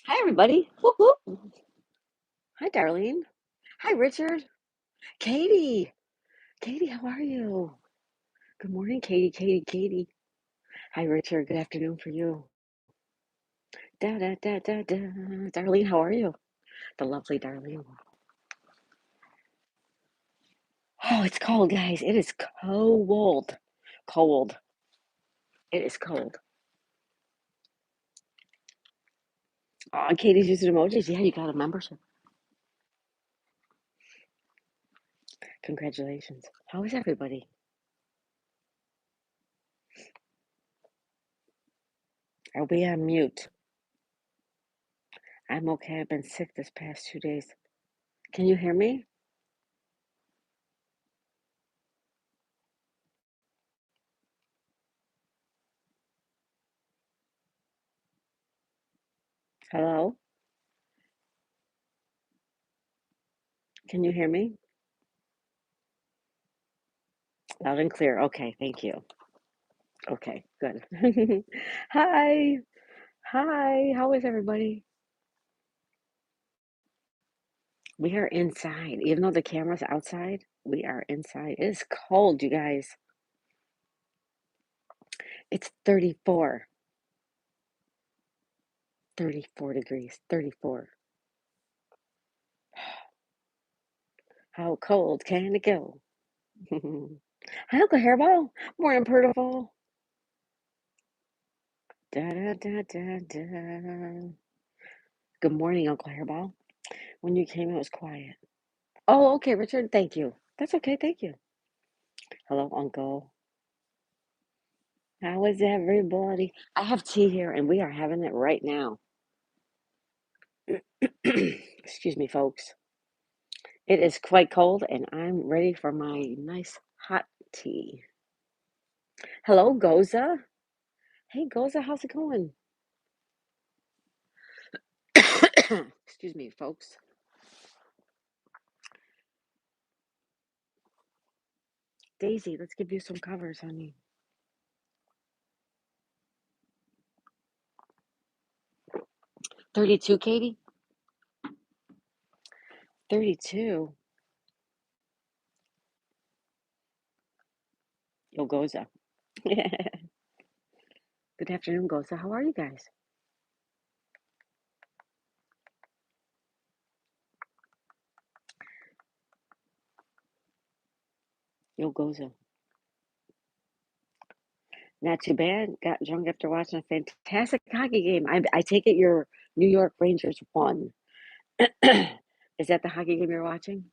Hi, everybody. Whoop, whoop. Hi, Darlene. Hi, Richard. Katie. Katie, how are you? Good morning, Katie. Katie. Hi, Richard. Good afternoon for you. Da da da da da. Darlene, how are you? The lovely Darlene. Oh, it's cold, guys. It is cold. Cold. It is cold. Oh, Katie's using emojis. Yeah, you got a membership. Congratulations. How is everybody? Are we on mute? I'm okay. I've been sick this past 2 days. Can you hear me? Hello? Can you hear me? Loud and clear. Okay, thank you. Okay, good. Hi. Hi. How is everybody? We are inside. Even though the camera's outside, we are inside. It is cold, you guys. It's 34 degrees. 34. How cold can it go? Hi, Uncle Hairball. Morning, Purtiful. Da da da da da. Good morning, Uncle Hairball. When you came, it was quiet. Oh, okay, Richard. Thank you. That's okay. Thank you. Hello, Uncle. How is everybody? I have tea here and we are having it right now. Excuse me, folks. It is quite cold and I'm ready for my nice hot tea. Hello, Goza. Hey, Goza, how's it going? Excuse me, folks. Daisy, let's give you some covers, honey. 32, Katie? 32. Yo, Goza. Good afternoon, Goza. How are you guys? Yo, Goza. Not too bad. Got drunk after watching a fantastic hockey game. I take it your New York Rangers won. Is that the hockey game you're watching?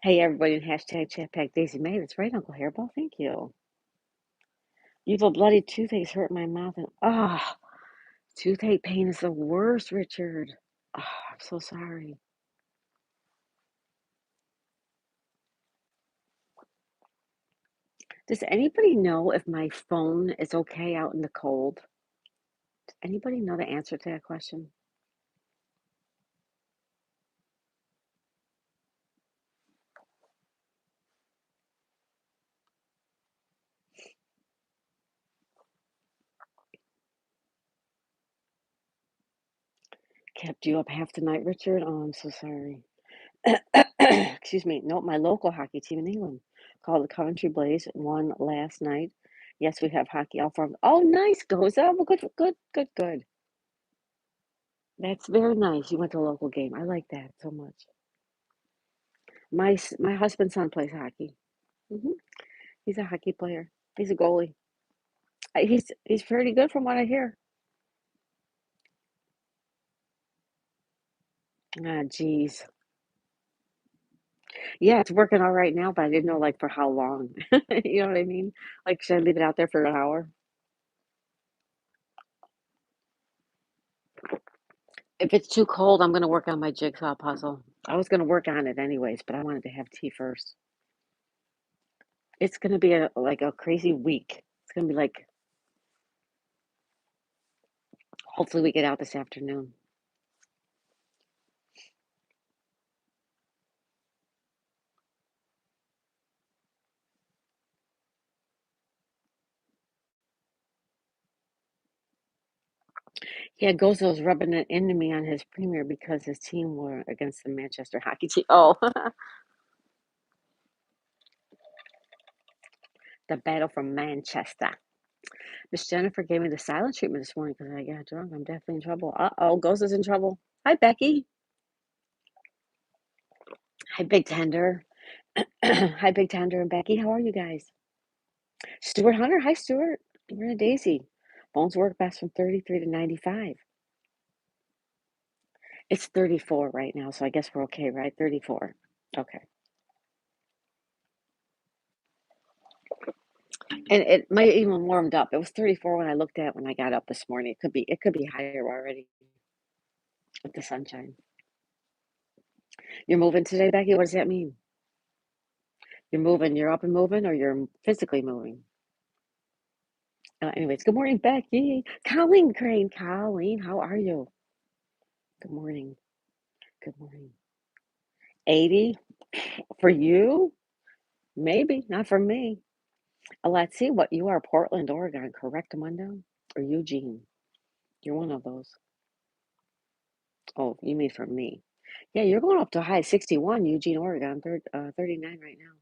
Hey, everybody, hashtag chat pack Daisy May. That's right, Uncle Hairball. Thank you. Evil bloody toothache's hurt my mouth and toothache pain is the worst, Richard. I'm so sorry. Does anybody know if my phone is okay out in the cold? Does anybody know the answer to that question? Kept you up half the night, Richard? Oh, I'm so sorry. Excuse me. Nope, my local hockey team in England called the Coventry Blaze won last night. Yes, we have hockey all from. Oh, nice, Goza. Well, good. That's very nice. You went to a local game. I like that so much. My husband's son plays hockey. Hmm. He's a hockey player. He's a goalie. He's pretty good from what I hear. Ah, geez. Yeah, it's working all right now, but I didn't know like for how long. You know what I mean? Like, should I leave it out there for an hour? If it's too cold, I'm gonna work on my jigsaw puzzle. I was gonna work on it anyways, but I wanted to have tea first. It's gonna be like a crazy week. It's gonna be like, hopefully we get out this afternoon. Yeah, Gozo's rubbing it into me on his premiere because his team were against the Manchester hockey team. Oh, the battle from Manchester. Miss Jennifer gave me the silent treatment this morning because I got drunk. I'm definitely in trouble. Uh-oh, Gozo's in trouble. Hi, Becky. Hi, Big Tender. Hi, Big Tender and Becky. How are you guys? Stuart Hunter. Hi, Stuart. We're in a daisy. Bones work best from 33 to 95. It's 34 right now, so I guess we're okay, right? 34. Okay. And it might even warmed up. It was 34 when I looked at when I got up this morning. It could be higher already with the sunshine. You're moving today, Becky? What does that mean? You're moving, you're up and moving, or you're physically moving? Anyways, good morning, Becky. Colleen Crane. Colleen, how are you? Good morning. Good morning. 80 for you? Maybe, not for me. Let's see what you are, Portland, Oregon, correct, Mundo? Or Eugene? You're one of those. Oh, you mean for me. Yeah, you're going up to high 61, Eugene, Oregon, 39 right now.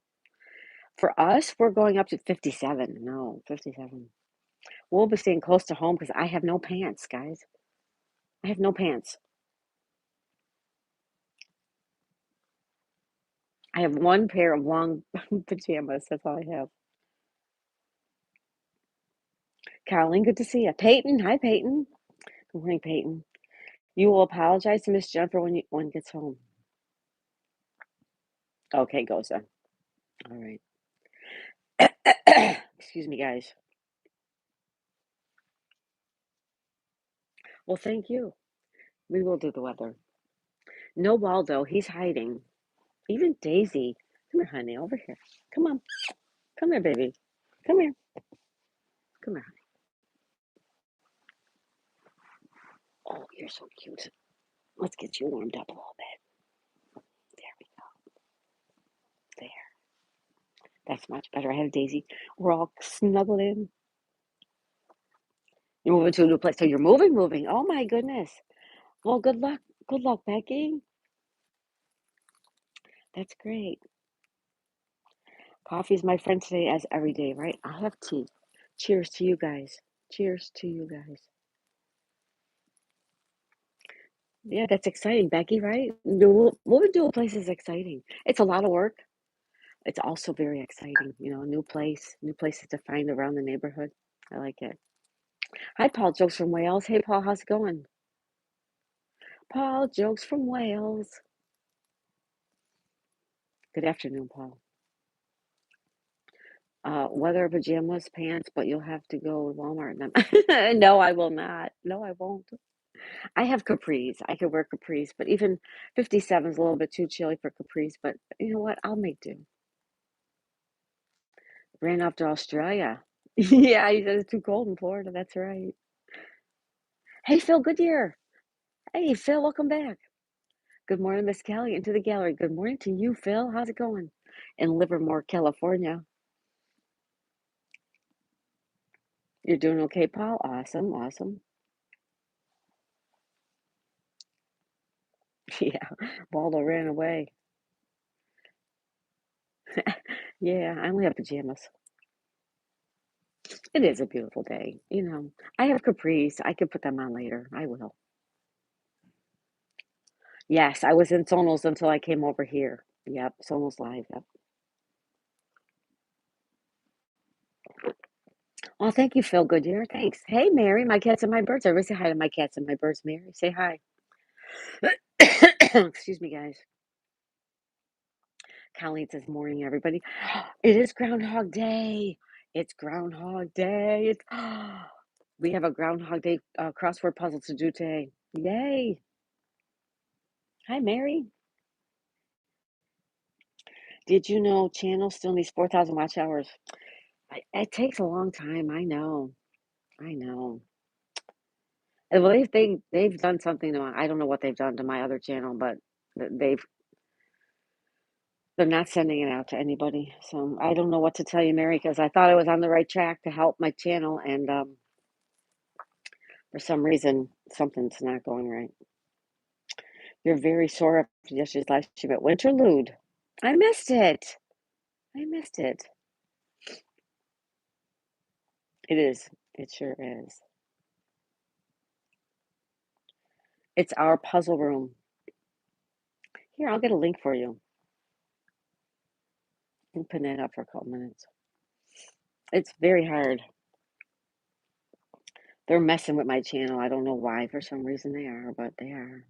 For us, we're going up to 57. No, 57. We'll be staying close to home because I have no pants, guys. I have no pants. I have one pair of long pajamas. That's all I have. Caroline, good to see you. Peyton, hi, Peyton. Good morning, Peyton. You will apologize to Miss Jennifer when gets home. Okay, Goza. All right. Excuse me, guys. Well, thank you. We will do the weather. No Waldo, he's hiding. Even Daisy. Come here, honey, over here. Come on. Come here, baby. Come here. Come here. Oh, you're so cute. Let's get you warmed up a little bit. There we go. There. That's much better. I have Daisy. We're all snuggled in. You're moving to a new place. So you're moving. Oh my goodness. Well, good luck. Good luck, Becky. That's great. Coffee's my friend today, as every day, right? I have tea. Cheers to you guys. Cheers to you guys. Yeah, that's exciting, Becky, right? Moving to a place is exciting. It's a lot of work. It's also very exciting. New place, new places to find around the neighborhood. I like it. Hi, Paul Jokes from Wales. Hey, Paul, how's it going? Paul Jokes from Wales. Good afternoon, Paul. Weather pajamas, pants, but you'll have to go to Walmart in them. No, I will not. No, I won't. I have capris. I could wear capris, but even 57 is a little bit too chilly for capris. But you know what? I'll make do. Ran off to Australia. Yeah, he said it's too cold in Florida. That's right. Hey, Phil Goodyear. Hey, Phil, welcome back. Good morning, Miss Kelly, into the gallery. Good morning to you, Phil. How's it going? In Livermore, California. You're doing okay, Paul? Awesome, awesome. Yeah, Waldo ran away. Yeah, I only have pajamas. It is a beautiful day. I have capris. I could put them on later. I will. Yes, I was in Sonos until I came over here. Yep, it's almost live. Yep. Oh, thank you, Phil Goodyear. Thanks. Hey, Mary, my cats and my birds. Everybody say hi to my cats and my birds, Mary. Say hi. Excuse me, guys. Colleen says, morning, everybody. It is Groundhog Day. It's Groundhog Day. It's we have a Groundhog Day crossword puzzle to do today. Yay. Hi, Mary. Did you know channel still needs 4,000 watch hours? It takes a long time. I know. I know. Well, they've done something to I don't know what they've done to my other channel, but they're not sending it out to anybody. So I don't know what to tell you, Mary, because I thought I was on the right track to help my channel, and for some reason something's not going right. You're very sore after yesterday's live stream at Winterlude. I missed it. I missed it. It is. It sure is. It's our puzzle room. Here, I'll get a link for you. You can pin that up for a couple minutes. It's very hard. They're messing with my channel. I don't know why. For some reason they are, but they are.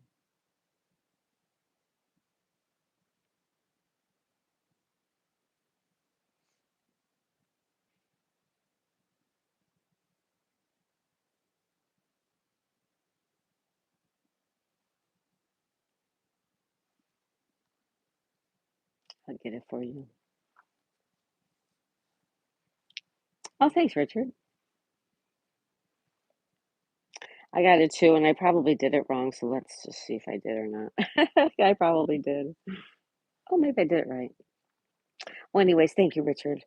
I'll get it for you. Oh, thanks, Richard. I got it too, and I probably did it wrong, so let's just see if I did or not. I probably did. Oh, maybe I did it right. Well, anyways, thank you, Richard.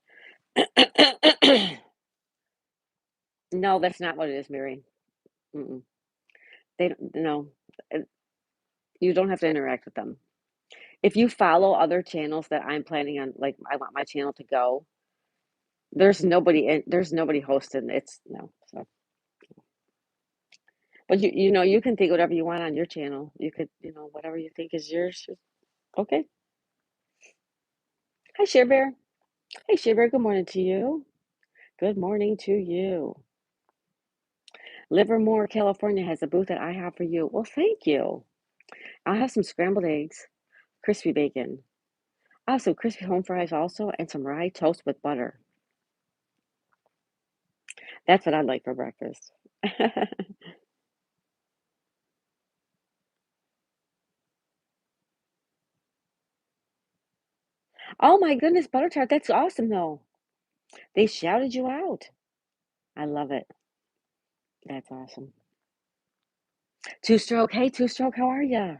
No, that's not what it is, Mary. Mm-mm. They don't, no, uh, you don't have to interact with them. If you follow other channels that I'm planning on, like I want my channel to go, there's nobody hosting. It's no. So, but you can think whatever you want on your channel. You could, whatever you think is yours. Okay. Hi, Share Bear. Hey, Share Bear. Good morning to you. Good morning to you. Livermore, California has a booth at IHOP for you. Well, thank you. I'll have some scrambled eggs, crispy bacon. I'll have some crispy home fries also, and some rye toast with butter. That's what I'd like for breakfast. Oh my goodness, butter tart. That's awesome, though. They shouted you out. I love it. That's awesome. Two stroke. Hey, two stroke, how are ya?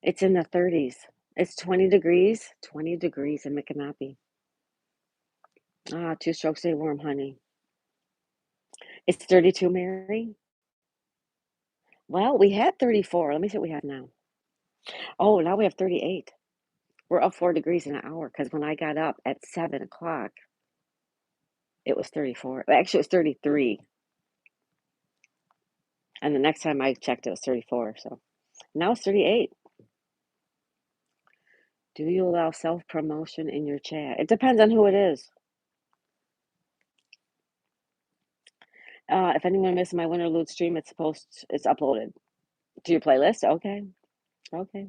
It's in the 30s. It's 20 degrees. 20 degrees in Micanopy. Ah, two strokes, stay warm, honey. It's 32, Mary. Well, we had 34. Let me see what we have now. Oh, now we have 38. We're up 4 degrees in an hour because when I got up at 7 o'clock, it was 34. Actually, it was 33. And the next time I checked, it was 34. So now it's 38. Do you allow self promotion in your chat? It depends on who it is. If anyone missed my Winterlude stream, it's uploaded to your playlist. Okay. Okay.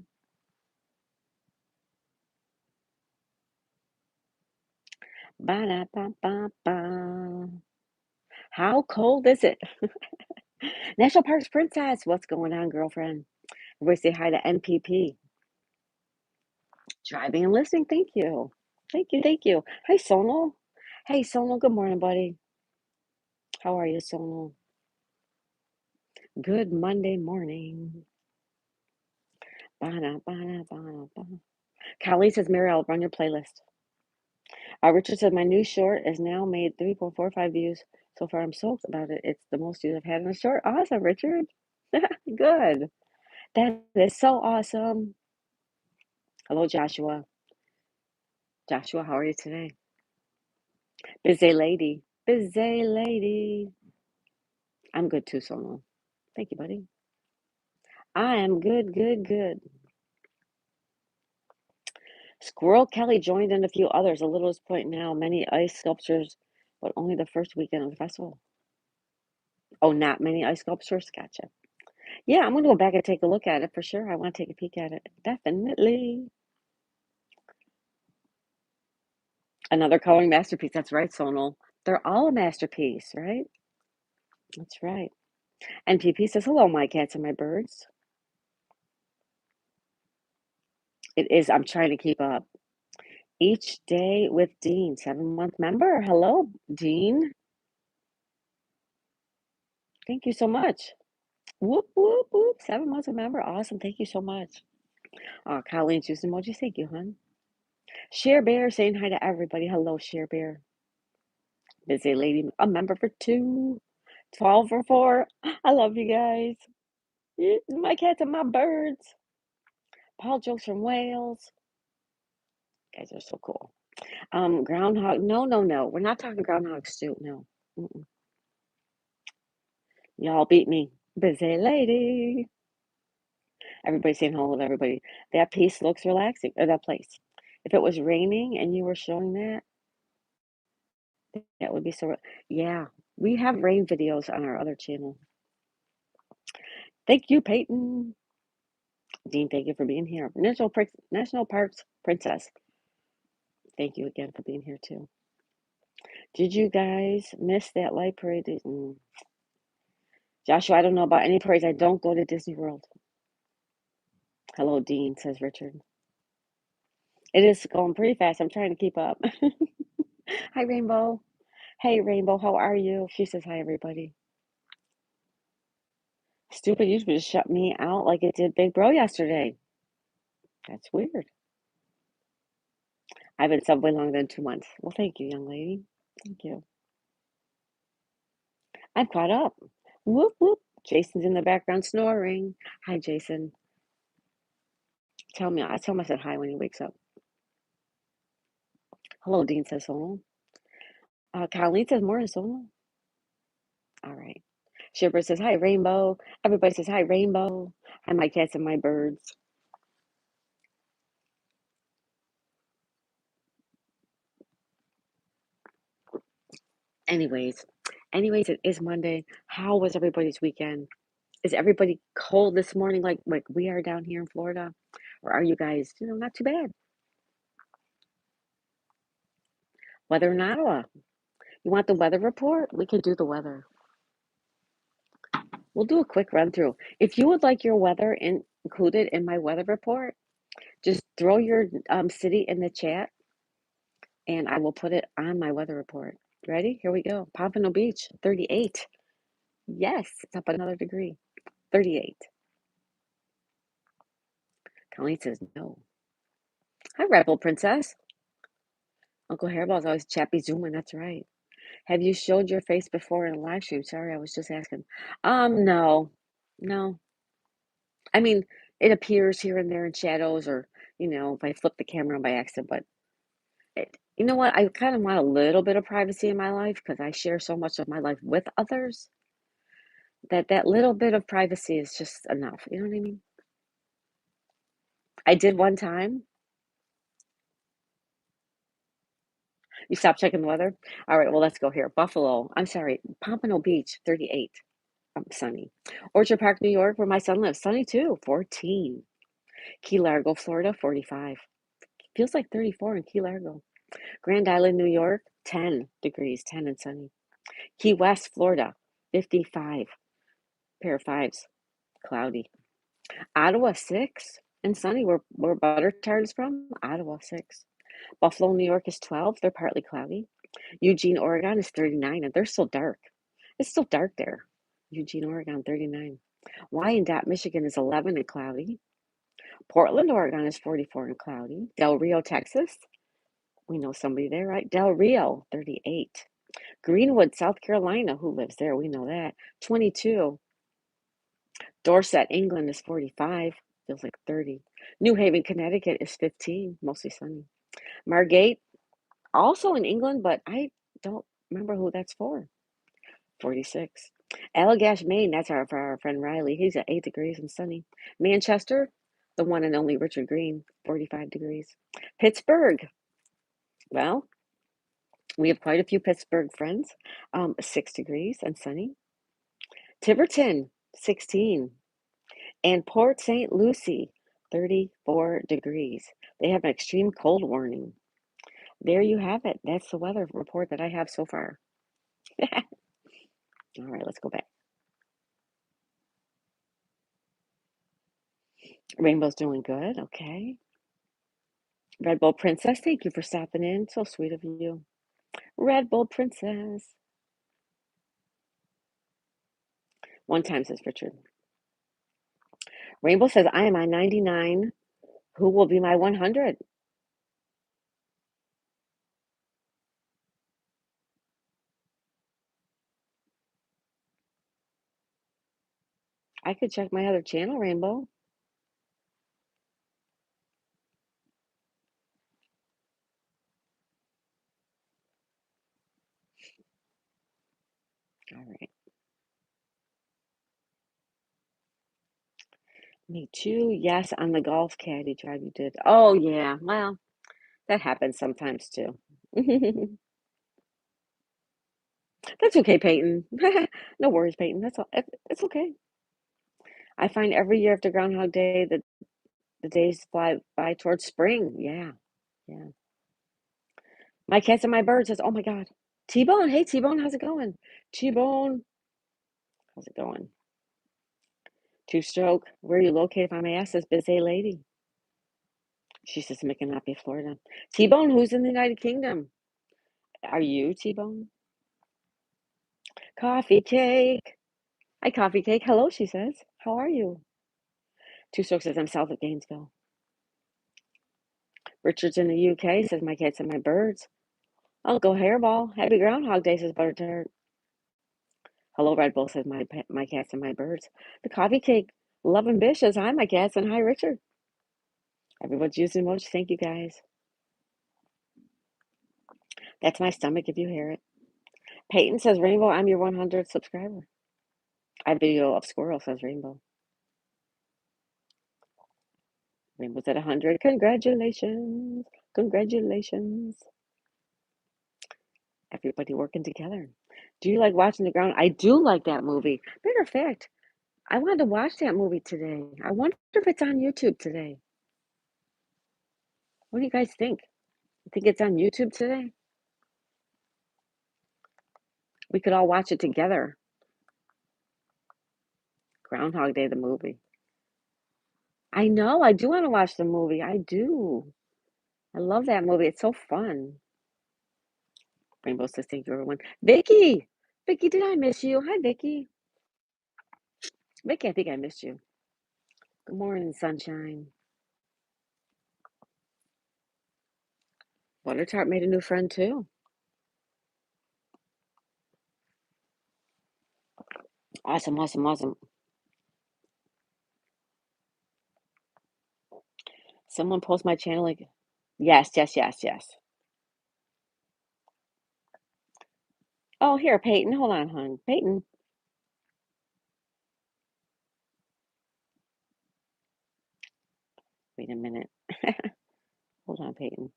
Ba-da-ba-ba-ba. How cold is it? National Parks Princess. What's going on, girlfriend? Everybody say hi to NPP. Driving and listening. Thank you. Thank you. Thank you. Hi, Sonal. Hey, Sonal. Good morning, buddy. How are you, Sonal? Good Monday morning. Ba-da-ba-da-ba-da-ba. Colleen says, Mary, I'll run your playlist. Richard said, my new short is now made 3.45 views. So far, I'm stoked about it. It's the most views I've had in a short. Awesome, Richard. Good. That is so awesome. Hello, Joshua. Joshua, how are you today? Busy lady. Busy lady. I'm good too, Sonal. Thank you, buddy. I am good, good, good. Squirrel Kelly joined and a few others. A little point now. Many ice sculptures, but only the first weekend of the festival. Oh, not many ice sculptures? Gotcha. Yeah, I'm going to go back and take a look at it for sure. I want to take a peek at it. Definitely. Another coloring masterpiece. That's right, Sonal. They're all a masterpiece, right? That's right. And PP says, hello, my cats and my birds. It is, I'm trying to keep up. Each day with Dean, 7-month member. Hello, Dean. Thank you so much. Whoop, whoop, whoop. 7 months a member. Awesome. Thank you so much. Colleen's using emojis. Thank you, hon. Share Bear saying hi to everybody. Hello, Share Bear. Busy lady, a member for 2. 12 for 4. I love you guys. My cats and my birds. Paul jokes from Wales. You guys are so cool. Groundhog. No, no, no. We're not talking groundhog stew. No. Mm-mm. Y'all beat me. Busy lady. Everybody's saying hello to everybody. That piece looks relaxing, or that place. If it was raining and you were showing that, that would be so. Yeah, we have rain videos on our other channel. Thank you, Peyton. Dean, thank you for being here. National Parks Princess. Thank you again for being here too. Did you guys miss that light parade? Joshua, I don't know about any parades. I don't go to Disney World. Hello, Dean, says Richard. It is going pretty fast. I'm trying to keep up. Hi, Rainbow. Hey, Rainbow, how are you? She says hi, everybody. Stupid YouTube just shut me out like it did Big Bro yesterday. That's weird. I've been Subway longer than 2 months. Well, thank you, young lady. Thank you. I'm caught up. Whoop, whoop. Jason's in the background snoring. Hi, Jason. Tell him I said hi when he wakes up. Hello, Dean says Sonal. Colleen says morning, Sonal. All right. Shipper says hi, Rainbow. Everybody says hi, Rainbow. Hi, my cats and my birds. Anyways, it is Monday. How was everybody's weekend? Is everybody cold this morning like we are down here in Florida? Or are you guys, not too bad? Weather in Ottawa. You want the weather report? We can do the weather. We'll do a quick run through. If you would like your weather included in my weather report, just throw your city in the chat and I will put it on my weather report. Ready? Here we go. Pompano Beach, 38. Yes, it's up another degree. 38. Colleen says no. Hi, Rebel Princess. Uncle Hairball's always chappy zooming. That's right. Have you showed your face before in a live stream? Sorry, I was just asking. No. No. I mean, it appears here and there in shadows or, if I flip the camera on by accident, but you know what? I kind of want a little bit of privacy in my life because I share so much of my life with others that little bit of privacy is just enough. You know what I mean? I did one time. You stopped checking the weather? All right, well, let's go here. Pompano Beach, 38. Sunny. Orchard Park, New York, where my son lives, sunny too, 14. Key Largo, Florida, 45. Feels like 34 in Key Largo. Grand Island, New York, 10 degrees, 10 and sunny. Key West, Florida, 55. Pair of fives, cloudy. Ottawa, 6 and sunny, where Butter Tart is from. Ottawa, 6. Buffalo, New York is 12. They're partly cloudy. Eugene, Oregon is 39, and they're still dark. It's still dark there. Eugene, Oregon, 39. Wyandotte, Michigan is 11 and cloudy. Portland, Oregon is 44 and cloudy. Del Rio, Texas. We know somebody there, right? Del Rio, 38. Greenwood, South Carolina. Who lives there? We know that. 22. Dorset, England is 45. Feels like 30. New Haven, Connecticut is 15. Mostly sunny. Margate, also in England, but I don't remember who that's for. 46. Allagash, Maine, that's for our friend Riley. He's at 8 degrees and sunny. Manchester, The one and only Richard Green, 45 degrees. Pittsburgh. Well, we have quite a few Pittsburgh friends. 6 degrees and sunny. Tiverton, 16. And Port St. Lucie, 34 degrees. They have an extreme cold warning. There you have it. That's the weather report that I have so far. All right, let's go back. Rainbow's doing good. Okay. Red Bull Princess, thank you for stopping in. So sweet of you. Red Bull Princess. One time, says Richard. Rainbow says, I am my 99. Who will be my 100? I could check my other channel, Rainbow. All right. Me too. Yes, on the golf caddy drive you did. Oh, yeah. Well, that happens sometimes too. That's okay, Peyton. No worries, Peyton. That's all. It's okay. I find every year after Groundhog Day that the days fly by towards spring. Yeah, yeah. My cats and my bird says, "Oh my God, T-Bone. Hey, T-Bone, how's it going? T-Bone, how's it going? Two stroke. Where are you located? If I may ask, says busy lady. She says Micanopy, Florida. T-Bone, who's in the United Kingdom? Are you T-Bone? Coffee cake. Hi, coffee cake. Hello, she says. How are you? Two strokes says I'm south of Gainesville. Richard's in the UK, says my cats and my birds. Uncle Hairball, happy Groundhog Day, says Butter Tart. Hello, Red Bull, says my cats and my birds. The coffee cake, loving Bish says hi, my cats, and hi, Richard. Everyone's using emojis. Thank you, guys. That's my stomach if you hear it. Peyton says, Rainbow, I'm your 100th subscriber. I video of squirrel, says Rainbow. Rainbow's at 100. Congratulations. Congratulations. Everybody working together. Do you like watching the ground? I do like that movie. Matter of fact, I wanted to watch that movie today. I wonder if it's on YouTube today. What do you guys think? You think it's on YouTube today? We could all watch it together. Groundhog Day, the movie. I know. I do want to watch the movie. I do. I love that movie. It's so fun. Rainbow says thank you, everyone. Vicky! Vicky, did I miss you? Hi, Vicky. Vicky, I think I missed you. Good morning, sunshine. Butter Tart made a new friend, too. Awesome, awesome, awesome. Someone post my channel like, yes, yes, yes, yes. Oh, here, Peyton. Hold on, hon. Peyton. Wait a minute. Hold on, Peyton.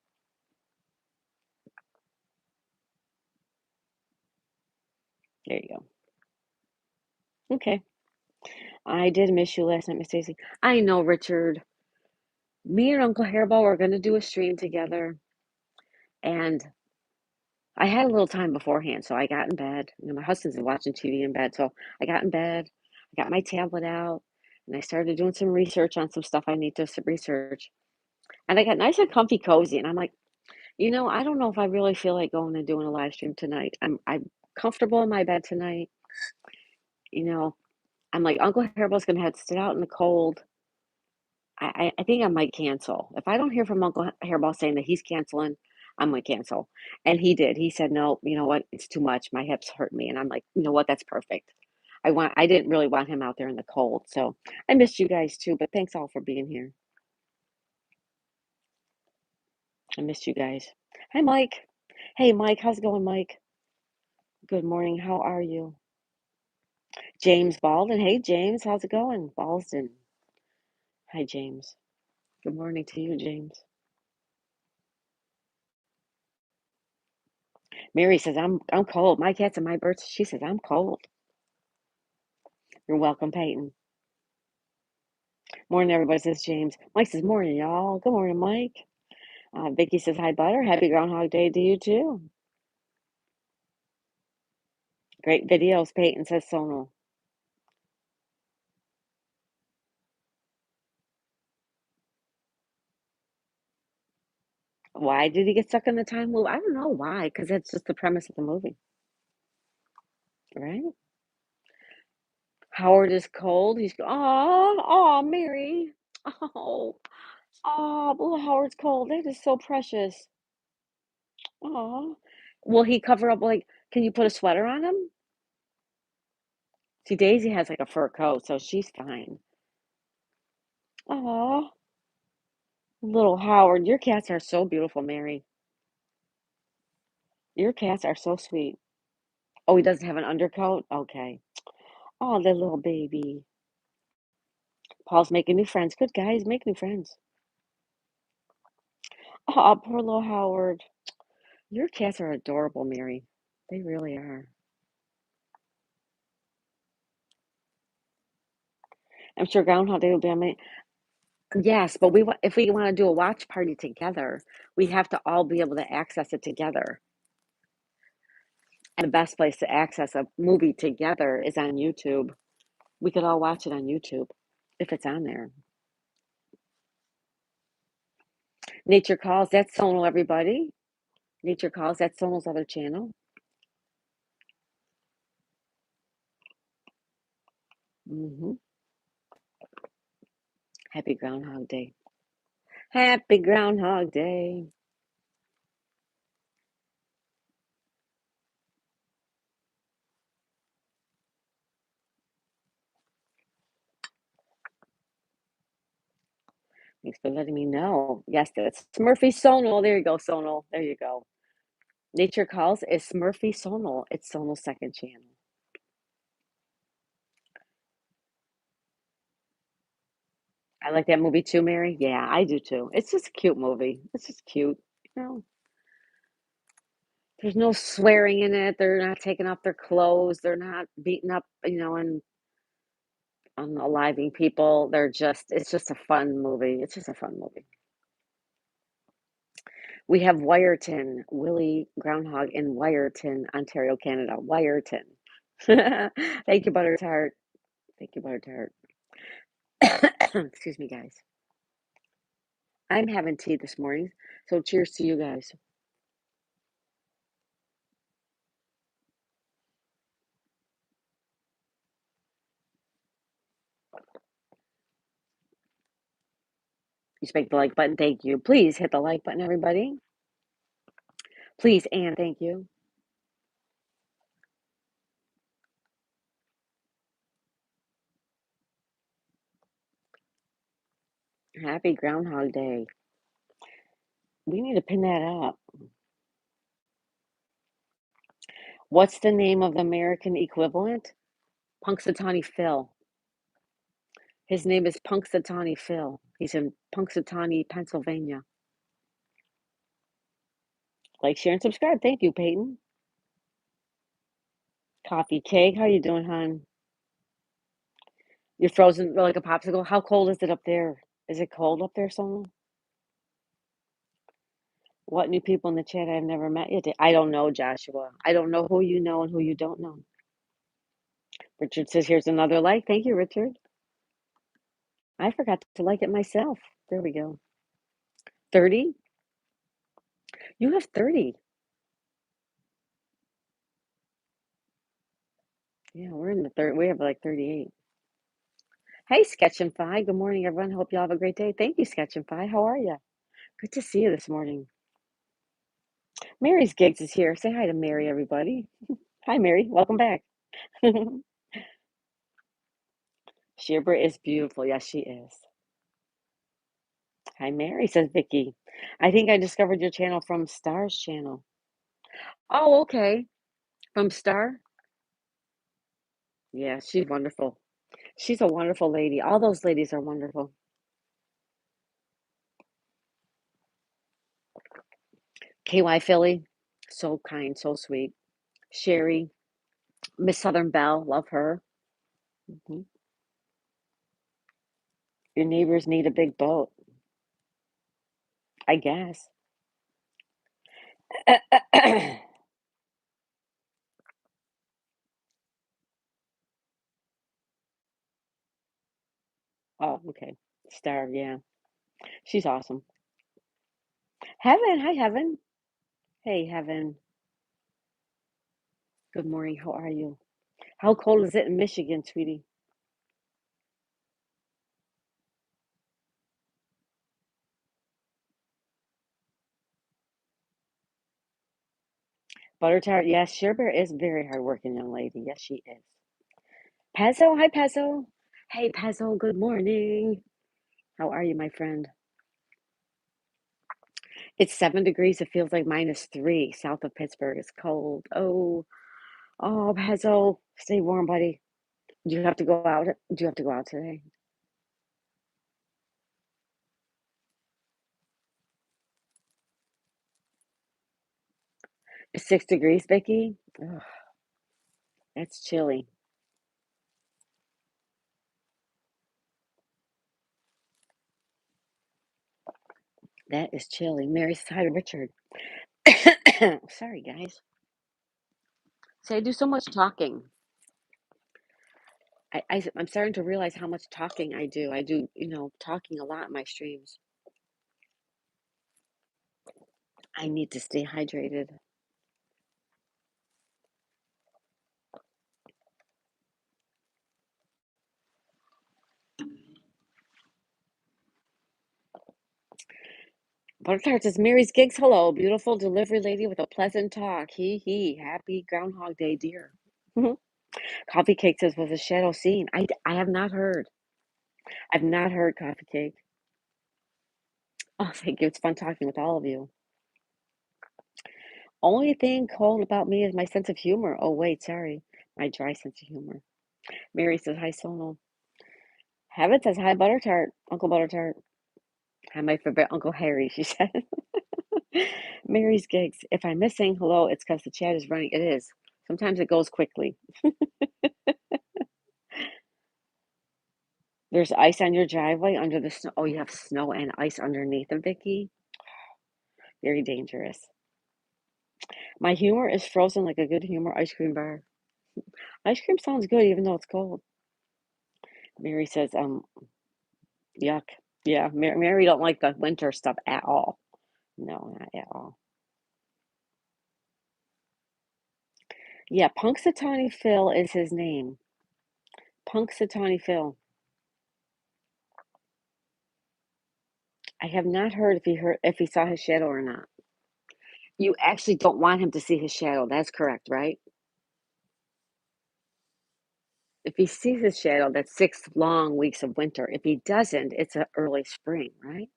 There you go. Okay. I did miss you last night, Miss Stacy. I know, Richard. Me and Uncle Hairball were going to do a stream together, and I had a little time beforehand, so I got in bed. You know, my husband's watching TV in bed, so I got in bed. I got my tablet out, and I started doing some research on some stuff I need to research. And I got nice and comfy, cozy, and I'm like, I don't know if I really feel like going and doing a live stream tonight. I'm comfortable in my bed tonight. You know, I'm like, Uncle Hairball's gonna have to sit out in the cold. I think I might cancel. If I don't hear from Uncle Hairball saying that he's canceling, I'm gonna cancel. And he did. He said, no, you know what? It's too much. My hips hurt me. And I'm like, you know what? That's perfect. I didn't really want him out there in the cold. So I missed you guys too, but thanks all for being here. I missed you guys. Hi, Mike. Hey, Mike, how's it going, Mike? Good morning. How are you? James Baldwin. Hey, James, how's it going? Baldwin. Hi, James. Good morning to you, James. Mary says, I'm cold. My cat's in my birds. She says, I'm cold. You're welcome, Peyton. Morning, everybody, says James. Mike says, morning, y'all. Good morning, Mike. Vicky says, hi, Butter. Happy Groundhog Day to you, too. Great videos, Peyton, says Sonal. Why did he get stuck in the time loop? I don't know why, because that's just the premise of the movie, right? Howard is cold. He's, Mary. Oh, little Howard's cold. That is so precious. Oh, will he cover up, like, can you put a sweater on him? See, Daisy has like a fur coat, so she's fine. Oh, little Howard. Your cats are so beautiful, Mary. Your cats are so sweet. Oh, he doesn't have an undercoat? Okay. Oh, the little baby. Paul's making new friends. Good guys, make new friends. Oh, poor little Howard. Your cats are adorable, Mary. They really are. I'm sure Groundhog Day will be on my. Yes, but if we want to do a watch party together, we have to all be able to access it together. And the best place to access a movie together is on YouTube. We could all watch it on YouTube if it's on there. Nature Calls, that's Sonal, everybody. Nature Calls, that's Sonal's other channel. Happy Groundhog Day. Happy Groundhog Day. Thanks for letting me know. Yes, that's Smurfy Sonal. There you go, Sonal. There you go. Nature Calls is Smurfy Sonal. It's Sonal's second channel. I like that movie too, Mary. Yeah, I do too. It's just a cute movie. It's just cute. You know, there's no swearing in it. They're not taking off their clothes. They're not beating up, and unaliving people. It's just a fun movie. It's just a fun movie. We have Wyerton, Willie Groundhog in Wyerton, Ontario, Canada. Wyerton. Thank you, Butter Tart. Thank you, Butter Tart. Excuse me, guys. I'm having tea this morning, so cheers to you guys. You spank the like button. Thank you. Please hit the like button, everybody. Please and thank you. Happy Groundhog Day. We need to pin that up. What's the name of the American equivalent? Punxsutawney Phil. His name is Punxsutawney Phil. He's in Punxsutawney, Pennsylvania. Like, share, and subscribe. Thank you, Peyton. Coffee cake. How you doing, hon? You're frozen like a popsicle. How cold is it up there? Is it cold up there, someone? What new people in the chat I've never met yet? I don't know, Joshua. I don't know who you know and who you don't know. Richard says, here's another like. Thank you, Richard. I forgot to like it myself. There we go. 30? You have 30. Yeah, we're in the third. We have like 38. Hey, Sketch and Fi. Good morning, everyone. Hope you all have a great day. Thank you, Sketch and Fi. How are you? Good to see you this morning. Mary's Gigs is here. Say hi to Mary, everybody. Hi, Mary. Welcome back. Shearbert is beautiful. Yes, she is. Hi, Mary, says Vicky. I think I discovered your channel from Star's channel. Oh, okay. From Star? Yeah, she's wonderful. She's a wonderful lady. All those ladies are wonderful. KY Philly, so kind, so sweet. Sherry, Miss Southern Belle, love her. Mhm. Your neighbors need a big boat, I guess. Oh, okay. Star, yeah. She's awesome. Heaven, hi, Heaven. Hey, Heaven. Good morning. How are you? How cold is it in Michigan, sweetie? Butter tart, yes. Cher Bear is a very hardworking young lady. Yes, she is. Pezzo, hi, Pezzo. Hey, Pezzo, good morning. How are you, my friend? It's 7 degrees. It feels like -3 south of Pittsburgh. It's cold. Oh, Pezzo, stay warm, buddy. Do you have to go out? Do you have to go out today? It's 6 degrees, Vicky. Ugh, that's chilly. That is chilly. Mary says hi to Richard. Sorry, guys. See, I do so much talking. I'm starting to realize how much talking I do. I do, talking a lot in my streams. I need to stay hydrated. Buttertart says Mary's gigs. Hello, beautiful delivery lady with a pleasant talk. He. Happy Groundhog Day, dear. Coffee Cake says was a shadow seen. I have not heard. I've not heard Coffee Cake. Oh, thank you. It's fun talking with all of you. Only thing cold about me is my sense of humor. Oh, wait, sorry. My dry sense of humor. Mary says, hi, Sonal. Heaven says, hi, Buttertart. Uncle Buttertart. Hi, my favorite Uncle Harry, she said. Mary's gigs. If I'm missing, hello, it's because the chat is running. It is. Sometimes it goes quickly. There's ice on your driveway under the snow. Oh, you have snow and ice underneath them, Vicky? Very dangerous. My humor is frozen like a good humor ice cream bar. Ice cream sounds good even though it's cold. Mary says, yuck. Yeah, Mary don't like the winter stuff at all. No, not at all. Yeah, Punxsutawney Phil is his name. Punxsutawney Phil. I have not heard if he saw his shadow or not. You actually don't want him to see his shadow. That's correct, right? If he sees his shadow, that's 6 long weeks of winter. If he doesn't, it's a early spring, right?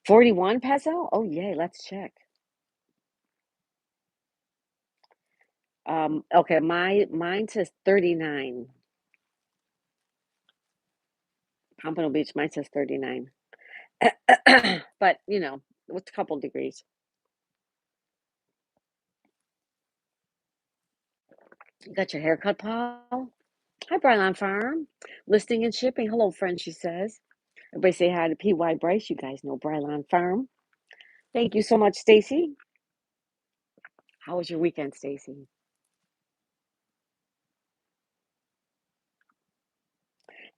41 peso? Oh, yay, let's check. Okay, mine says 39. Pompano Beach, mine says 39. But, what's a couple degrees? You got your haircut, Paul? Hi, Brylon Farm. Listing and shipping. Hello, friend, she says. Everybody say hi to P.Y. Bryce. You guys know Brylon Farm. Thank you so much, Stacy. How was your weekend, Stacy?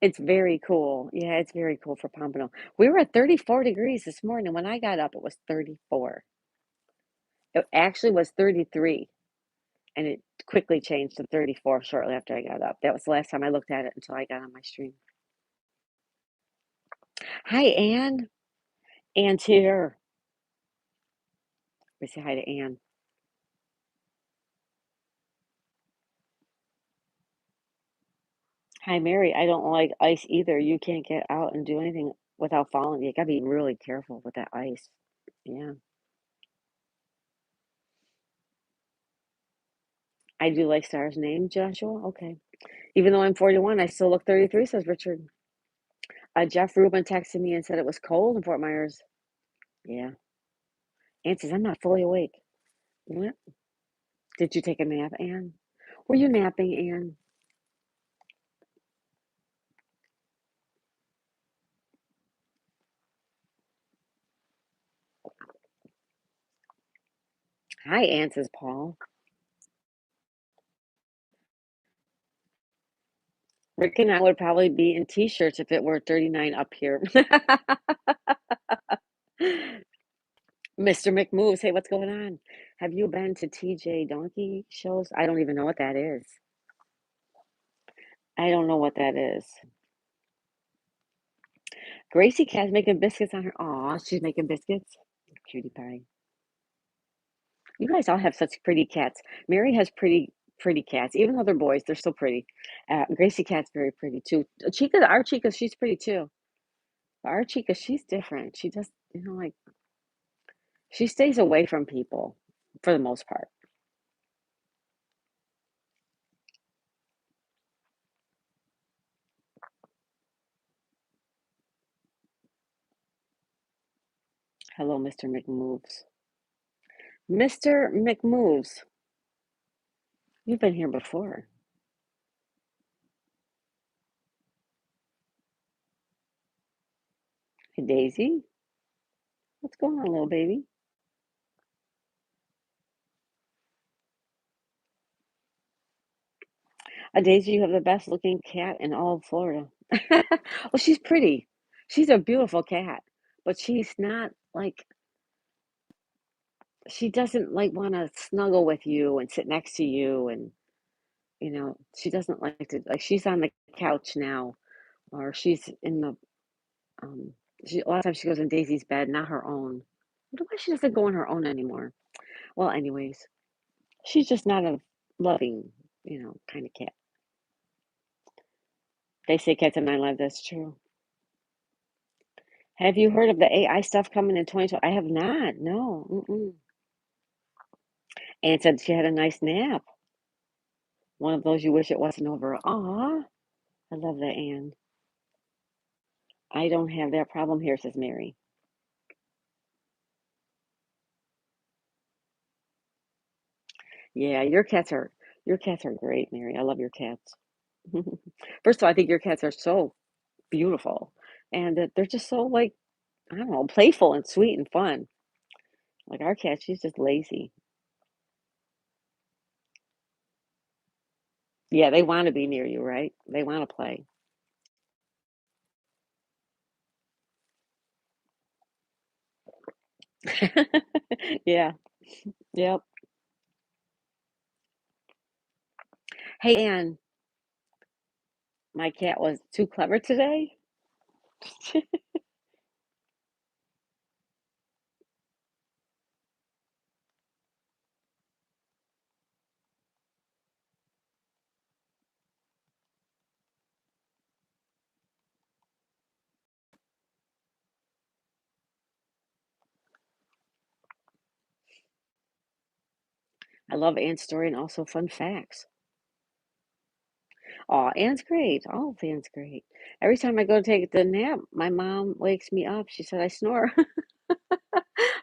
It's very cool. Yeah, it's very cool for Pompano. We were at 34 degrees this morning. When I got up, it was 34. It actually was 33, and it quickly changed to 34 shortly after I got up. That was the last time I looked at it until I got on my stream. Hi, Anne. Anne's here. We say hi to Anne. Hi, Mary. I don't like ice either. You can't get out and do anything without falling. You gotta be really careful with that ice. Yeah. I do like Star's name, Joshua. Okay. Even though I'm 41, I still look 33, says Richard. Jeff Rubin texted me and said it was cold in Fort Myers. Yeah. Ann says, I'm not fully awake. What? Did you take a nap, Ann? Were you napping, Ann? Hi, Ann, says Paul. Rick and I would probably be in t-shirts if it were 39 up here. Mr. McMoves, hey, what's going on? Have you been to TJ Donkey shows? I don't even know what that is. I don't know what that is. Gracie Cat's making biscuits on her. Aw, she's making biscuits. Cutie pie. You guys all have such pretty cats. Mary has pretty cats. Even though they're boys, they're still pretty. Gracie Cat's very pretty too. Chica, our Chica, she's pretty too. But our Chica, she's different. She just, like she stays away from people for the most part. Hello, Mr. McMoves. Mr. McMoves, you've been here before. Hey, Daisy, what's going on, little baby? Daisy, you have the best looking cat in all of Florida. Well, she's pretty. She's a beautiful cat, but she's not like she doesn't like want to snuggle with you and sit next to you, and she doesn't like to, like, she's on the couch now, or she's in the um a lot of times she goes in Daisy's bed, not her own. I wonder why she doesn't go on her own anymore. Well, anyways, she's just not a loving, kind of cat. They say cats are not alive. That's true. Have you heard of the AI stuff coming in 2020? I have not. No. Mm-mm. Anne said she had a nice nap. One of those you wish it wasn't over. Aw, I love that, Anne. I don't have that problem here, says Mary. Yeah, your cats are great, Mary. I love your cats. First of all, I think your cats are so beautiful, and that they're just so, like, I don't know, playful and sweet and fun. Like our cat, she's just lazy. Yeah, they want to be near you, right? They want to play. Yeah. Yep. Hey, Anne, my cat was too clever today. I love Anne's story and also fun facts. Oh, Anne's great. All of Anne's great. Every time I go to take the nap, my mom wakes me up. She said I snore.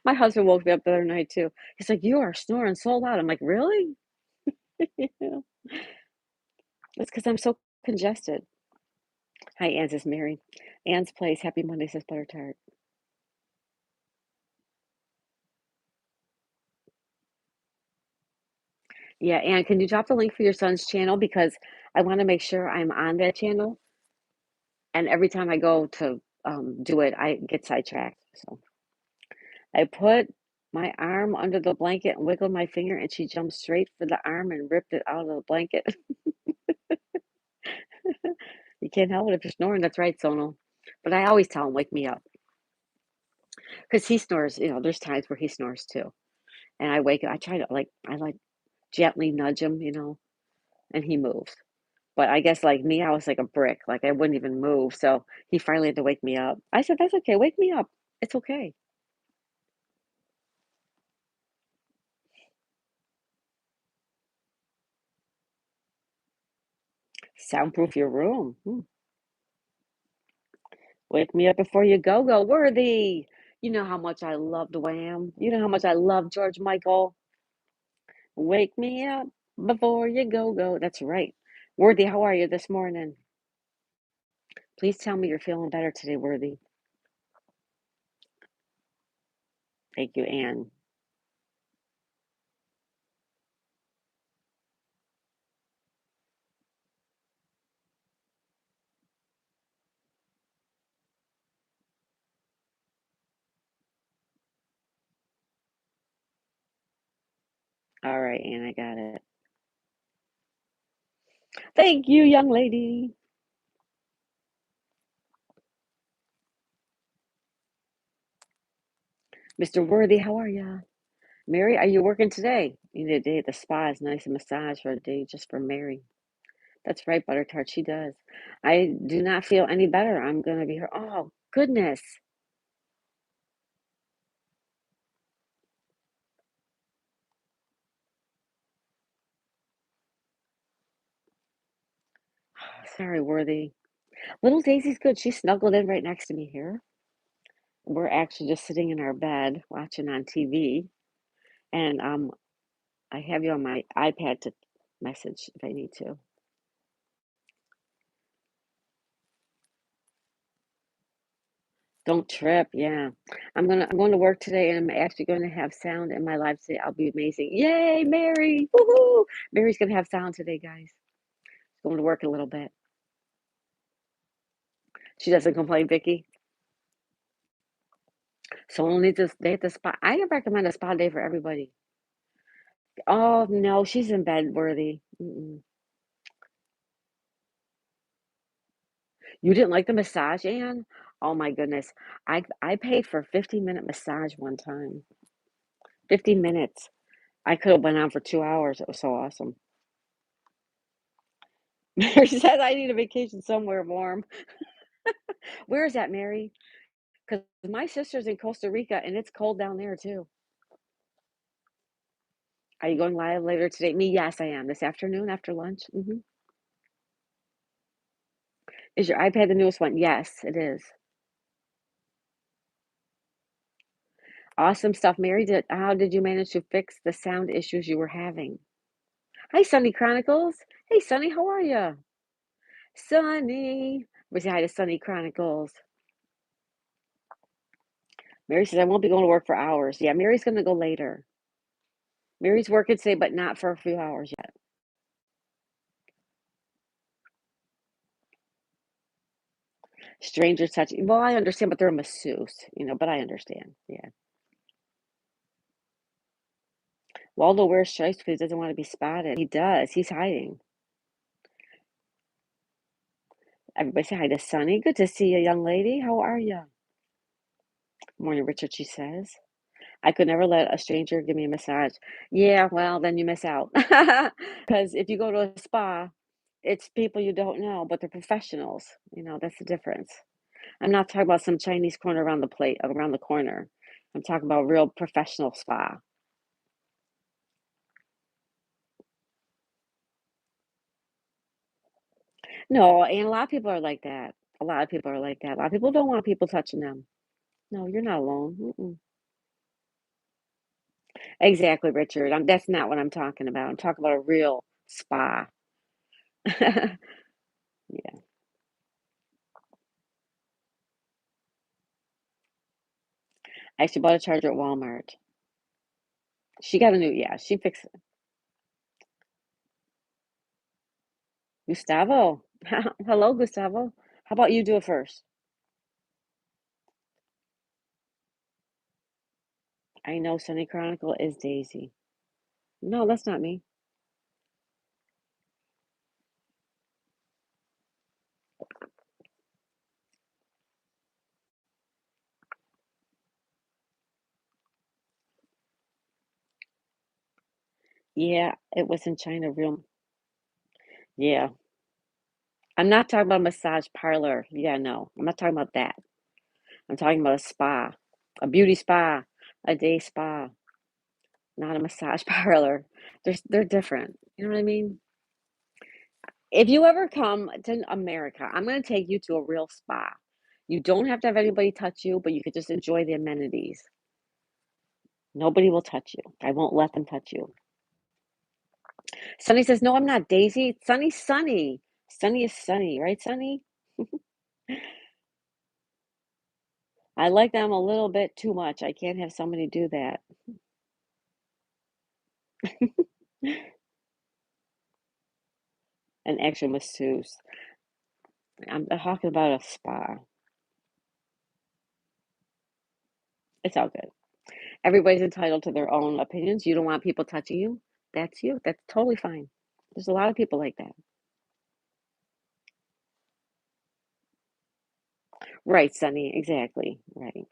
My husband woke me up the other night too. He's like, "You are snoring so loud." I'm like, "Really?" Yeah. It's because I'm so congested. Hi, Anne's is Mary. Anne's place. Happy Monday, says Butter Tart. Yeah, Anne, can you drop the link for your son's channel? Because I want to make sure I'm on that channel. And every time I go to do it, I get sidetracked. So I put my arm under the blanket and wiggled my finger, and she jumped straight for the arm and ripped it out of the blanket. You can't help it if you're snoring. That's right, Sonal. But I always tell him, wake me up. Because he snores, there's times where he snores too. And I try to, like, I like gently nudge him, and he moves. But I guess, like me, I was like a brick. Like I wouldn't even move. So he finally had to wake me up. I said, that's okay. Wake me up. It's okay. Soundproof your room. Wake me up before you go, go worthy. You know how much I loved Wham. You know how much I love George Michael. Wake me up before you go go. That's right. Worthy, how are you this morning? Please tell me you're feeling better today, Worthy. Thank you, Anne. All right, Anne, I got it. Thank you, young lady. Mr. Worthy, how are you? Mary, are you working today? You need a day at the spa is nice, a massage for a day just for Mary. That's right, Buttertart, she does. I do not feel any better. I'm gonna be here. Oh, goodness. Sorry, Worthy. Little Daisy's good. She snuggled in right next to me here. We're actually just sitting in our bed watching on TV, and I have you on my iPad to message if I need to. Don't trip, yeah. I'm going to work today and I'm actually going to have sound in my live today. I'll be amazing. Yay, Mary! Woohoo! Mary's gonna have sound today, guys. Going to work a little bit. She doesn't complain, Vicky. Someone needs to stay at the spa. I recommend a spa day for everybody. Oh no, she's in bed worthy. Mm-mm. You didn't like the massage, Anne? Oh my goodness. I paid for a 15-minute massage one time. 15 minutes. I could have went on for 2 hours. It was so awesome. Mary says I need a vacation somewhere warm. Where is that, Mary? Because my sister's in Costa Rica and it's cold down there too. Are you going live later today? Me, yes, I am. This afternoon after lunch. Is your iPad the newest one? Yes, it is. Awesome stuff, Mary. How did you manage to fix the sound issues you were having? Hi, Sunny Chronicles. Hey, Sunny, how are you? Sunny. We say hi to Sunny Chronicles. Mary says, I won't be going to work for hours. Yeah, Mary's going to go later. Mary's working today, but not for a few hours yet. Stranger touch. Well, I understand, but they're a masseuse, but I understand. Yeah. Waldo wears stripes because he doesn't want to be spotted. He does. He's hiding. Everybody say hi to Sunny. Good to see you, young lady. How are you? Morning, Richard, she says. I could never let a stranger give me a massage. Yeah, well, then you miss out. Because if you go to a spa, it's people you don't know, but they're professionals. That's the difference. I'm not talking about some Chinese corner around the corner. I'm talking about real professional spa. No, and a lot of people are like that. A lot of people are like that. A lot of people don't want people touching them. No, you're not alone. Mm-mm. Exactly, Richard. That's not what I'm talking about. I'm talking about a real spa. Yeah. I actually bought a charger at Walmart. She got a new, yeah, she fixed it. Gustavo. Hello, Gustavo. How about you do it first? I know Sunny Chronicle is Daisy. No, that's not me. Yeah, it was in China, real. Yeah. I'm not talking about a massage parlor. Yeah, no. I'm not talking about that. I'm talking about a spa, a beauty spa, a day spa, not a massage parlor. They're different. You know what I mean? If you ever come to America, I'm going to take you to a real spa. You don't have to have anybody touch you, but you could just enjoy the amenities. Nobody will touch you. I won't let them touch you. Sunny says, "No, I'm not Daisy. Sunny's Sunny. Sunny is Sunny, right, Sunny?" I like them a little bit too much. I can't have somebody do that. An actual masseuse. I'm talking about a spa. It's all good. Everybody's entitled to their own opinions. You don't want people touching you. That's you. That's totally fine. There's a lot of people like that. Right, Sunny. Exactly. Right.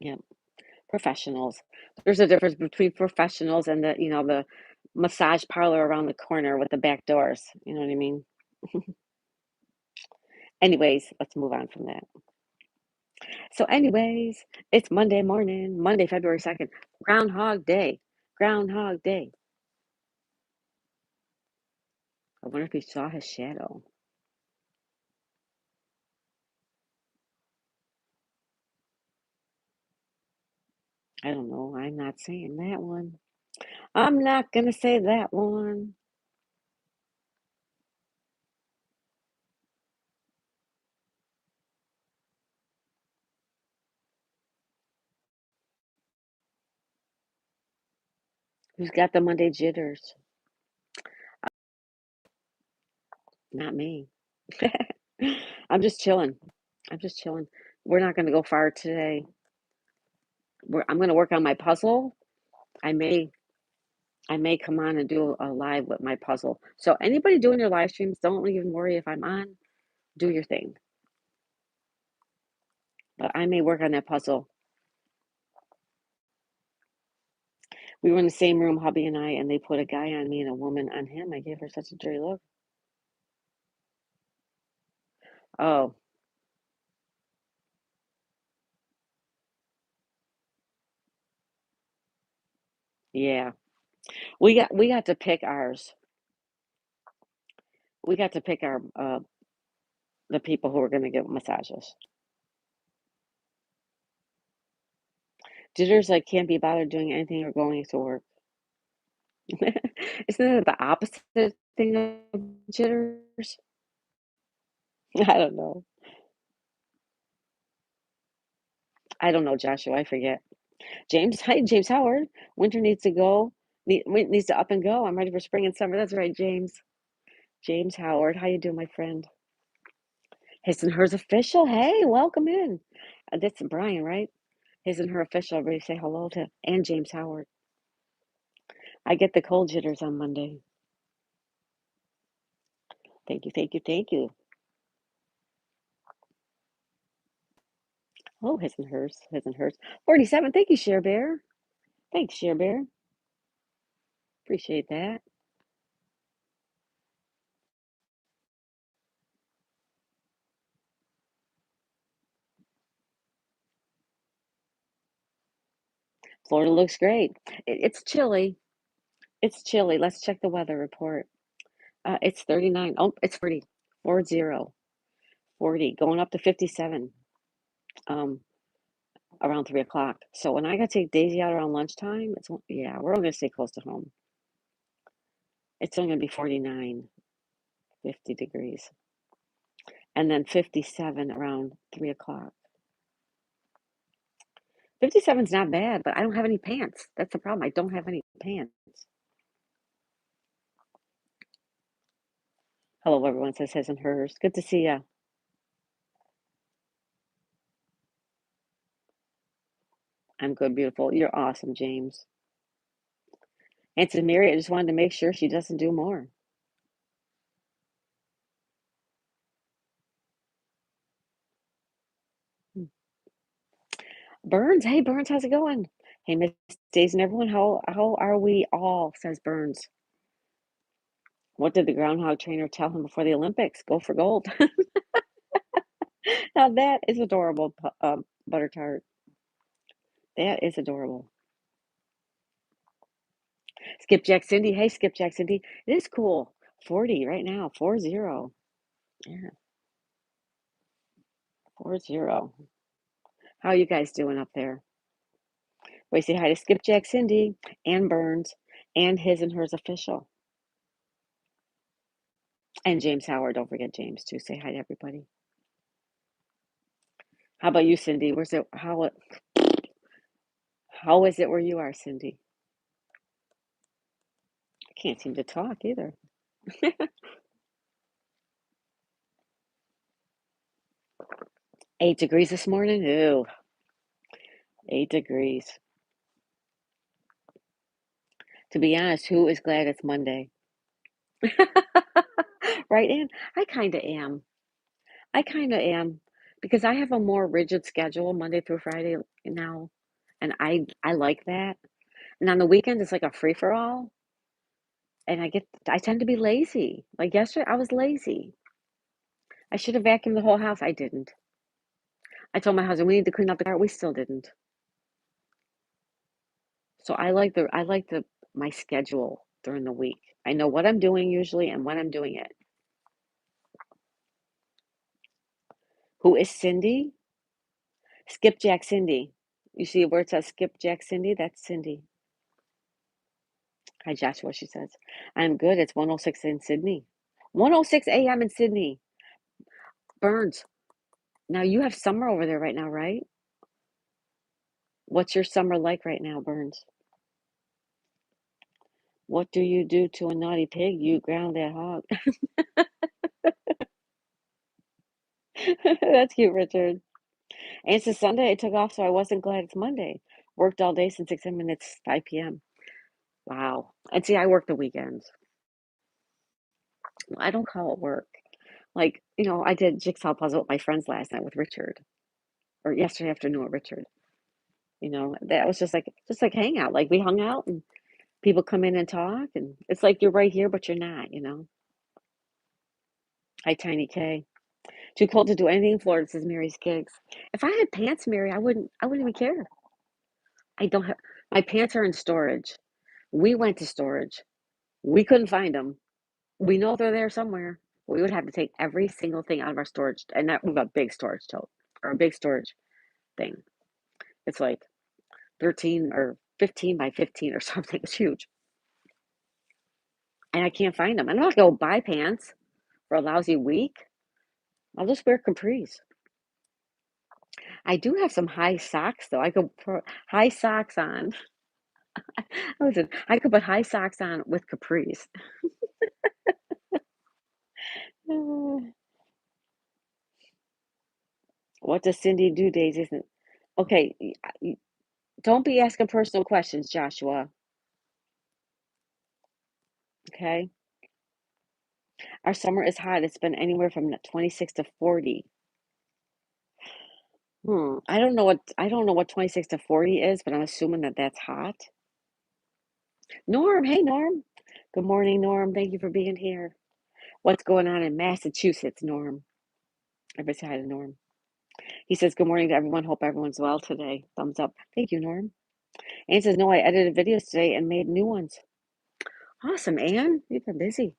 Yep. Professionals. There's a difference between professionals and the massage parlor around the corner with the back doors. You know what I mean? Anyways, let's move on from that. So, anyways, it's Monday morning, Monday, February 2nd, Groundhog Day. Groundhog Day. I wonder if he saw his shadow. I don't know. I'm not saying that one. I'm not going to say that one. Who's got the Monday jitters? Not me. I'm just chilling. I'm just chilling. We're not going to go far today. I'm going to work on my puzzle. I may I may come on and do a live with my puzzle. So anybody doing your live streams, don't even worry if I'm on. Do your thing. But I may work on that puzzle. We were in the same room, hubby and I, and they put a guy on me and a woman on him. I gave her such a dirty look. Oh, yeah. We got to pick ours. We got to pick our the people who were going to give massages. Jitters like can't be bothered doing anything or going to work. Isn't it the opposite thing of jitters? I don't know. I don't know, Joshua. I forget. James, hi, James Howard. Winter needs to go. Needs to up and go. I'm ready for spring and summer. That's right, James. James Howard. How you doing, my friend? His and hers official. Hey, welcome in. That's Brian, right? His and her official. Everybody say hello to and James Howard. I get the cold jitters on Monday. Thank you, thank you, thank you. Oh, his and hers, his and hers. 47. Thank you, Share Bear. Thanks, Share Bear. Appreciate that. Florida looks great. It's chilly. It's chilly. Let's check the weather report. It's 39. Oh, it's 40. 40. 40. Going up to 57. Um, around 3 o'clock. So when I got to take Daisy out around lunchtime, yeah, we're only gonna stay close to home. It's only gonna be 49, 50 degrees. And then 57 around 3 o'clock. 57's not bad, but I don't have any pants. That's the problem. I don't have any pants. Hello, everyone says his and hers. Good to see you. I'm good, beautiful. You're awesome, James. And to Mary, I just wanted to make sure she doesn't do more. Hmm. Burns, hey Burns, how's it going? Hey, Miss Days and everyone, how are we all? Says Burns. What did the groundhog trainer tell him before the Olympics? Go for gold. Now that is adorable, butter tart. That is adorable. Skipjack Cindy, hey Skipjack Cindy, it is cool. 40 right now, 40. Yeah. 40. How are you guys doing up there? We say hi to Skipjack Cindy, Ann Burns, and his and hers official. And James Howard. Don't forget James too. Say hi to everybody. How about you, Cindy? How is it where you are, Cindy? I can't seem to talk either. 8 degrees this morning? Ooh, 8 degrees. To be honest, who is glad it's Monday? Right, Ann? I kind of am. I kind of am because I have a more rigid schedule Monday through Friday now, and I like that. And on the weekends, it's like a free for all, and I tend to be lazy. Like yesterday, I was lazy. I should have vacuumed the whole house. I didn't. I told my husband we need to clean out the car. We still didn't. So I like the my schedule during the week. I know what I'm doing usually and when I'm doing it. Who is Cindy? Skipjack Cindy. You see where it says Skipjack Cindy? That's Cindy. Hi, Joshua, she says. I'm good. It's 106 in Sydney. 106 a.m. in Sydney. Burns. Now you have summer over there right now, right? What's your summer like right now, Burns? What do you do to a naughty pig? You ground that hog. That's cute, Richard. And it's a Sunday. I took off, so I wasn't glad it's Monday. Worked all day since 6 a.m. and it's 5 p.m. Wow. And see, I work the weekends. I don't call it work. Like, I did jigsaw puzzle with my friends last night with Richard, or yesterday afternoon with Richard. That was just like hangout. Like we hung out and people come in and talk, and it's like you're right here, but you're not. Hi, Tiny K. Too cold to do anything in Florida, says Mary's Gigs. If I had pants, Mary, I wouldn't even care. I don't have my pants are in storage. We went to storage. We couldn't find them. We know they're there somewhere. We would have to take every single thing out of our storage, and that we've got a big storage tote or a big storage thing. It's like 13 or 15 by 15 or something. It's huge. And I can't find them. I'm not going to go buy pants for a lousy week. I'll just wear capris. I do have some high socks, though. I could put high socks on. Listen, I could put high socks on with capris. What does Cindy do, Daisy? Okay, don't be asking personal questions, Joshua. Okay? Our summer is hot. It's been anywhere from 26 to 40. I don't know what 26 to 40 is, but I'm assuming that that's hot. Norm, hey Norm. Good morning, Norm. Thank you for being here. What's going on in Massachusetts, Norm? Everybody say hi to Norm. He says, good morning to everyone. Hope everyone's well today. Thumbs up. Thank you, Norm. Ann says, no, I edited videos today and made new ones. Awesome, Ann. You've been busy.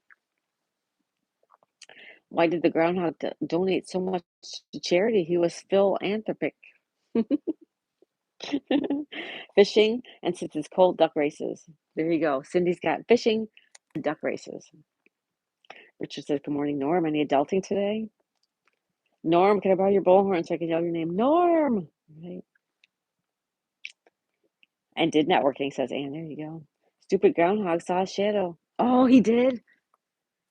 Why did the groundhog donate so much to charity? He was philanthropic. Fishing, and since it's cold, duck races. There you go. Cindy's got fishing and duck races. Richard says, good morning, Norm. Any adulting today? Norm, can I borrow your bullhorn so I can yell your name? Norm! Right. And did networking, says Ann. There you go. Stupid groundhog saw a shadow. Oh, he did?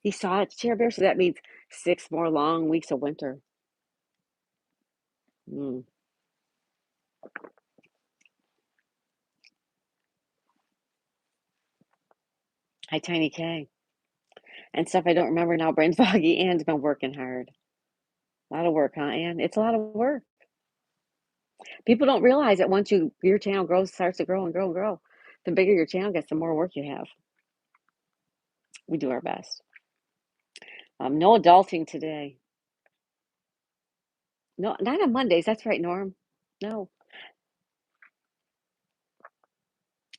He saw it, Chair Bear? So that means 6 more long weeks of winter. Mm. Hi, Tiny K. And stuff I don't remember now. Brain's foggy. Ann's been working hard. A lot of work, huh, Ann? It's a lot of work. People don't realize that once your channel starts to grow and grow and grow, the bigger your channel gets, the more work you have. We do our best. No adulting today. No, not on Mondays. That's right, Norm. No.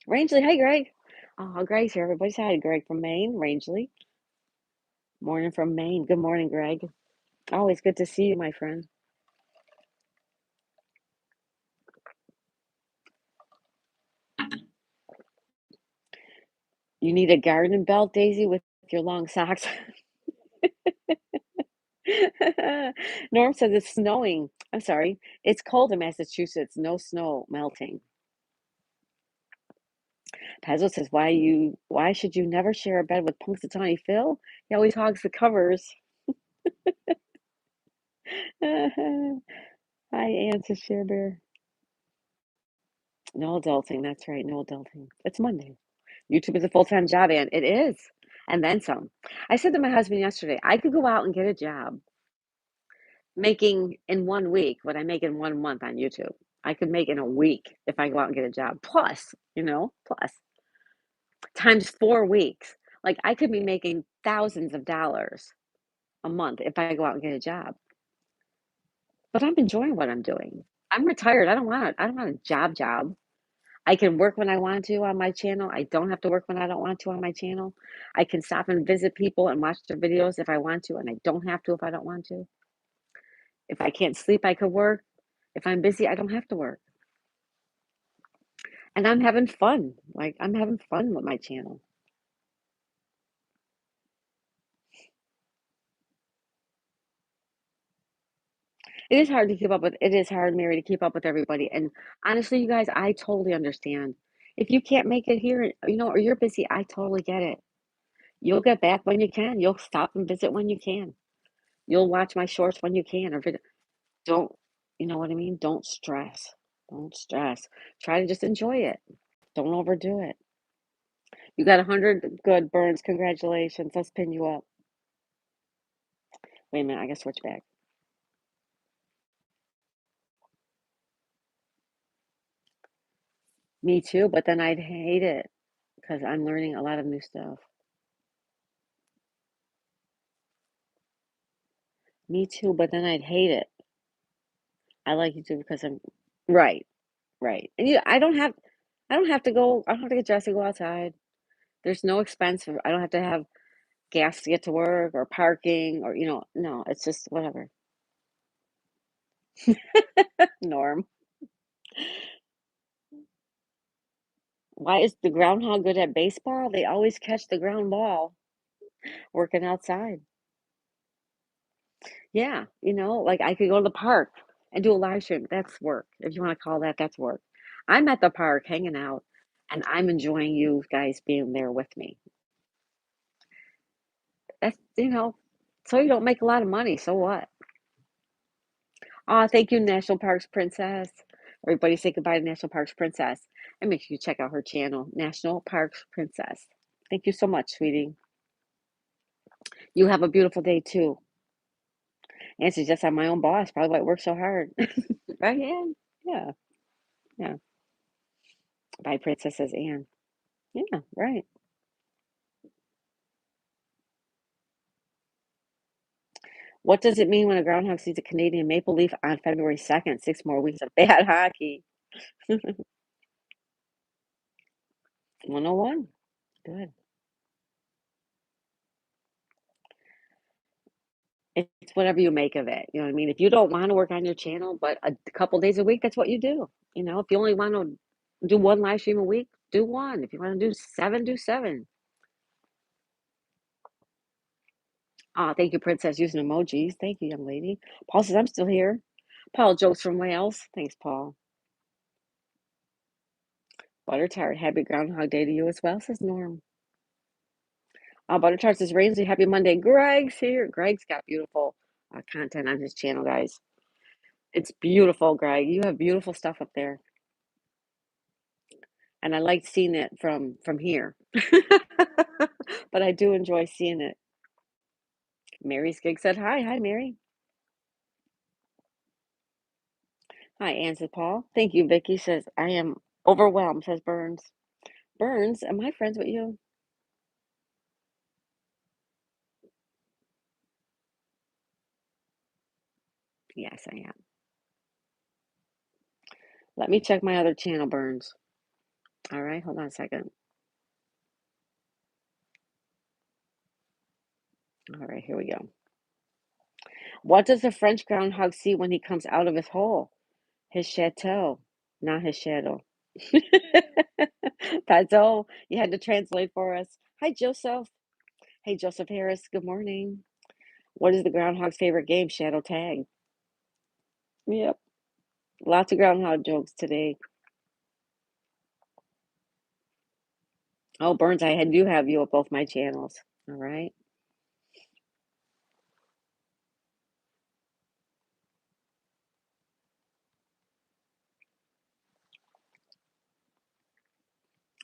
Rangeley, hey, Greg. Oh, Greg's here. Everybody say hi to Greg from Maine. Rangeley. Morning from Maine. Good morning, Greg. Always good to see you, my friend. You need a garden belt, Daisy, with your long socks? Norm says it's snowing. I'm sorry. It's cold in Massachusetts. No snow melting. Pezzo says, why should you never share a bed with Punxsutawney Phil? He always hogs the covers. Hi, Anne says Share Bear. No adulting. That's right. No adulting. It's Monday. YouTube is a full-time job, and it is. And then some. I said to my husband yesterday, I could go out and get a job making in 1 week what I make in 1 month on YouTube. I could make in a week if I go out and get a job. Plus, plus times 4 weeks. Like I could be making thousands of dollars a month if I go out and get a job. But I'm enjoying what I'm doing. I'm retired. I don't want a job. I can work when I want to on my channel. I don't have to work when I don't want to on my channel. I can stop and visit people and watch their videos if I want to, and I don't have to if I don't want to. If I can't sleep, I could work. If I'm busy, I don't have to work. And I'm having fun. Like, I'm having fun with my channel. It is hard, Mary, to keep up with everybody. And honestly, you guys, I totally understand. If you can't make it here, or you're busy, I totally get it. You'll get back when you can. You'll stop and visit when you can. You'll watch my shorts when you can. Don't, you know what I mean? Don't stress. Don't stress. Try to just enjoy it. Don't overdo it. You got 100 good burns. Congratulations. Let's pin you up. Wait a minute. I gotta switch back. Me too, but then I'd hate it because I'm learning a lot of new stuff. Me too, but then I'd hate it. I like YouTube because I'm right, right. And I don't have to go, I don't have to get dressed to go outside. There's no expense I don't have to have gas to get to work or parking or, no, it's just whatever. Norm. Why is the groundhog good at baseball? They always catch the ground ball working outside. Yeah, like I could go to the park and do a live stream. That's work. If you want to call that, that's work. I'm at the park hanging out and I'm enjoying you guys being there with me. That's so you don't make a lot of money. So what? Thank you, National Parks Princess. Everybody say goodbye to National Parks Princess. And make sure you check out her channel, National Parks Princess. Thank you so much, sweetie. You have a beautiful day too. And she's just I'm my own boss. Probably why I work so hard. Right, Anne? Yeah, yeah. Bye, Princess, says Anne. Yeah, right. What does it mean when a groundhog sees a Canadian maple leaf on February 2nd? 6 more weeks of bad hockey. 101. Good. It's whatever you make of it. You know what I mean? If you don't want to work on your channel, but a couple days a week, that's what you do. If you only want to do one live stream a week, do one. If you want to do seven, do seven. Thank you, Princess, using emojis. Thank you, young lady. Paul says, I'm still here. Paul jokes from Wales. Thanks, Paul. Butter Tart, happy Groundhog Day to you as well, says Norm. Butter Tart says, Rainsley, happy Monday. Greg's here. Greg's got beautiful content on his channel, guys. It's beautiful, Greg. You have beautiful stuff up there. And I like seeing it from here. But I do enjoy seeing it. Mary's gig said hi. Hi, Mary. Hi, Ann says Paul. Thank you, Vicky says, I am overwhelmed, says Burns. Burns, am I friends with you? Yes, I am. Let me check my other channel, Burns. All right, hold on a second. All right, here we go. What does the French groundhog see when he comes out of his hole? His chateau, not his shadow. Pezzo, you had to translate for us. Hi, Joseph. Hey, Joseph Harris. Good morning. What is the groundhog's favorite game? Shadow tag. Yep. Lots of groundhog jokes today. Oh, Burns, do have you at both my channels. All right.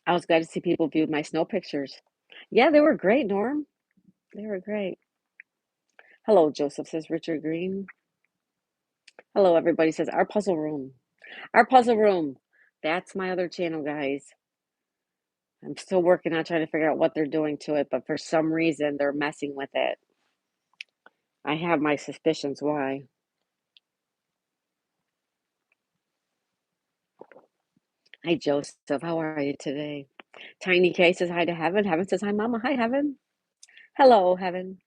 I was glad to see people viewed my snow pictures. Yeah, they were great, Norm. They were great. Hello, Joseph, says Richard Green. Hello, everybody, says Our Puzzle Room. Our Puzzle Room. That's my other channel, guys. I'm still working on trying to figure out what they're doing to it, but for some reason, they're messing with it. I have my suspicions why. Hi, Joseph. How are you today? Tiny K says hi to Heaven. Heaven says hi, Mama. Hi, Heaven. Hello, Heaven.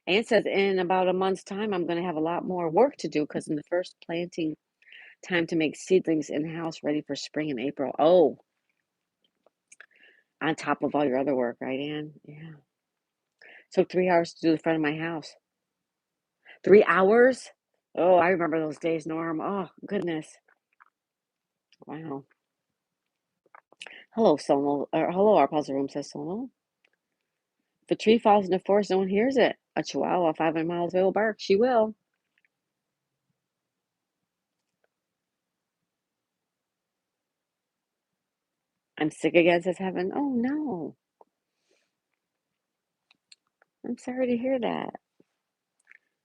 Ann says in about a month's time, I'm going to have a lot more work to do because in the first planting time to make seedlings in house ready for spring in April. Oh, on top of all your other work, right, Ann? Yeah. Took 3 hours to do the front of my house. 3 hours? Oh, I remember those days, Norm. Oh, goodness. Wow. Hello, Sonal. Hello, our puzzle room, says Sonal. If a tree falls in the forest, no one hears it. A chihuahua 500 miles away will bark. She will. I'm sick again, says Heaven. Oh, no. I'm sorry to hear that.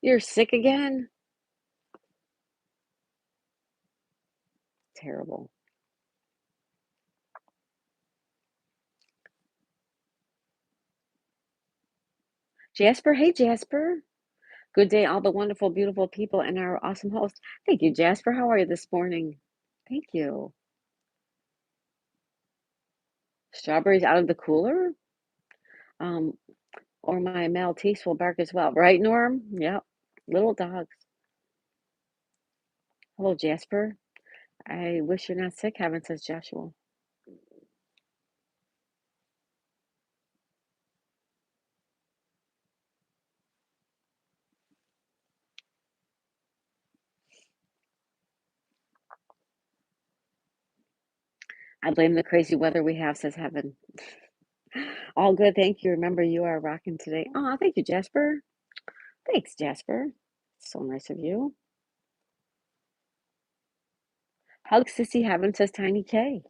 You're sick again? Terrible. Jasper, hey, Jasper. Good day, all the wonderful, beautiful people and our awesome host. Thank you, Jasper. How are you this morning? Thank you. Strawberries out of the cooler? Um, or my Maltese will bark as well. Right, Norm? Yep. Little dogs. Hello, Jasper. I wish you're not sick, Heaven, says Joshua. I blame the crazy weather we have, says Heaven. All good, thank you. Remember, you are rocking today. Oh, thank you, Jasper. Thanks, Jasper. So nice of you. Hug Sissy Heaven, says Tiny K.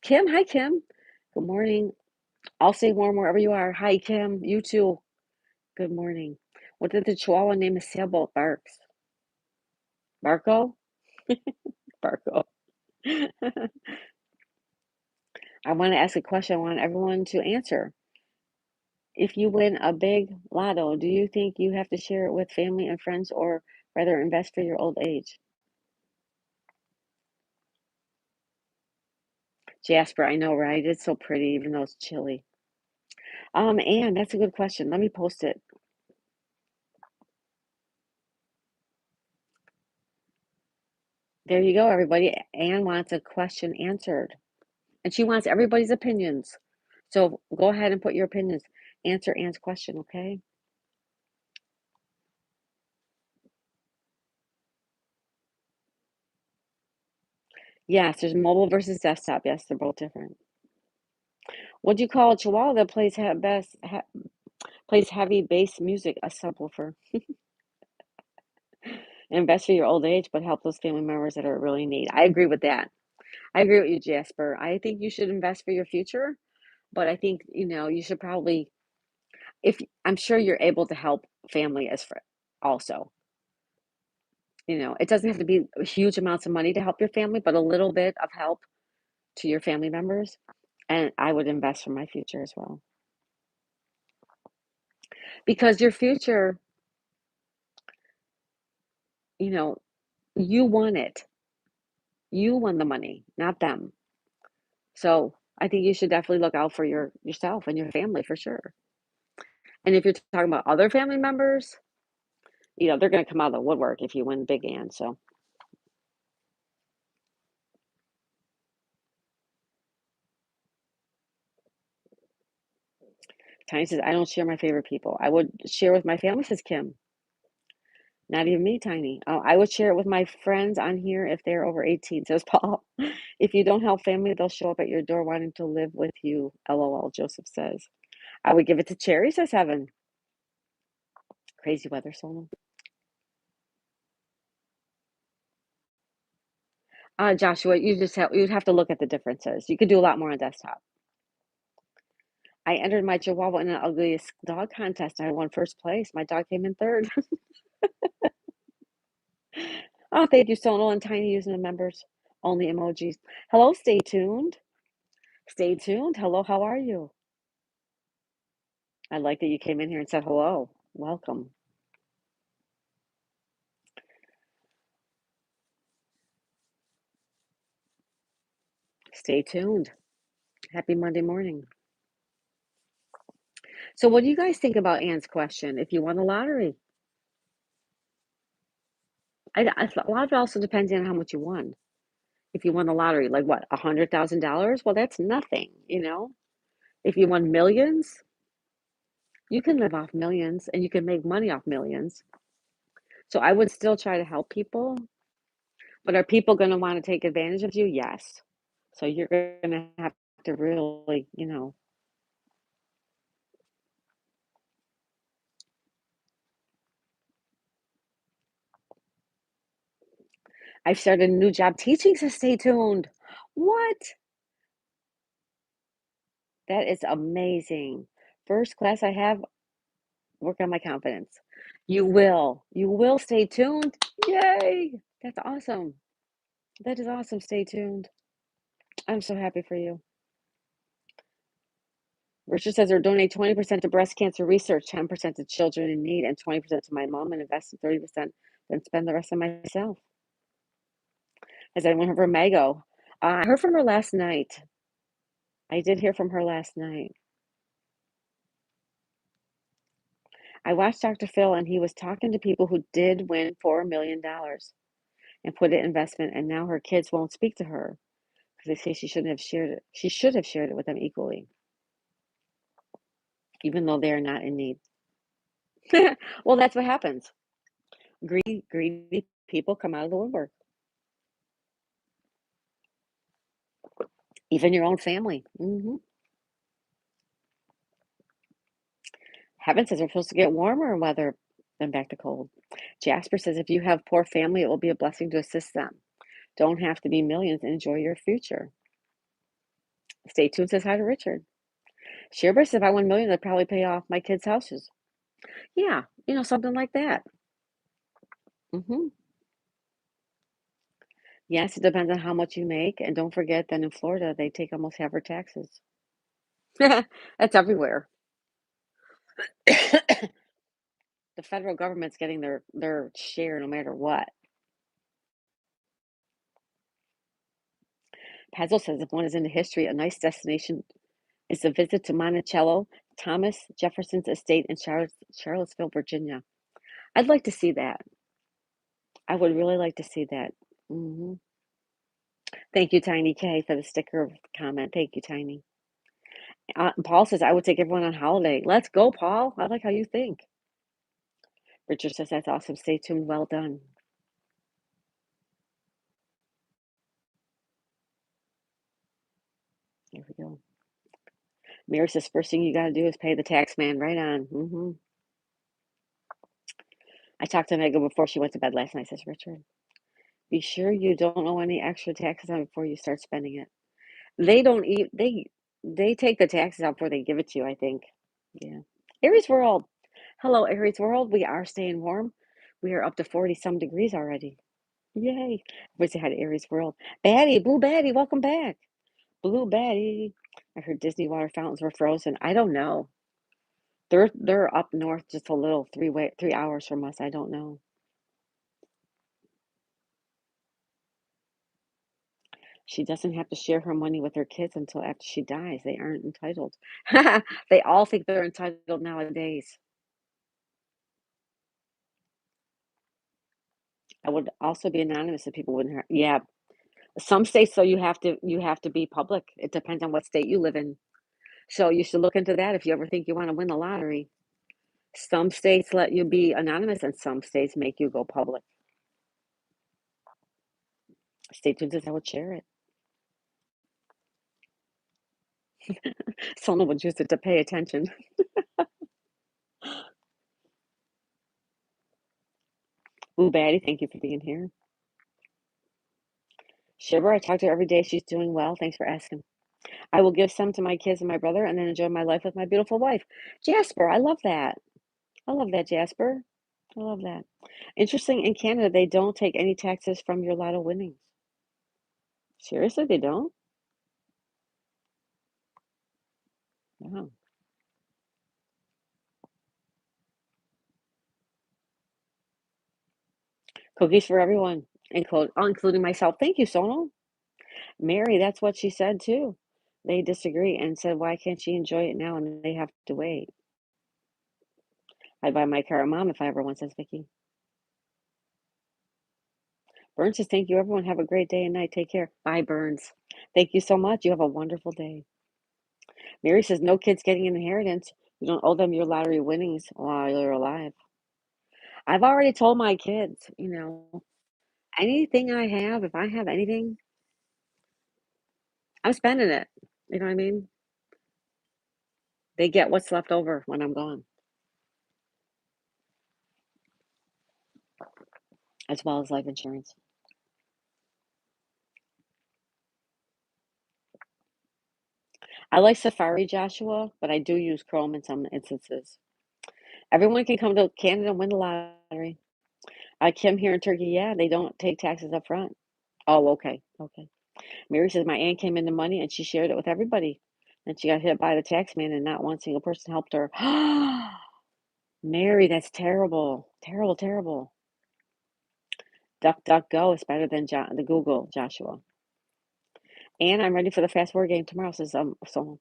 Kim, hi, Kim. Good morning. I'll stay warm wherever you are. Hi, Kim. You too. Good morning. What did the Chihuahua name a sailboat? Barks. Barco? Barco. I want to ask a question I want everyone to answer. If you win a big lotto, do you think you have to share it with family and friends or rather invest for your old age? Jasper, I know, right? It's so pretty, even though it's chilly. Anne, that's a good question. Let me post it. There you go, everybody. Anne wants a question answered, and she wants everybody's opinions. So go ahead and put your opinions. Answer Anne's question, okay? Yes, there's mobile versus desktop. Yes, they're both different. What do you call a chihuahua that plays heavy bass music? A subwoofer. Invest for your old age, but help those family members that are really in need. I agree with that. I agree with you, Jasper. I think you should invest for your future, but I think you should probably, if I'm sure you're able to help family as for also. It doesn't have to be huge amounts of money to help your family, but a little bit of help to your family members. And I would invest for my future as well. Because your future, you know, you won it. You won the money, not them. So I think you should definitely look out for yourself and your family for sure. And if you're talking about other family members, they're gonna come out of the woodwork if you win big and so. Tiny says, "I don't share my favorite people. I would share with my family," says Kim. Not even me, Tiny. Oh, I would share it with my friends on here if they're over 18, says Paul. If you don't help family, they'll show up at your door wanting to live with you. LOL, Joseph says. I would give it to Cherry, says Heaven. Crazy weather, Solon. Joshua, you'd have to look at the differences. You could do a lot more on desktop. I entered my Chihuahua in an ugliest dog contest and I won first place. My dog came in third. Oh, thank you, Sonal and Tiny using the members only emojis. Hello, stay tuned. Stay tuned. Hello, how are you? I like that you came in here and said hello. Welcome. Stay tuned. Happy Monday morning. So, what do you guys think about Anne's question? If you won the lottery, a lot of it also depends on how much you won. If you won the lottery, like what, $100,000? Well, that's nothing. If you won millions, you can live off millions and you can make money off millions. So I would still try to help people, but are people going to want to take advantage of you? Yes. So you're going to have to really. I've started a new job teaching, so stay tuned. What? That is amazing. First class I have, work on my confidence. You will. You will stay tuned. Yay. That's awesome. That is awesome. Stay tuned. I'm so happy for you. Richard says, or donate 20% to breast cancer research, 10% to children in need, and 20% to my mom, and invest in 30%, then spend the rest on myself. Has anyone heard from Mago? I heard from her last night. I did hear from her last night. I watched Dr. Phil, and he was talking to people who did win $4 million and put it in investment, and now her kids won't speak to her because they say she shouldn't have shared it. She should have shared it with them equally, even though they are not in need. Well, that's what happens. Greedy people come out of the woodwork. Even your own family. Heaven says we're supposed to get warmer weather than back to cold. Jasper says if you have poor family, it will be a blessing to assist them. Don't have to be millions and enjoy your future. Stay tuned says hi to Richard. Shearbush says if I won millions, I'd probably pay off my kids' houses. Yeah, something like that. hmm Yes, it depends on how much you make. And don't forget that in Florida, they take almost half our taxes. That's everywhere. The federal government's getting their share no matter what. Pazzo says if one is into history, a nice destination is a visit to Monticello, Thomas Jefferson's estate in Charlottesville, Virginia. I'd like to see that. I would really like to see that. hmm Thank you, Tiny K, for the sticker comment. Thank you, Tiny. Paul says, I would take everyone on holiday. Let's go, Paul. I like how you think. Richard says, that's awesome. Stay tuned. Well done. There we go. Mary says, first thing you got to do is pay the tax man. Right on. I talked to Megan before she went to bed last night, says Richard. Be sure you don't owe any extra taxes on before you start spending it. They don't eat, they take the taxes out before they give it to you, I think. Yeah. Aries World. Hello, Aries World. We are staying warm. We are up to 40 some degrees already. Yay. We say hi to Aries World. Batty, Blue Batty, welcome back. Blue Batty. I heard Disney water fountains were frozen. I don't know. They're up north just a little, 3 hours from us. I don't know. She doesn't have to share her money with her kids until after she dies. They aren't entitled. They all think they're entitled nowadays. I would also be anonymous so people wouldn't hurt. Yeah, some states though you have to be public. It depends on what state you live in. So you should look into that if you ever think you want to win the lottery. Some states let you be anonymous, and some states make you go public. Stay tuned as I would share it. Someone would use it to pay attention. Ooh, Batty, thank you for being here. Shiver, I talk to her every day. She's doing well. Thanks for asking. I will give some to my kids and my brother and then enjoy my life with my beautiful wife. Jasper, I love that. I love that, Jasper. I love that. Interesting, in Canada, they don't take any taxes from your lotto winnings. Seriously, they don't? Wow. Cookies for everyone, including myself. Thank you, Sonal. Mary, that's what she said too. They disagree and said, why can't she enjoy it now and they have to wait? I'd buy my car at mom if I ever won, says Vicky. Burns says, thank you, everyone. Have a great day and night. Take care. Bye, Burns. Thank you so much. You have a wonderful day. Mary says, no kids getting an inheritance. You don't owe them your lottery winnings while you're alive. I've already told my kids, anything I have, if I have anything, I'm spending it. You know what I mean? They get what's left over when I'm gone, as well as life insurance. I like Safari, Joshua, but I do use Chrome in some instances. Everyone can come to Canada and win the lottery. Kim here in Turkey, yeah, they don't take taxes up front. Oh, okay, okay. Mary says my aunt came into money and she shared it with everybody. And she got hit by the tax man and not one single person helped her. Mary, that's terrible. Terrible, terrible. Duck, duck, go is better than the Google, Joshua. And I'm ready for the fast forward game tomorrow, says someone.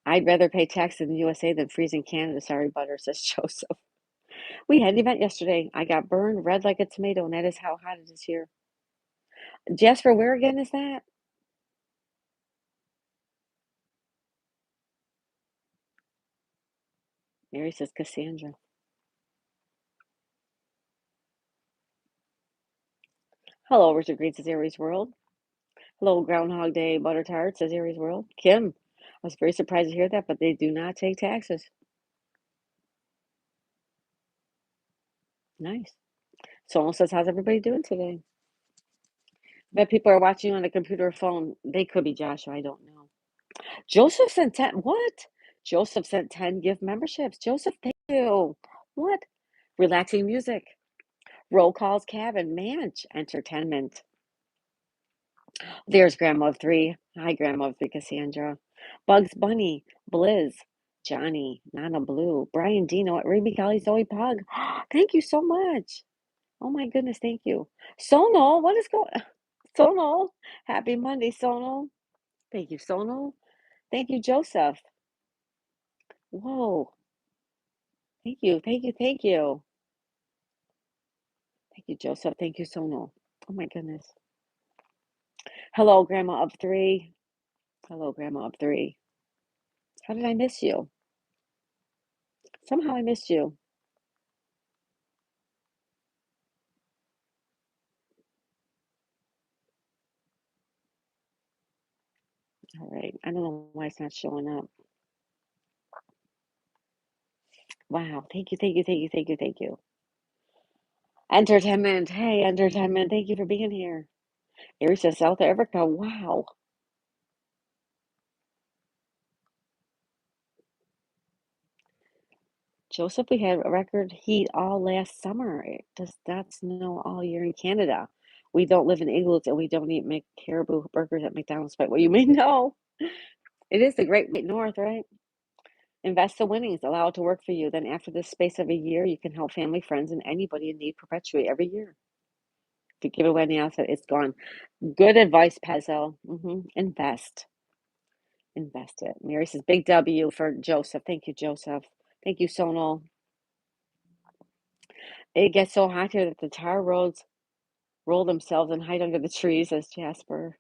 I'd rather pay tax in the USA than freeze in Canada. Sorry, butter, says Joseph. We had an event yesterday. I got burned red like a tomato, and that is how hot it is here. Jasper, where again is that? Mary says Cassandra. Hello, Richard Green says Aries World. Hello, Groundhog Day Butter Tart says Aries World. Kim, I was very surprised to hear that, but they do not take taxes. Nice. Someone says, how's everybody doing today? I bet people are watching on a computer or phone. They could be Joshua. I don't know. Joseph sent 10. What? Joseph sent 10 gift memberships. Joseph, thank you. What? Relaxing music. Roll calls, cabin, manage, entertainment. There's Grandma of Three. Hi, Grandma of Three, Cassandra. Bugs Bunny, Blizz, Johnny, Nana Blue, Brian Dino, Ruby Kelly, Zoe Pug. Thank you so much. Oh my goodness, thank you. Sonal, what is going Sonal, happy Monday, Sonal. Thank you, Sonal. Thank you, Joseph. Whoa. Thank you, thank you, thank you. Thank you, Joseph. Thank you, Sonal. Oh my goodness. Hello, Grandma of Three. Hello, Grandma of Three. How did I miss you? Somehow I missed you. All right. I don't know why it's not showing up. Wow. Thank you, thank you, thank you, thank you, thank you. Entertainment. Hey, entertainment. Thank you for being here. Aries says South Africa. Wow. Joseph, we had record heat all last summer. It does not snow all year in Canada. We don't live in igloos and we don't eat caribou burgers at McDonald's, but what you may know. It is the Great White North, right? Invest the winnings, allow it to work for you. Then, after the space of a year, you can help family, friends, and anybody in need perpetuate every year. If you give away any asset, it's gone. Good advice, Pezzo. Invest. Invest it. Mary says, big W for Joseph. Thank you, Joseph. Thank you, Sonal. It gets so hot here that the tar roads roll themselves and hide under the trees, says Jasper.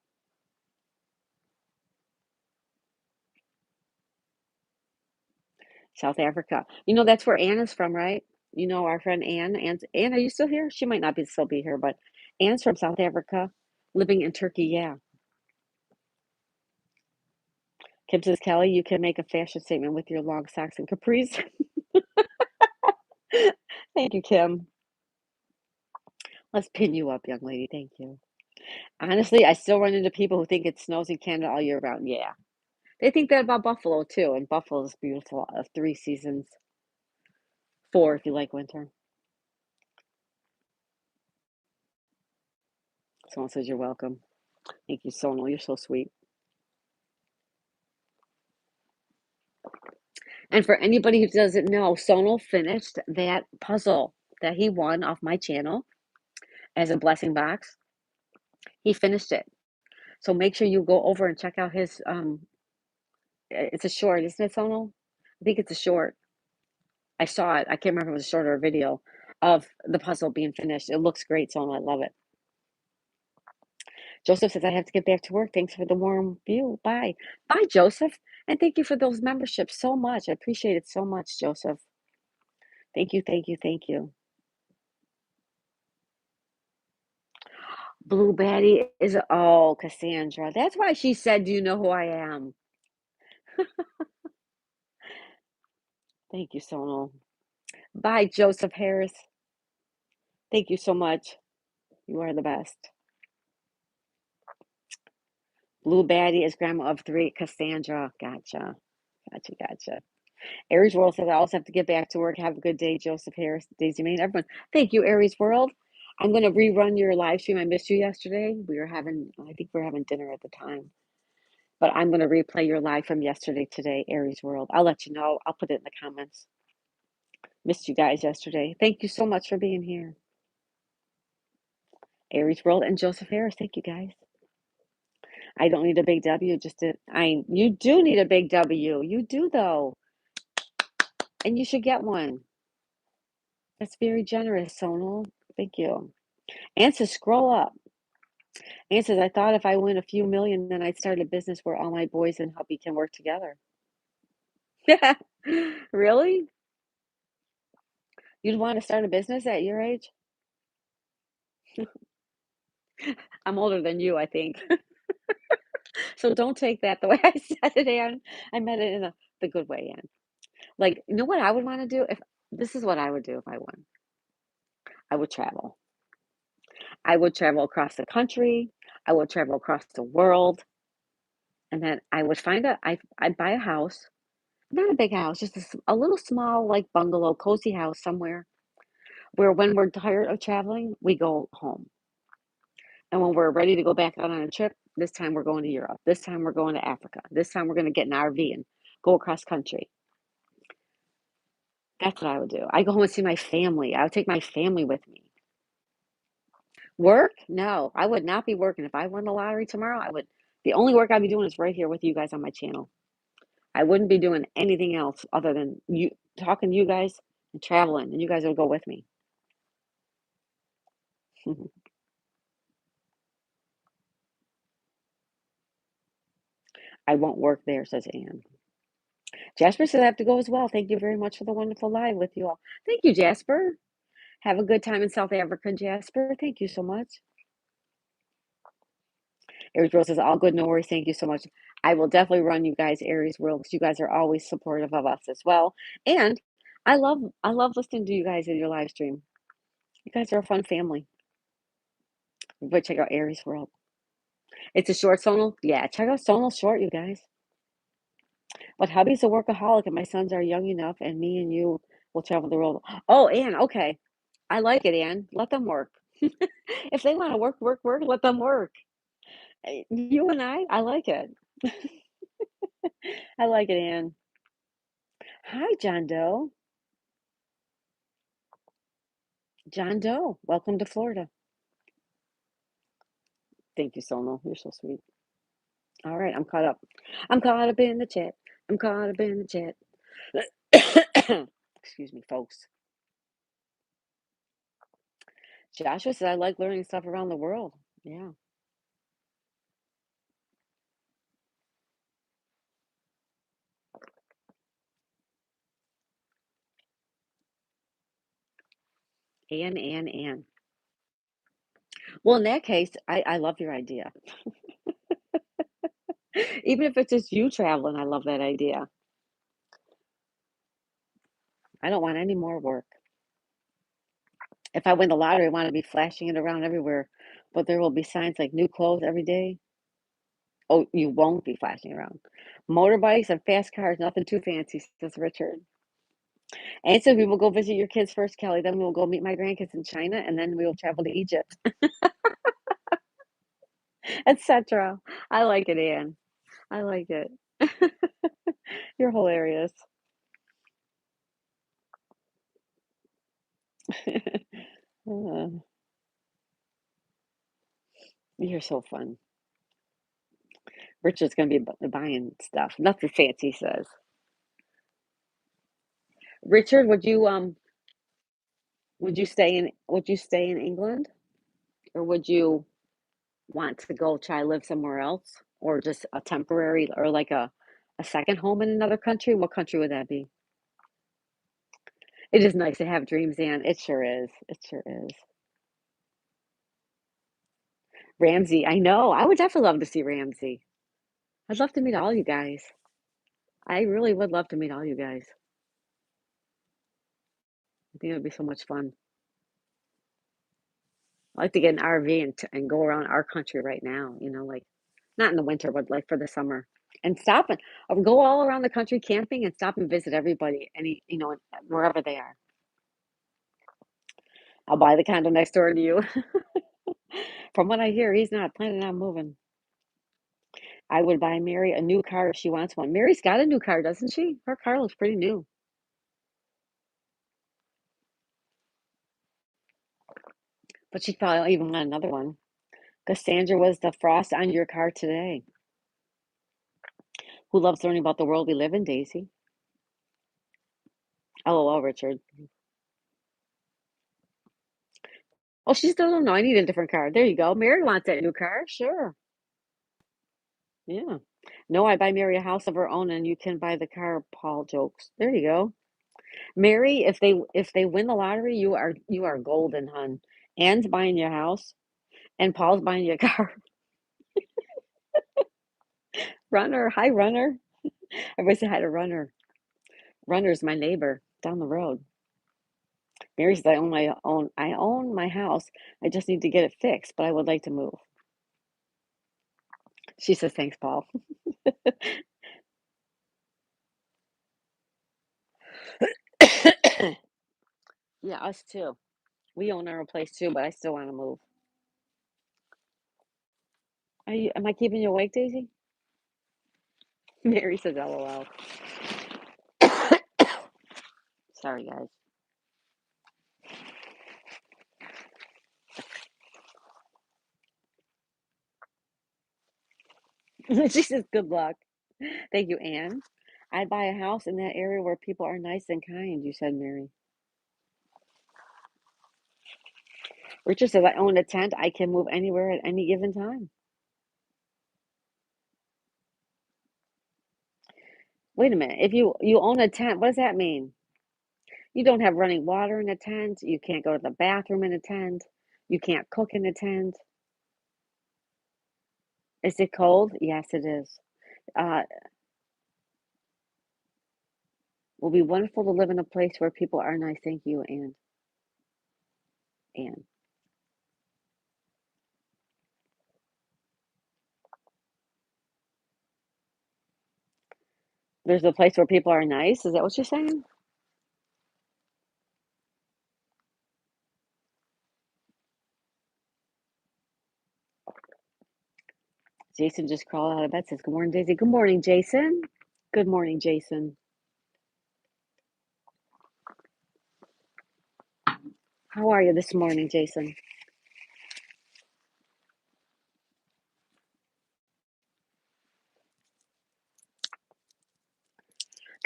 South Africa. That's where Ann is from, right? Our friend Ann. Ann, are you still here? She might not still be here, but Ann's from South Africa, living in Turkey. Yeah. Kim says, Kelly, you can make a fashion statement with your long socks and capris. Thank you, Kim. Let's pin you up, young lady. Thank you. Honestly, I still run into people who think it snows in Canada all year round. Yeah. They think that about Buffalo too, and Buffalo is beautiful. 3 seasons, 4 if you like winter. Someone says you're welcome. Thank you, Sonal. You're so sweet. And for anybody who doesn't know, Sonal finished that puzzle that he won off my channel as a blessing box. He finished it. So make sure you go over and check out his it's a short, isn't it, Sonal? I think it's a short. I saw it. I can't remember if it was a short or a video of the puzzle being finished. It looks great, Sonal. I love it. Joseph says, I have to get back to work. Thanks for the warm view. Bye. Bye, Joseph. And thank you for those memberships so much. I appreciate it so much, Joseph. Thank you, thank you, thank you. Blue Betty is, oh, Cassandra. That's why she said, do you know who I am? Thank you, Sonal. Bye, Joseph Harris. Thank you so much. You are the best. Blue Betty is grandma of 3, Cassandra. Gotcha. Gotcha. Aries World says, I also have to get back to work. Have a good day, Joseph Harris, Daisy Main, everyone. Thank you, Aries World. I'm going to rerun your live stream. I missed you yesterday. I think we were having dinner at the time. But I'm going to replay your live from yesterday today, Aries World. I'll let you know. I'll put it in the comments. Missed you guys yesterday. Thank you so much for being here. Aries World and Joseph Harris. Thank you, guys. I don't need a big W. You do need a big W. You do, though. And you should get one. That's very generous, Sonal. Thank you. Ann says, scroll up. Ann says, I thought if I win a few million, then I'd start a business where all my boys and hubby can work together. Really? You'd want to start a business at your age? I'm older than you, I think. So don't take that the way I said it, Ann. I meant it in the good way, Ann. Like, you know what I would want to do? This is what I would do if I won. I would travel. I would travel across the country. I would travel across the world. And then I would I'd buy a house, not a big house, just a little small, like bungalow, cozy house somewhere where when we're tired of traveling, we go home. And when we're ready to go back out on a trip, this time we're going to Europe. This time we're going to Africa. This time we're going to get an RV and go across country. That's what I would do. I go home and see my family. I would take my family with me. Work? No, I would not be working. If I won the lottery tomorrow, the only work I'd be doing is right here with you guys on my channel. I wouldn't be doing anything else other than talking to you guys and traveling, and you guys would go with me. I won't work there, says Ann. Jasper says I have to go as well. Thank you very much for the wonderful live with you all. Thank you, Jasper. Have a good time in South Africa, Jasper. Thank you so much. Aries World says, all good, no worries. Thank you so much. I will definitely run you guys Aries World because you guys are always supportive of us as well. And I love listening to you guys in your live stream. You guys are a fun family. But check out Aries World. It's a short Sonal. Yeah, check out Sonal Short, you guys. But hubby's a workaholic and my sons are young enough and me and you will travel the world. Oh, Ann, okay. I like it, Ann. Let them work. If they want to work, let them work. You and I like it. I like it, Ann. Hi, John Doe. John Doe, welcome to Florida. Thank you, Sonal. You're so sweet. All right, I'm caught up. I'm caught up in the chat. I'm caught up in the chat. Excuse me, folks. Joshua said, I like learning stuff around the world. Yeah. And. Well, in that case, I love your idea. Even if it's just you traveling, I love that idea. I don't want any more work. If I win the lottery, I want to be flashing it around everywhere, but there will be signs like new clothes every day. Oh, you won't be flashing around. Motorbikes and fast cars, nothing too fancy, says Richard. And so we will go visit your kids first, Kelly. Then we will go meet my grandkids in China, and then we will travel to Egypt, etc. I like it, Anne. I like it. You're hilarious. Uh, you're so fun. Richard's gonna be buying stuff. Nothing fancy, says Richard. Would you stay in England, or would you want to go try live somewhere else, or just a temporary, or like a second home in another country? What country would that be? It is nice to have dreams, Anne. It sure is. It sure is. Ramsey, I know. I would definitely love to see Ramsey. I'd love to meet all you guys. I really would love to meet all you guys. I think it would be so much fun. I like to get an RV and go around our country right now, like not in the winter, but like for the summer. And stop and or go all around the country camping and stop and visit everybody, wherever they are. I'll buy the condo next door to you. From what I hear, he's not planning on moving. I would buy Mary a new car if she wants one. Mary's got a new car, doesn't she? Her car looks pretty new. But she'd probably even want another one. Cassandra was the frost on your car today. Who loves learning about the world we live in, Daisy? LOL, Richard. Oh, she still don't know. I need a different car. There you go. Mary wants that new car. Sure. Yeah. No, I buy Mary a house of her own and you can buy the car, Paul jokes. There you go. Mary, if they win the lottery, you are golden, hun. Anne's buying your house and Paul's buying your car. Runner. Hi, Runner. Everybody say hi to Runner. Runner's my neighbor down the road. Mary says I own my house. I just need to get it fixed, but I would like to move. She says, thanks, Paul. Yeah, us too. We own our own place too, but I still want to move. Am I keeping you awake, Daisy? Mary says LOL. Sorry, guys. She says good luck. Thank you, Anne. I'd buy a house in that area where people are nice and kind, you said, Mary. Richard says I own a tent. I can move anywhere at any given time. Wait a minute. If you own a tent, what does that mean? You don't have running water in a tent. You can't go to the bathroom in a tent. You can't cook in a tent. Is it cold? Yes, it is. Uh, will be wonderful to live in a place where people are nice. Thank you, Anne. There's a place where people are nice. Is that what you're saying? Jason just crawled out of bed. Says, "Good morning, Daisy." Good morning, Jason. Good morning, Jason. How are you this morning, Jason?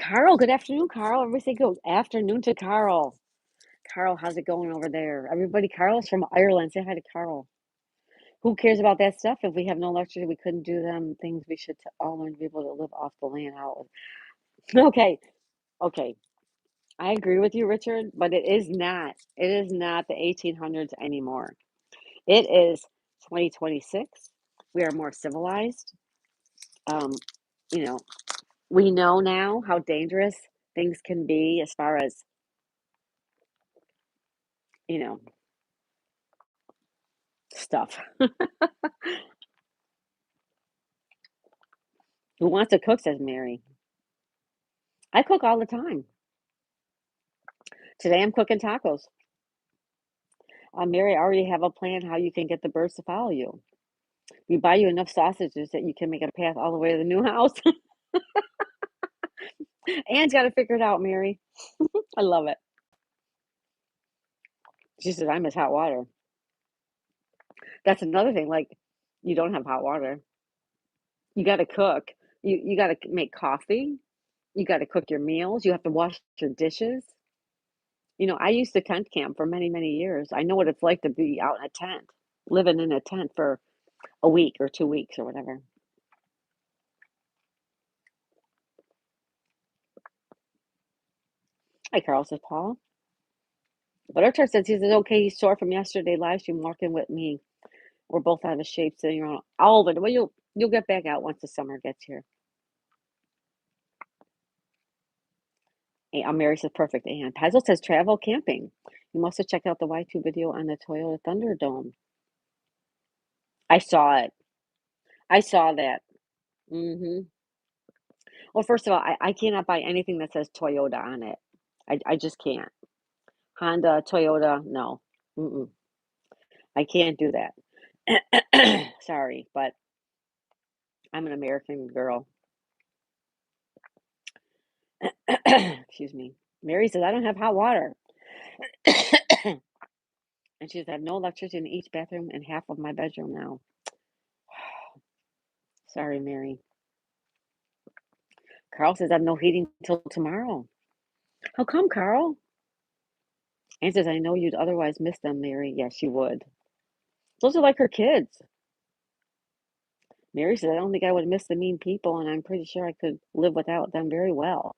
Carl, good afternoon, Carl. Everybody say good afternoon to Carl. Carl, how's it going over there? Everybody, Carl's from Ireland. Say hi to Carl. Who cares about that stuff? If we have no electricity, we couldn't do them things we should all learn to be able to live off the land out. Okay, okay. I agree with you, Richard, but it is not the 1800s anymore. It is 2026. We are more civilized. Um, you know, we know now how dangerous things can be as far as, you know, stuff. Who wants to cook, says Mary. I cook all the time. Today I'm cooking tacos. Mary, I already have a plan how you can get the birds to follow you. We buy you enough sausages that you can make a path all the way to the new house. Anne's got to figure it out, Mary. I love it. She says, I miss hot water. That's another thing. Like, you don't have hot water. You got to cook. You got to make coffee. You got to cook your meals. You have to wash your dishes. I used to tent camp for many, many years. I know what it's like to be out in a tent, living in a tent for a week or 2 weeks or whatever. Hi, Carl, says Paul. Buttertart says he's okay. He's sore from yesterday live stream walking with me. We're both out of shape, sitting around all of it. Well, you'll get back out once the summer gets here. Hey, Mary says perfect. And Pazel says travel camping. You must have checked out the Y2 video on the Toyota Thunderdome. I saw it. I saw that. Hmm. Well, first of all, I cannot buy anything that says Toyota on it. I just can't. Honda, Toyota, no. Mm-mm. I can't do that. Sorry, but I'm an American girl. Excuse me. Mary says, I don't have hot water. And she says, I have no electricity in each bathroom and half of my bedroom now. Sorry, Mary. Carl says, I have no heating till tomorrow. How come, Carl? Anne says, I know you'd otherwise miss them, Mary. Yes, you would. Those are like her kids. Mary says, I don't think I would miss the mean people, and I'm pretty sure I could live without them very well.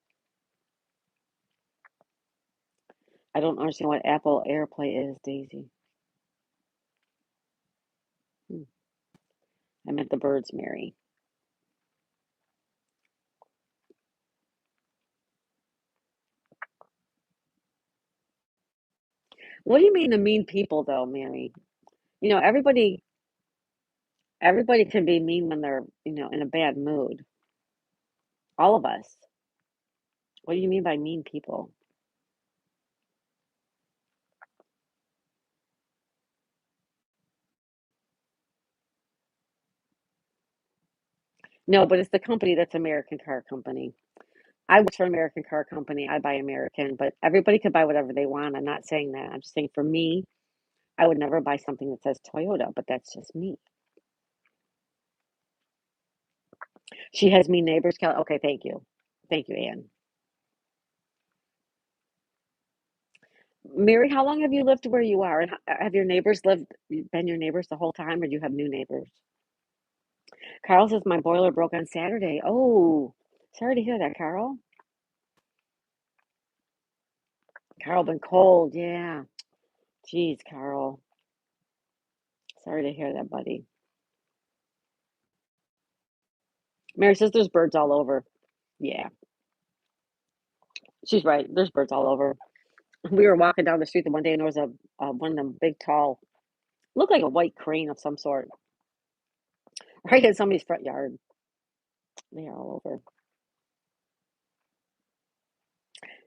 I don't understand what Apple AirPlay is, Daisy. Hmm. I meant the birds, Mary. What do you mean the mean people, though, Mary? Everybody can be mean when they're, in a bad mood. All of us. What do you mean by mean people? No, but it's the company that's American Car Company. I work for an American Car Company. I buy American, but everybody can buy whatever they want. I'm not saying that. I'm just saying for me, I would never buy something that says Toyota, but that's just me. She has mean neighbors. Okay, thank you. Thank you, Anne. Mary, how long have you lived where you are? And have your neighbors been your neighbors the whole time, or do you have new neighbors? Carl says my boiler broke on Saturday. Oh, sorry to hear that, Carl. Carl been cold, yeah. Jeez, Carl. Sorry to hear that, buddy. Mary says there's birds all over. Yeah, she's right. There's birds all over. We were walking down the street the one day, and there was a one of them big, tall, looked like a white crane of some sort, right in somebody's front yard. They are all over.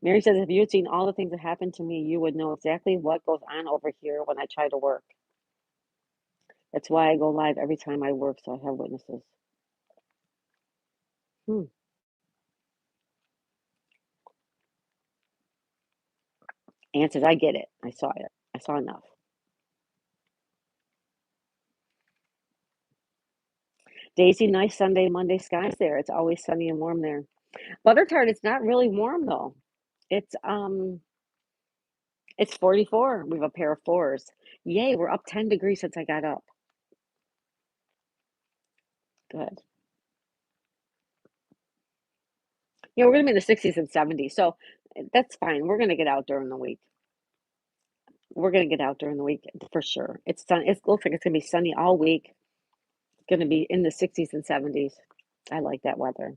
Mary says, if you had seen all the things that happened to me, you would know exactly what goes on over here when I try to work. That's why I go live every time I work, so I have witnesses. Hmm. Ann says, I get it. I saw it. I saw enough. Daisy, nice Sunday, Monday skies there. It's always sunny and warm there. Buttertart, it's not really warm though. It's It's 44. We have a pair of fours. Yay, we're up 10 degrees since I got up. Good. Yeah, we're gonna be in the 60s and 70s, so that's fine. We're gonna get out during the week. We're gonna get out during the week for sure. It looks like it's gonna be sunny all week. It's gonna be in the 60s and 70s. I like that weather.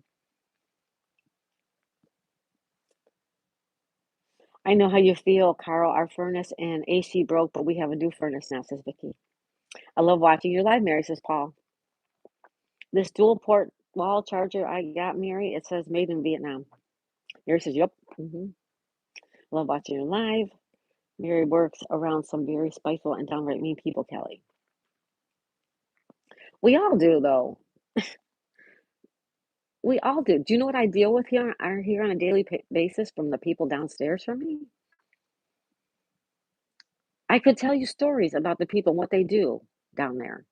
I know how you feel, Carl. Our furnace and AC broke, but we have a new furnace now, says Vicky. I love watching your live, Mary, says Paul. This dual port wall charger I got, Mary, it says made in Vietnam. Mary says, yep. Love watching you live. Mary works around some very spiteful and downright mean people, Kelly. We all do, though. We all do. Do you know what I deal with here on a daily basis from the people downstairs from me? I could tell you stories about the people and what they do down there.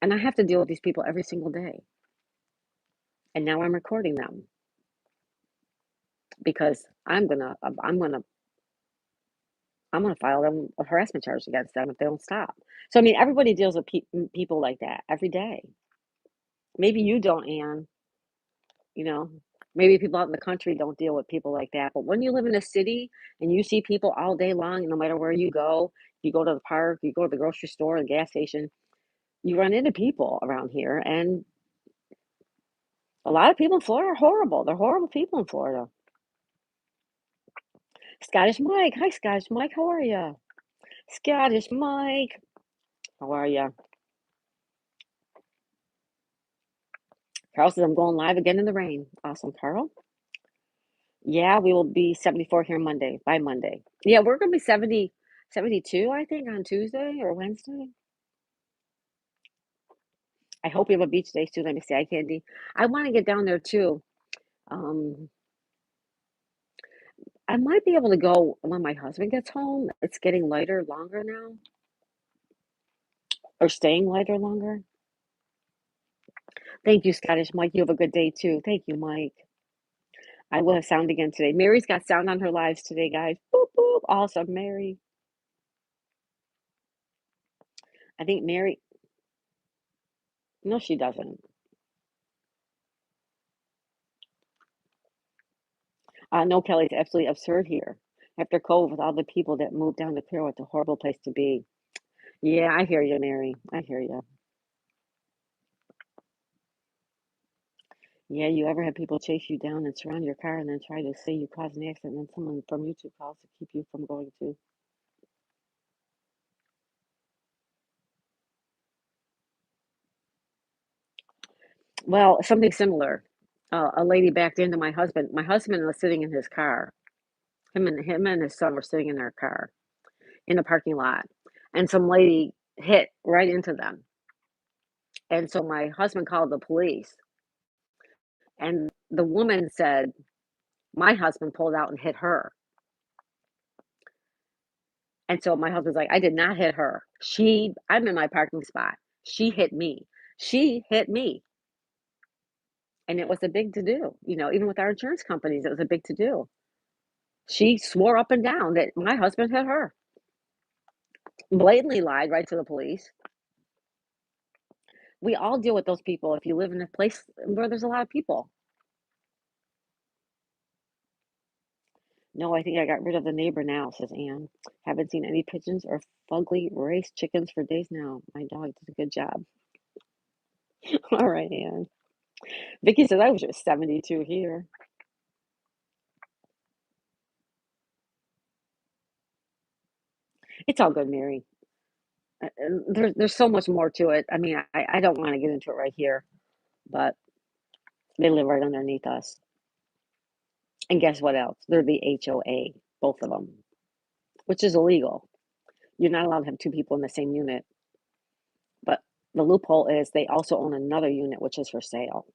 And I have to deal with these people every single day. And now I'm recording them because I'm gonna file them a harassment charge against them if they don't stop. So I mean, everybody deals with people like that every day. Maybe you don't, Anne. You know, maybe people out in the country don't deal with people like that. But when you live in a city and you see people all day long, no matter where you go to the park, you go to the grocery store, the gas station, you run into people around here. And a lot of people in Florida are horrible. They're horrible people in Florida. Scottish Mike. Hi, Scottish Mike. How are you? Scottish Mike. How are you? Carl says, I'm going live again in the rain. Awesome, Carl. Yeah, we will be 74 here by Monday. Yeah, we're going to be 72, I think, on Tuesday or Wednesday. I hope we have a beach day soon. Let me see. Hi, Candy. I want to get down there too. Um, I might be able to go when my husband gets home. It's getting lighter longer now, or staying lighter longer. Thank you, Scottish Mike. You have a good day too. Thank you, Mike. I will have sound again today. Mary's got sound on her lives today, guys. Boop, boop. Awesome, Mary. I think Mary, no, she doesn't. No, Kelly, it's absolutely absurd here. After COVID, with all the people that moved down to Clearwater, it's a horrible place to be. Yeah, I hear you, Mary. I hear you. Yeah, you ever have people chase you down and surround your car and then try to say you caused an accident and then someone from YouTube calls to keep you from going to? Well, something similar. A lady backed into my husband. My husband was sitting in his car. Him and his son were sitting in their car in a parking lot, and some lady hit right into them. And so my husband called the police, and the woman said my husband pulled out and hit her. And so my husband's like, I did not hit her. I'm in my parking spot. She hit me. She hit me. And it was a big to do. Even with our insurance companies, it was a big to do. She swore up and down that my husband hit her. Blatantly lied right to the police. We all deal with those people if you live in a place where there's a lot of people. No, I think I got rid of the neighbor now, says Anne. Haven't seen any pigeons or fugly race chickens for days now. My dog did a good job. All right, Anne. Vicky says I was just 72 here. It's all good, Mary. There's so much more to it. I mean, I don't want to get into it right here, but they live right underneath us. And guess what else? They're the HOA, both of them, which is illegal. You're not allowed to have two people in the same unit. But the loophole is they also own another unit, which is for sale.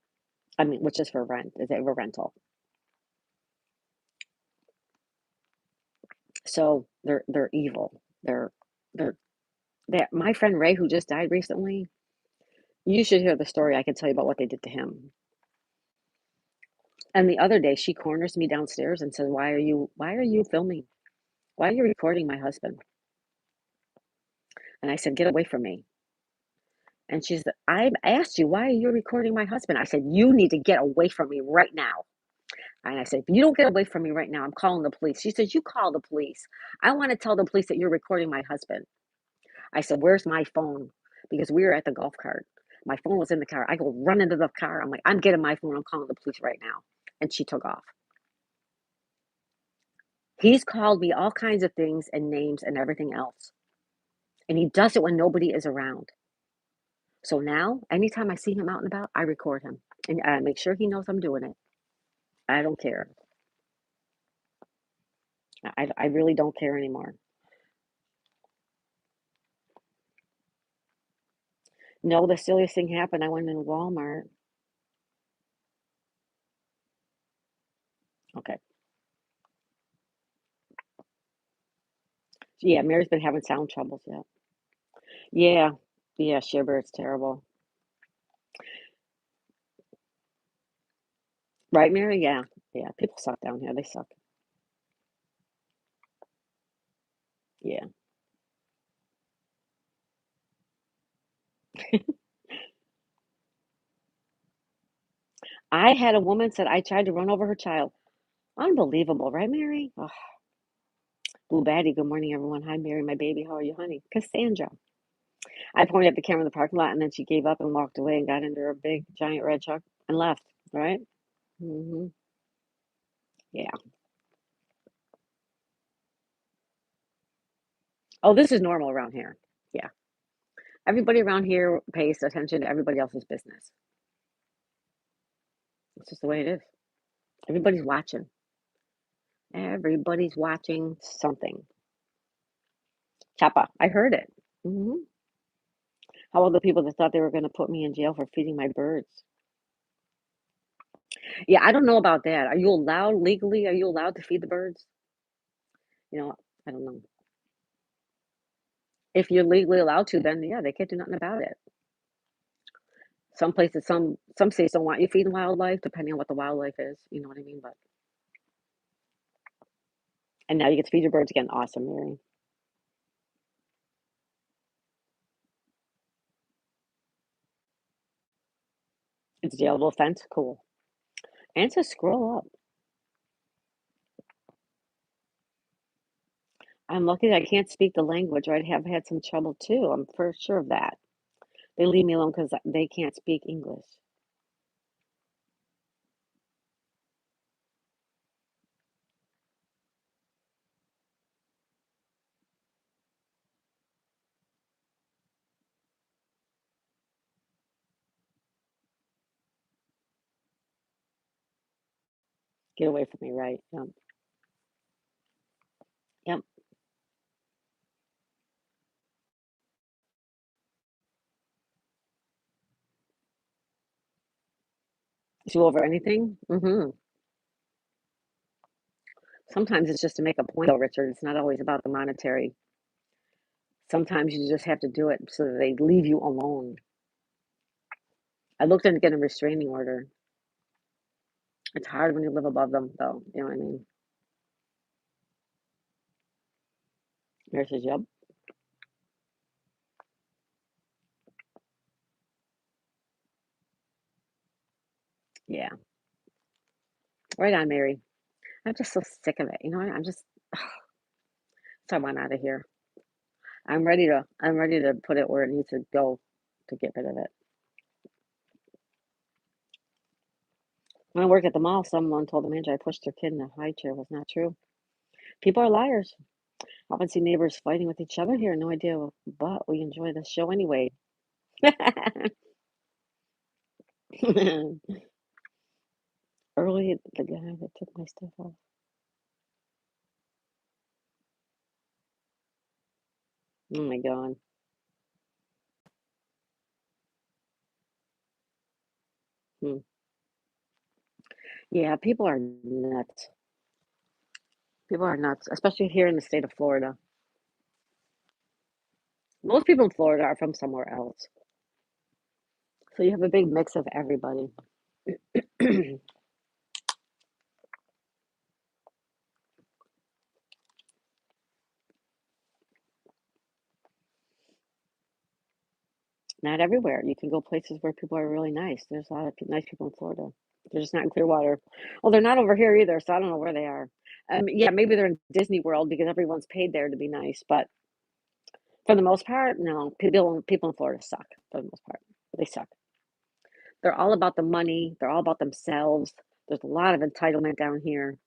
I mean, which is for rent. Is a rental. So they're evil. They're my friend Ray, who just died recently. You should hear the story. I can tell you about what they did to him. And the other day, she corners me downstairs and says, "Why are you filming?" Why are you recording my husband? And I said, get away from me. And she's, I asked you, why are you recording my husband? I said, you need to get away from me right now. And I said, if you don't get away from me right now, I'm calling the police. She says, you call the police. I want to tell the police that you're recording my husband. I said, where's my phone? Because we were at the golf cart. My phone was in the car. I go run into the car. I'm like, I'm getting my phone. I'm calling the police right now. And she took off. He's called me all kinds of things and names and everything else. And he does it when nobody is around. So now, anytime I see him out and about, I record him. And I make sure he knows I'm doing it. I don't care. I really don't care anymore. No, the silliest thing happened. I went in Walmart. Okay. Yeah, Mary's been having sound troubles. Yeah. Yeah. Yeah, Shiver, it's terrible. Right, Mary? Yeah. Yeah. People suck down here. They suck. Yeah. I had a woman said I tried to run over her child. Unbelievable, right, Mary? Oh, Blue Batty, good morning, everyone. Hi, Mary, my baby. How are you, honey? Cassandra. I pointed at the camera in the parking lot, and then she gave up and walked away and got into her big, giant red truck and left, right? Yeah. Oh, this is normal around here. Yeah. Everybody around here pays attention to everybody else's business. It's just the way it is. Everybody's watching. Everybody's watching something. Chapa, I heard it. Hmm. How about the people that thought they were going to put me in jail for feeding my birds? Yeah, I don't know about that. Are you allowed legally? Are you allowed to feed the birds? I don't know. If you're legally allowed to, then yeah, they can't do nothing about it. Some places, some states don't want you feeding wildlife, depending on what the wildlife is. You know what I mean? But and now you get to feed your birds again. Awesome, Mary. It's a jailable offense. Cool. And to scroll up. I'm lucky that I can't speak the language, or I'd have had some trouble too. I'm for sure of that. They leave me alone because they can't speak English. Get away from me, right? Yep. Yep. You over anything? Sometimes it's just to make a point, though, Richard. It's not always about the monetary. Sometimes you just have to do it so that they leave you alone. I looked into getting a restraining order. It's hard when you live above them, though. You know what I mean? Mary says, yep. Yeah. Right on, Mary. I'm just so sick of it. You know what? I'm just, so I want out of here. I'm ready to put it where it needs to go to get rid of it. When I worked at the mall, someone told the manager I pushed their kid in a high chair was not true. People are liars. I often see neighbors fighting with each other here. No idea, but we enjoy the show anyway. Early, the guy that took my stuff off. Oh my God. Hmm. Yeah, people are nuts. People are nuts, especially here in the state of Florida. Most people in Florida are from somewhere else. So you have a big mix of everybody. Not everywhere. You can go places where people are really nice. There's a lot of nice people in Florida. They're just not in Clearwater. Well, they're not over here either, so I don't know where they are. Yeah, maybe they're in Disney World because everyone's paid there to be nice, but for the most part, no. People in Florida suck for the most part. They suck. They're all about the money. They're all about themselves. There's a lot of entitlement down here.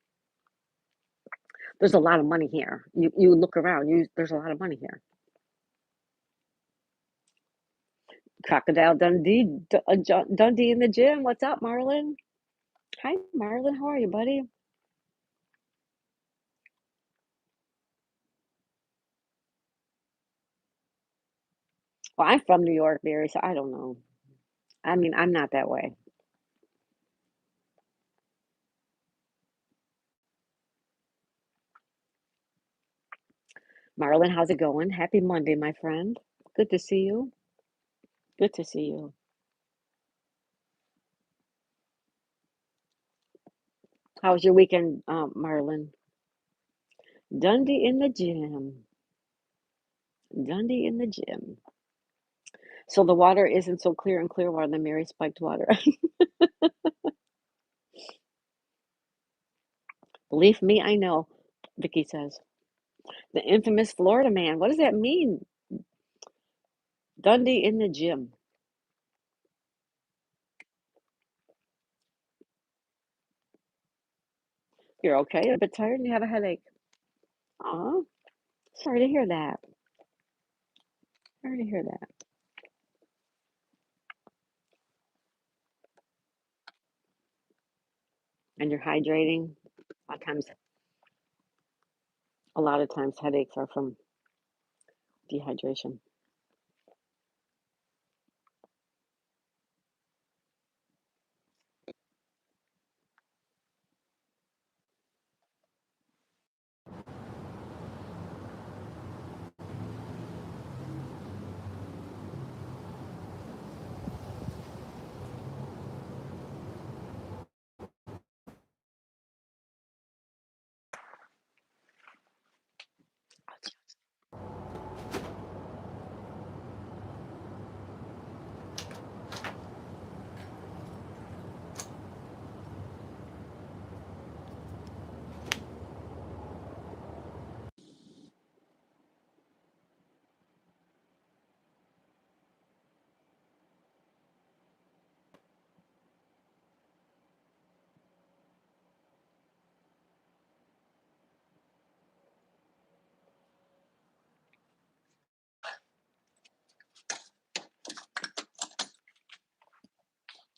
There's a lot of money here. You look around. There's a lot of money here. Crocodile Dundee, Dundee in the gym. What's up, Marlon? Hi, Marlon. How are you, buddy? Well, I'm from New York, Mary, so I don't know. I mean, I'm not that way. Marlon, how's it going? Happy Monday, my friend. Good to see you. Good to see you. How was your weekend, Marlon? Dundee in the gym. Dundee in the gym. So the water isn't so clear in Clearwater than Mary spiked water. Believe me, I know, Vicky says. The infamous Florida man. What does that mean? Dundee in the gym. You're okay? A bit tired and you have a headache. Aw, sorry to hear that. Sorry to hear that. And you're hydrating. A lot of times, a lot of times headaches are from dehydration.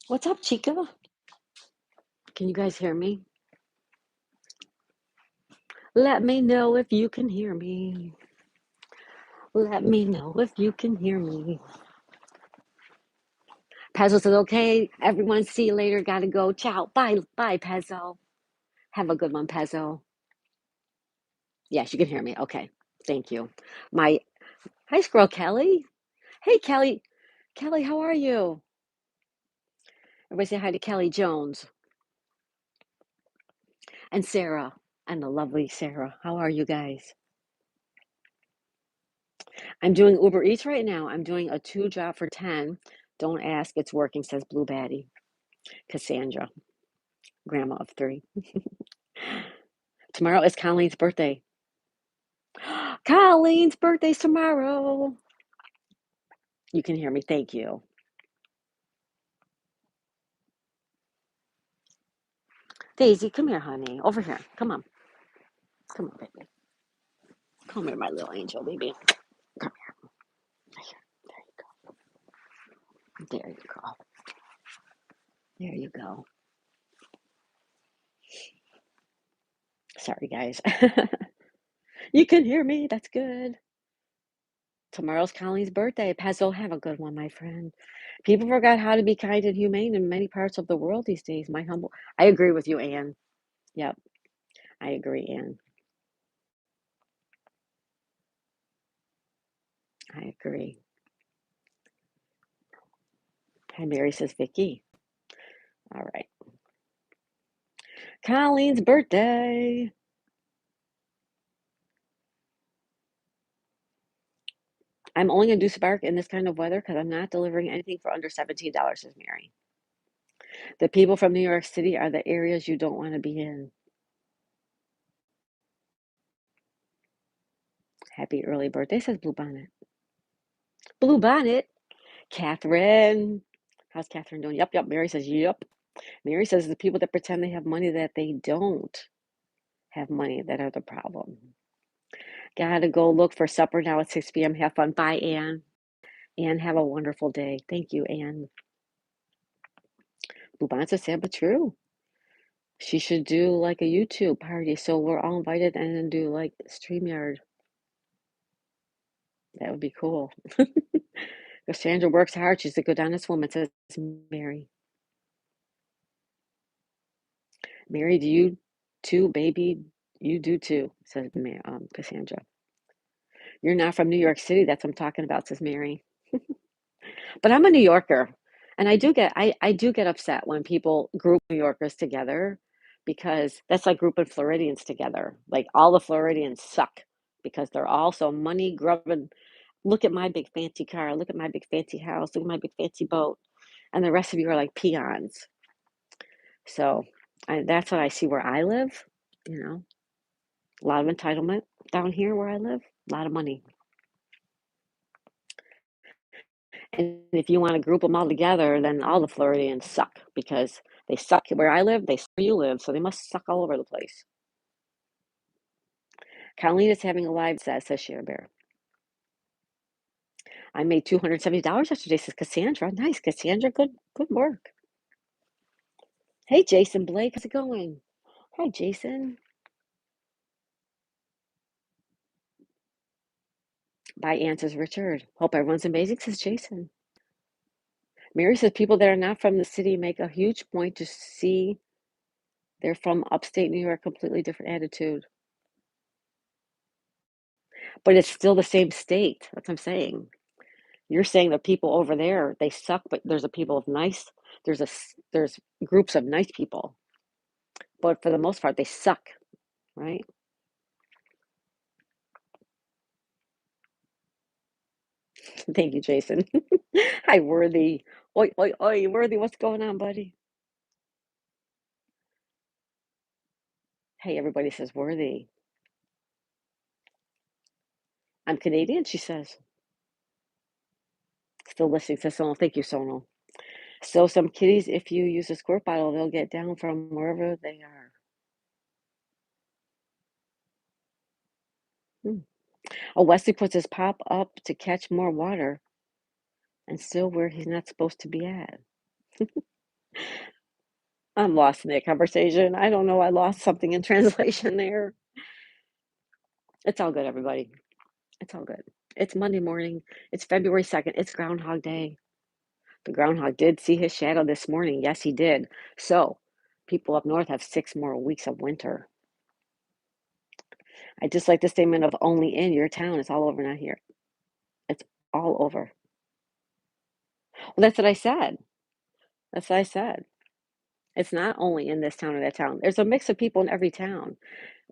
What's up, Chica? Can you guys hear me? Let me know if you can hear me. Let me know if you can hear me. Pezzo says, okay, everyone, see you later. Gotta go. Ciao. Bye. Bye, Pezzo. Have a good one, Pezzo. Yes, you can hear me. Okay. Thank you. My Hi, Squirrel Kelly. Hey, Kelly. Kelly, how are you? Everybody say hi to Kelly Jones and Sarah and the lovely Sarah. How are you guys? I'm doing Uber Eats right now. I'm doing a 2 drop for 10. Don't ask, it's working, says Blue Batty. Cassandra, grandma of 3. Tomorrow is Colleen's birthday. Colleen's birthday's tomorrow. You can hear me. Thank you. Daisy, come here, honey. Over here. Come on. Come on, baby. Come here, my little angel, baby. Come here. There you go. There you go. Sorry, guys. You can hear me. That's good. Tomorrow's Colleen's birthday. Pezzo, have a good one, my friend. People forgot how to be kind and humane in many parts of the world these days. I agree with you, Anne. Yep, I agree, Anne. I agree. Hi, Mary, says Vicky. All right. Colleen's birthday. I'm only going to do Spark in this kind of weather because I'm not delivering anything for under $17, says Mary. The people from New York City are the areas you don't want to be in. Happy early birthday, says Blue Bonnet. Blue Bonnet. Catherine. How's Catherine doing? Yep, yep. Mary says, yep. Mary says the people that pretend they have money that they don't have money that are the problem. Gotta go look for supper now at 6 p.m. Have fun. Bye, Anne. Anne, have a wonderful day. Thank you, Anne. Blue Bonnet says, sad but true. She should do like a YouTube party so we're all invited and then do like StreamYard. That would be cool. Cassandra works hard. She's a good, honest woman, says Mary. Mary, do you too, baby? You do too, says Cassandra. You're not from New York City. That's what I'm talking about, says Mary. But I'm a New Yorker, and I do get upset when people group New Yorkers together because that's like grouping Floridians together. Like all the Floridians suck because they're all so money grubbing. Look at my big fancy car. Look at my big fancy house. Look at my big fancy boat. And the rest of you are like peons. So that's what I see where I live. You know, a lot of entitlement down here where I live, a lot of money. And if you want to group them all together, then all the Floridians suck because they suck where I live, they suck where you live, so they must suck all over the place. Colleen is having a live set, says Share Bear. I made $270 yesterday, says Cassandra. Nice, Cassandra. Good work. Hey, Jason Blake, how's it going? Hi, Jason. Bye, Ann, says Richard. Hope everyone's amazing, says Jason. Mary says people that are not from the city make a huge point to see they're from upstate New York, completely different attitude. But it's still the same state. That's what I'm saying. You're saying the people over there, they suck, but there's a people of nice, there's groups of nice people. But for the most part, they suck, right? Thank you, Jason. Hi, Worthy. Oi, oi, oi, Worthy, what's going on, buddy? Hey, everybody says Worthy. I'm Canadian, she says. Still listening, says Sonal. Thank you, Sonal. So some kitties, if you use a squirt bottle, they'll get down from wherever they are. Hmm. Oh, Wesley puts his pop up to catch more water and still where he's not supposed to be at. I'm lost in that conversation. I don't know. I lost something in translation there. It's all good, everybody. It's all good. It's Monday morning. It's February 2nd. It's Groundhog Day. The groundhog did see his shadow this morning. Yes, he did. So, people up north have 6 more weeks of winter. I just like the statement of only in your town. It's all over, not here. It's all over. Well, that's what I said. That's what I said. It's not only in this town or that town. There's a mix of people in every town.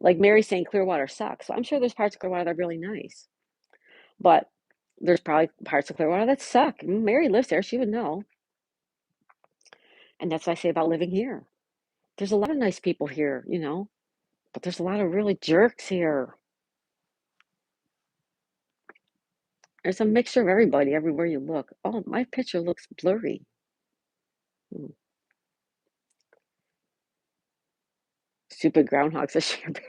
Like Mary's saying Clearwater sucks. So I'm sure there's parts of Clearwater that are really nice. But there's probably parts of Clearwater that suck. Mary lives there. She would know. And that's what I say about living here. There's a lot of nice people here, but there's a lot of really jerks here. There's a mixture of everybody everywhere you look. Oh, my picture looks blurry. Hmm. Stupid groundhogs, a share bear.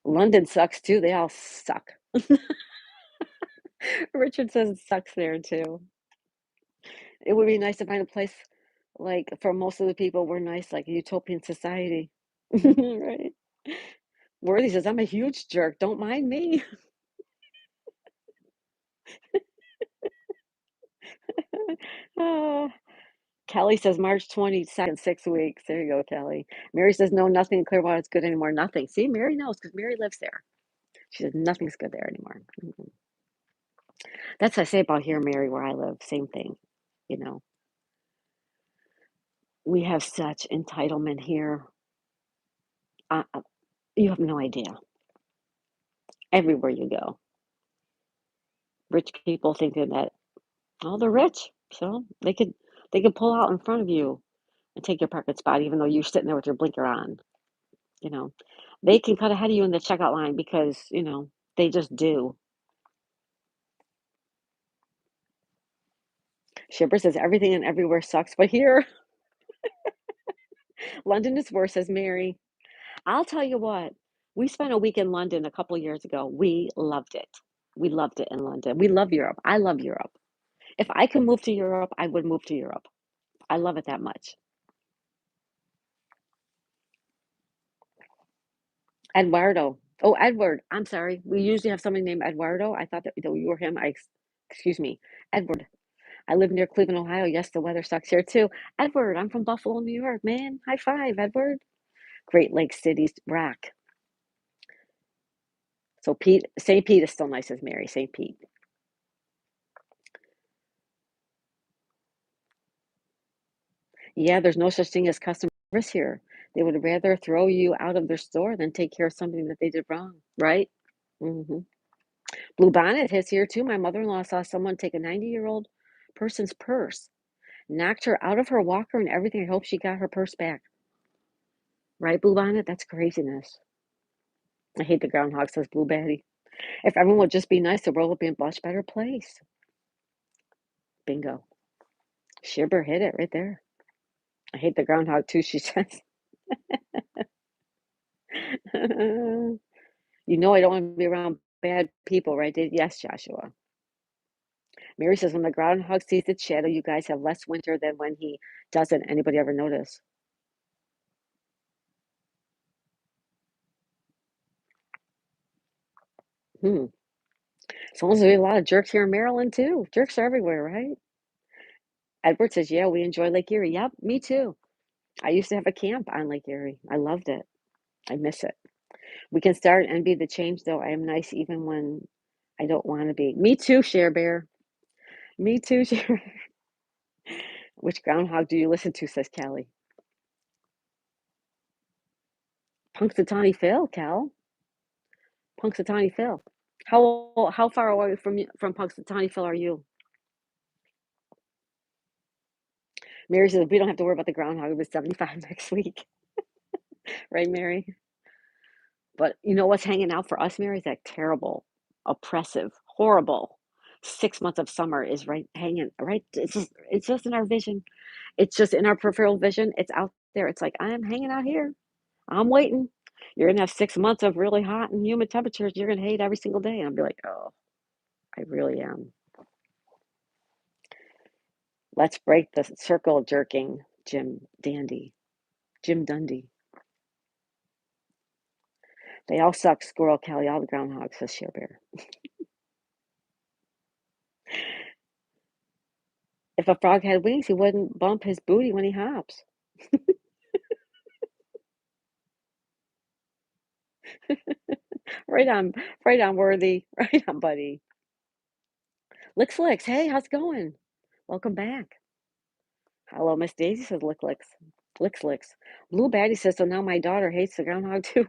London sucks too. They all suck. Richard says it sucks there too. It would be nice to find a place like for most of the people we're nice, like a utopian society. Right? Worthy says, I'm a huge jerk. Don't mind me. Oh. Kelly says March 22nd, 6 weeks. There you go, Kelly. Mary says, no, nothing in Clearwater is good anymore. Nothing. See, Mary knows because Mary lives there. She says, nothing's good there anymore. That's what I say about here, Mary, where I live. Same thing. You know, we have such entitlement here. You have no idea. Everywhere you go. Rich people thinking that, oh, they're rich, so they could pull out in front of you and take your parking spot even though you're sitting there with your blinker on, you know. They can cut ahead of you in the checkout line because, they just do. Shipper says everything and everywhere sucks, but here, London is worse, says Mary. I'll tell you what, we spent a week in London a couple years ago. We loved it. We loved it in London. We love Europe. I love Europe. If I could move to Europe, I would move to Europe. I love it that much. Eduardo. Oh, Edward. I'm sorry. We usually have somebody named Eduardo. I thought that you were him. Excuse me. Edward. I live near Cleveland, Ohio. Yes, the weather sucks here too. Edward, I'm from Buffalo, New York, man. High five, Edward. Great Lakes cities rock. So Pete, St. Pete is still nice as Mary, St. Pete. Yeah, there's no such thing as customer service here. They would rather throw you out of their store than take care of something that they did wrong, right? hmm Blue Bonnet hits here too. My mother-in-law saw someone take a 90-year-old person's purse, knocked her out of her walker and everything. I hope she got her purse back. Right, Blue Bonnet? That's craziness. I hate the groundhog, says Blue Batty. If everyone would just be nice, the world would be a much better place. Bingo. Shibber hit it right there. I hate the groundhog too, she says. You know I don't want to be around bad people, right? Yes, Joshua. Mary says, when the groundhog sees its shadow, you guys have less winter than when he doesn't. Anybody ever notice? Hmm. Sounds like a lot of jerks here in Maryland, too. Jerks are everywhere, right? Edward says, yeah, we enjoy Lake Erie. Yep, me too. I used to have a camp on Lake Erie. I loved it. I miss it. We can start and be the change, though. I am nice even when I don't want to be. Me too, Share Bear. Me too, Share. Which groundhog do you listen to, says Callie. Punxsutawney Phil, Cal. Punxsutawney Phil. How far away from Punxsutawney Phil are you? Mary says we don't have to worry about the groundhog. It was 75 next week, right, Mary? But you know what's hanging out for us, Mary? Is that terrible, oppressive, horrible 6 months of summer is right hanging right. It's just in our vision. It's just in our peripheral vision. It's out there. It's like I'm hanging out here. I'm waiting. You're gonna have 6 months of really hot and humid temperatures. You're gonna hate every single day. And I'll be like, oh, I really am. Let's break the circle jerking, Jim Dandy. Jim Dundee. They all suck, Squirrel Kelly, all the groundhogs, says Share Bear. If a frog had wings, he wouldn't bump his booty when he hops. Right on, right on, Worthy. Right on, buddy. Lick Flicks, hey, how's it going? Welcome back. Hello, Miss Daisy, says Lick Licks. Lick Slicks. Blue Batty says, so now my daughter hates the groundhog too.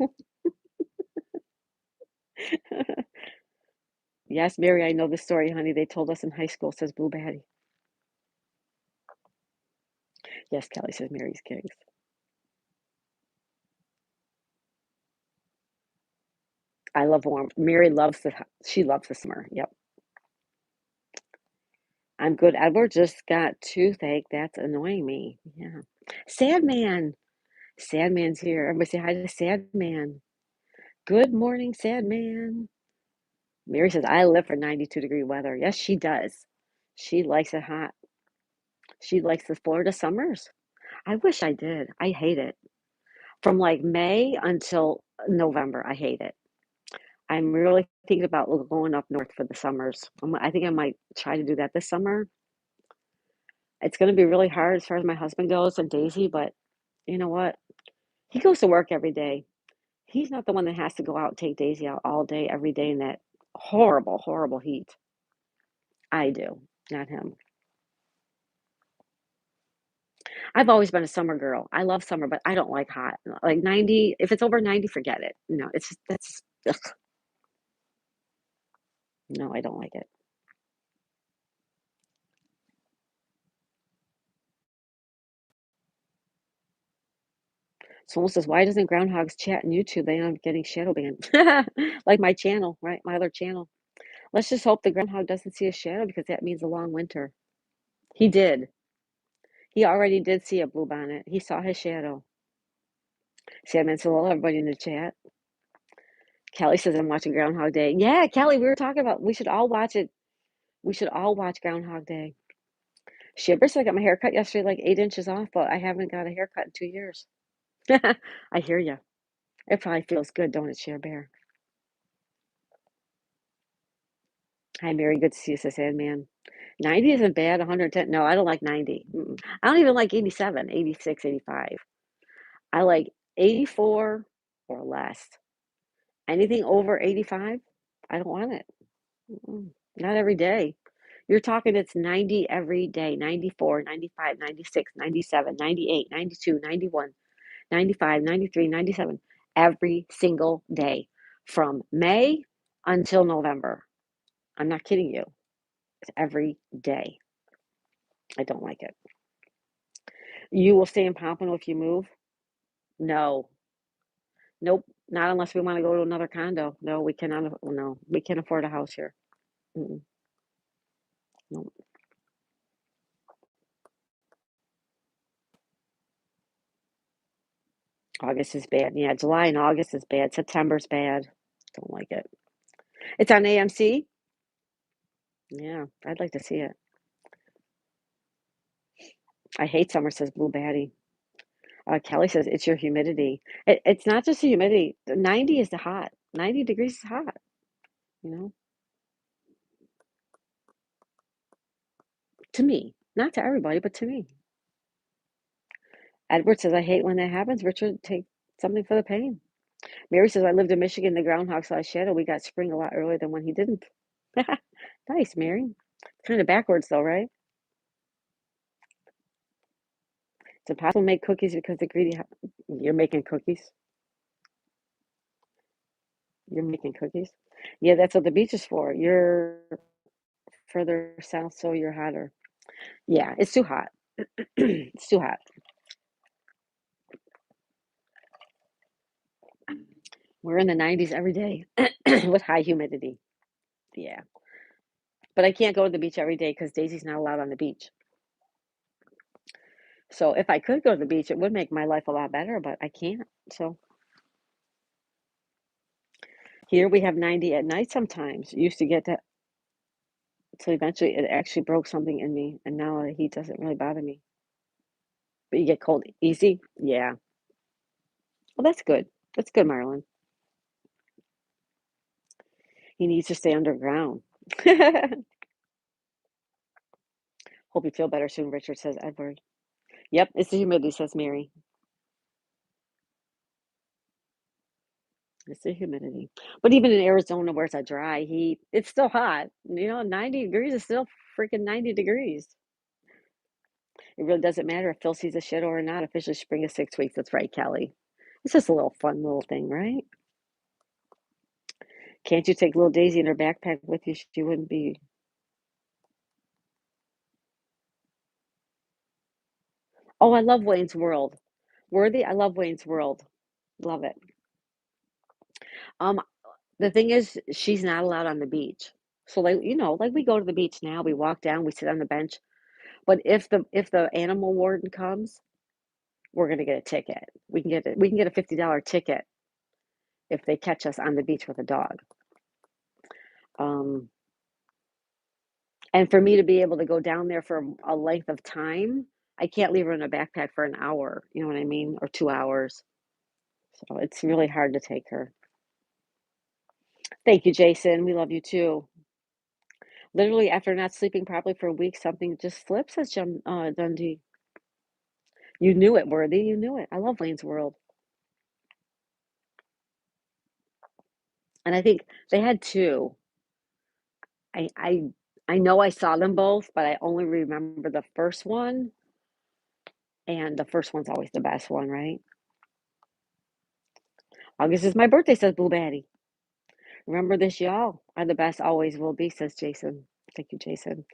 Yes, Mary, I know the story, honey. They told us in high school, says Blue Batty. Yes, Kelly, says Mary's gigs. I love warm. Mary she loves the summer. Yep. I'm good. Edward just got toothache. That's annoying me. Yeah. Sad man. Sad man's here. Everybody say hi to Sad man. Good morning, Sad man. Mary says, I live for 92-degree weather. Yes, she does. She likes it hot. She likes the Florida summers. I wish I did. I hate it. From like May until November, I hate it. I'm really thinking about going up north for the summers. I think I might try to do that this summer. It's going to be really hard as far as my husband goes and Daisy, but you know what? He goes to work every day. He's not the one that has to go out and take Daisy out all day, every day in that horrible, horrible heat. I do, not him. I've always been a summer girl. I love summer, but I don't like hot. Like 90, if it's over 90, forget it. No, it's just, that's, ugh. No, I don't like it. Someone says, why doesn't groundhogs chat in YouTube? They end up getting shadow banned. Like my channel, right? My other channel. Let's just hope the groundhog doesn't see a shadow because that means a long winter. He did. He already did see a blue bonnet. He saw his shadow. Sandman said, hello, everybody in the chat. Kelly says, I'm watching Groundhog Day. Yeah, Kelly, we were talking about we should all watch it. We should all watch Groundhog Day. Shivers, I got my hair cut yesterday, like 8 inches off, but I haven't got a haircut in 2 years. I hear you. It probably feels good, don't it, Share Bear? Hi, Mary. Good to see you, says Sandman. 90 isn't bad. 110. No, I don't like 90. I don't even like 87, 86, 85. I like 84 or less. Anything over 85, I don't want it. Not every day. You're talking it's 90 every day. 94, 95, 96, 97, 98, 92, 91, 95, 93, 97. Every single day from May until November. I'm not kidding you. It's every day. I don't like it. You will stay in Pompano if you move? No. Nope. Not unless we want to go to another condo. No, we cannot. No, we can't afford a house here. Mm-mm. Nope. August is bad. Yeah, July and August is bad. September's bad. Don't like it. It's on AMC? Yeah, I'd like to see it. I hate summer, says Blue Batty. Kelly says it's your humidity. It's not just the humidity. 90 is the hot. 90 degrees is hot, you know, to me. Not to everybody, but to me. Edward says, I hate when that happens. Richard, take something for the pain. Mary says, I lived in Michigan. The groundhog saw a shadow. We got spring a lot earlier than when he didn't. Nice, Mary. Kind of backwards, though, right? It's impossible to make cookies because the greedy. You're making cookies. You're making cookies. Yeah, that's what the beach is for. You're further south, so you're hotter. Yeah, it's too hot. It's too hot. We're in the 90s every day with high humidity. Yeah. But I can't go to the beach every day because Daisy's not allowed on the beach. So if I could go to the beach, it would make my life a lot better, but I can't. So here we have 90 at night sometimes. Used to get that so eventually it actually broke something in me, and now the heat doesn't really bother me. But you get cold easy? Yeah. Well, that's good. That's good, Marlon. He needs to stay underground. Hope you feel better soon, Richard, says Edward. Yep, it's the humidity, says Mary. It's the humidity. But even in Arizona, where it's a dry heat, it's still hot. 90 degrees is still freaking 90 degrees. It really doesn't matter if Phil sees a shit or not. Officially, spring is 6 weeks. That's right, Kelly. It's just a little fun little thing, right? Can't you take little Daisy in her backpack with you? She wouldn't be. Oh, I love Wayne's World. Worthy, I love Wayne's World. Love it. Um, the thing is, she's not allowed on the beach. So like we go to the beach now, we walk down, we sit on the bench. But if the animal warden comes, we're gonna get a ticket. We can get a $50 ticket if they catch us on the beach with a dog. Um, and for me to be able to go down there for a length of time, I can't leave her in a backpack for an hour. You know what I mean? Or 2 hours. So it's really hard to take her. Thank you, Jason. We love you too. Literally, after not sleeping properly for a week, something just flips, says Dundee. You knew it, Worthy. You knew it. I love Wayne's World. And I think they had two. I I I know I saw them both, but I only remember the first one, and the first one's always the best one, right? August is my birthday, says Blue Batty. Remember this, y'all are the best, always will be, says Jason. Thank you, Jason.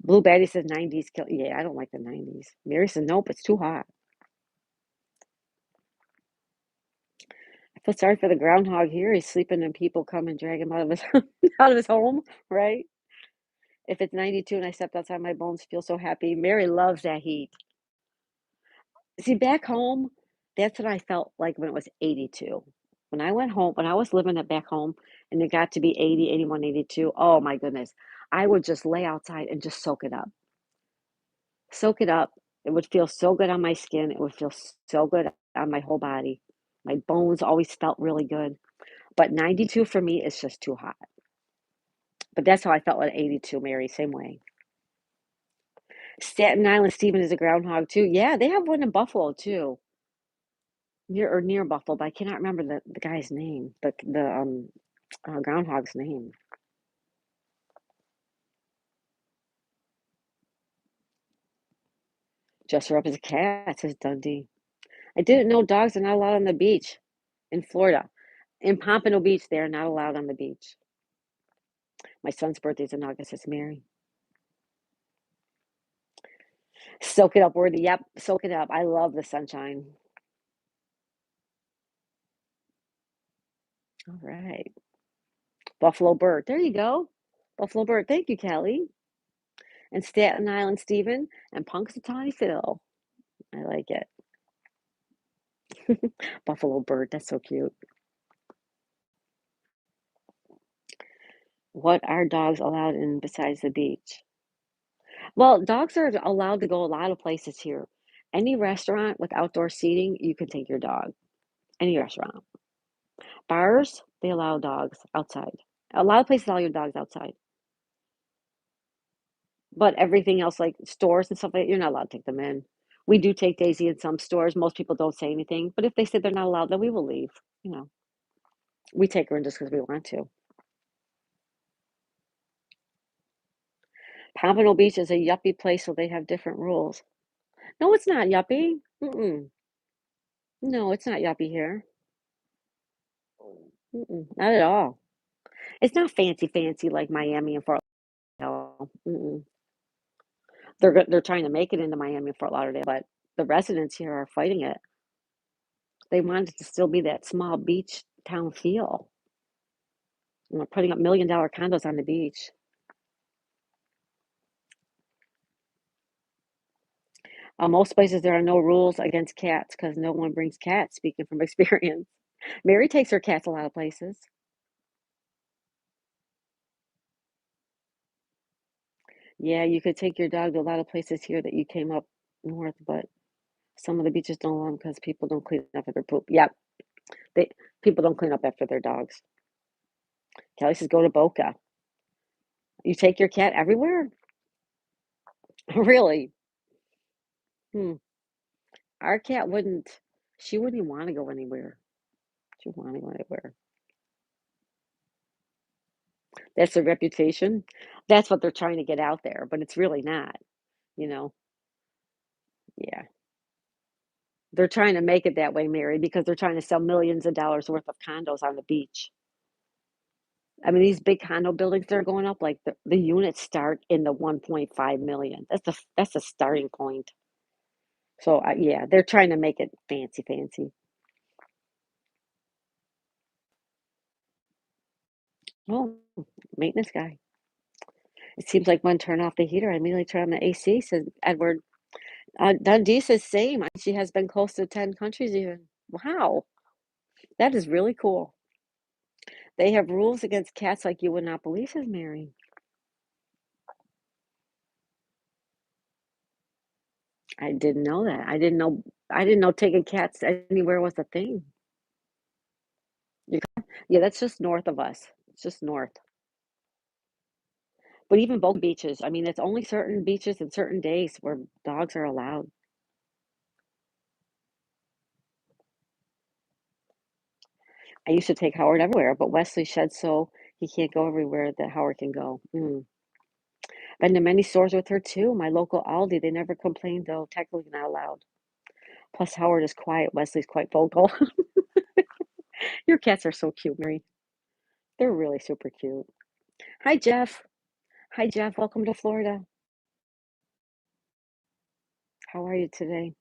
Blue Batty says 90s kill. Yeah, I don't like the 90s. Mary says, nope, it's too hot. Feel sorry for the groundhog here. He's sleeping and people come and drag him out of his out of his home, right? If it's 92 and I stepped outside, my bones feel so happy. Mary loves that heat. See, back home, that's what I felt like when it was 82. When I went home, when I was living at back home and it got to be 80, 81, 82, oh my goodness, I would just lay outside and just soak it up. Soak it up. It would feel so good on my skin. It would feel so good on my whole body. My bones always felt really good. But 92 for me is just too hot. But that's how I felt at 82, Mary, same way. Staten Island, Stephen is a groundhog too. Yeah, they have one in Buffalo too. Near Buffalo, but I cannot remember the guy's name, the groundhog's name. Dress her up as a cat, says Dundee. I didn't know dogs are not allowed on the beach in Florida. In Pompano Beach, they are not allowed on the beach. My son's birthday's in August, says Mary. Soak it up, Worthy. Yep, soak it up. I love the sunshine. All right. Buffalo Bird. There you go. Buffalo Bird. Thank you, Kelly. And Staten Island, Stephen. And Punxsutawney Phil. I like it. Buffalo Bird. That's so cute. What are dogs allowed in besides the beach? Well, dogs are allowed to go a lot of places here. Any restaurant with outdoor seating, you can take your dog. Any restaurant. Bars, they allow dogs outside. A lot of places allow your dogs outside. But everything else, like stores and stuff like that, you're not allowed to take them in. We do take Daisy in some stores. Most people don't say anything. But if they say they're not allowed, then we will leave. You know, we take her in just because we want to. Pompano Beach is a yuppie place, so they have different rules. No, it's not yuppie. Mm-mm. No, it's not yuppie here. Mm-mm. Not at all. It's not fancy, fancy like Miami and Fort Lauderdale. Mm-mm. They're trying to make it into Miami and Fort Lauderdale, but the residents here are fighting it. They want it to still be that small beach town feel. You know, putting up $1 million condos on the beach. Most places there are no rules against cats because no one brings cats. Speaking from experience, Mary takes her cats a lot of places. Yeah, you could take your dog to a lot of places here that you came up north, but some of the beaches don't allow them because people don't clean up after their poop. Yep, they people don't clean up after their dogs. Kelly says go to Boca. You take your cat everywhere? Really? Hmm. Our cat wouldn't. She wouldn't even want to go anywhere. She wouldn't want to go anywhere. That's their reputation. That's what they're trying to get out there, but it's really not. You know. Yeah. They're trying to make it that way, Mary, because they're trying to sell millions of dollars worth of condos on the beach. I mean, these big condo buildings that are going up, like the units start in the 1.5 million. That's a starting point. So yeah, they're trying to make it fancy, fancy. Oh, maintenance guy. It seems like when turn off the heater, I immediately turn on the AC, says Edward. Dundee says same. She has been close to 10 countries even. Wow, that is really cool. They have rules against cats like you would not believe, says Mary. I didn't know that. I didn't know taking cats anywhere was a thing. You Yeah, that's just north of us. It's just north. But even both beaches, I mean, it's only certain beaches and certain days where dogs are allowed. I used to take Howard everywhere, but Wesley shed so he can't go everywhere that Howard can go. Been to many stores with her too. My local Aldi, they never complained though. Technically not allowed. Plus Howard is quiet. Wesley's quite vocal. Your cats are so cute, Mary. They're really super cute. Hi, Jeff. Hi, Jeff. Welcome to Florida. How are you today?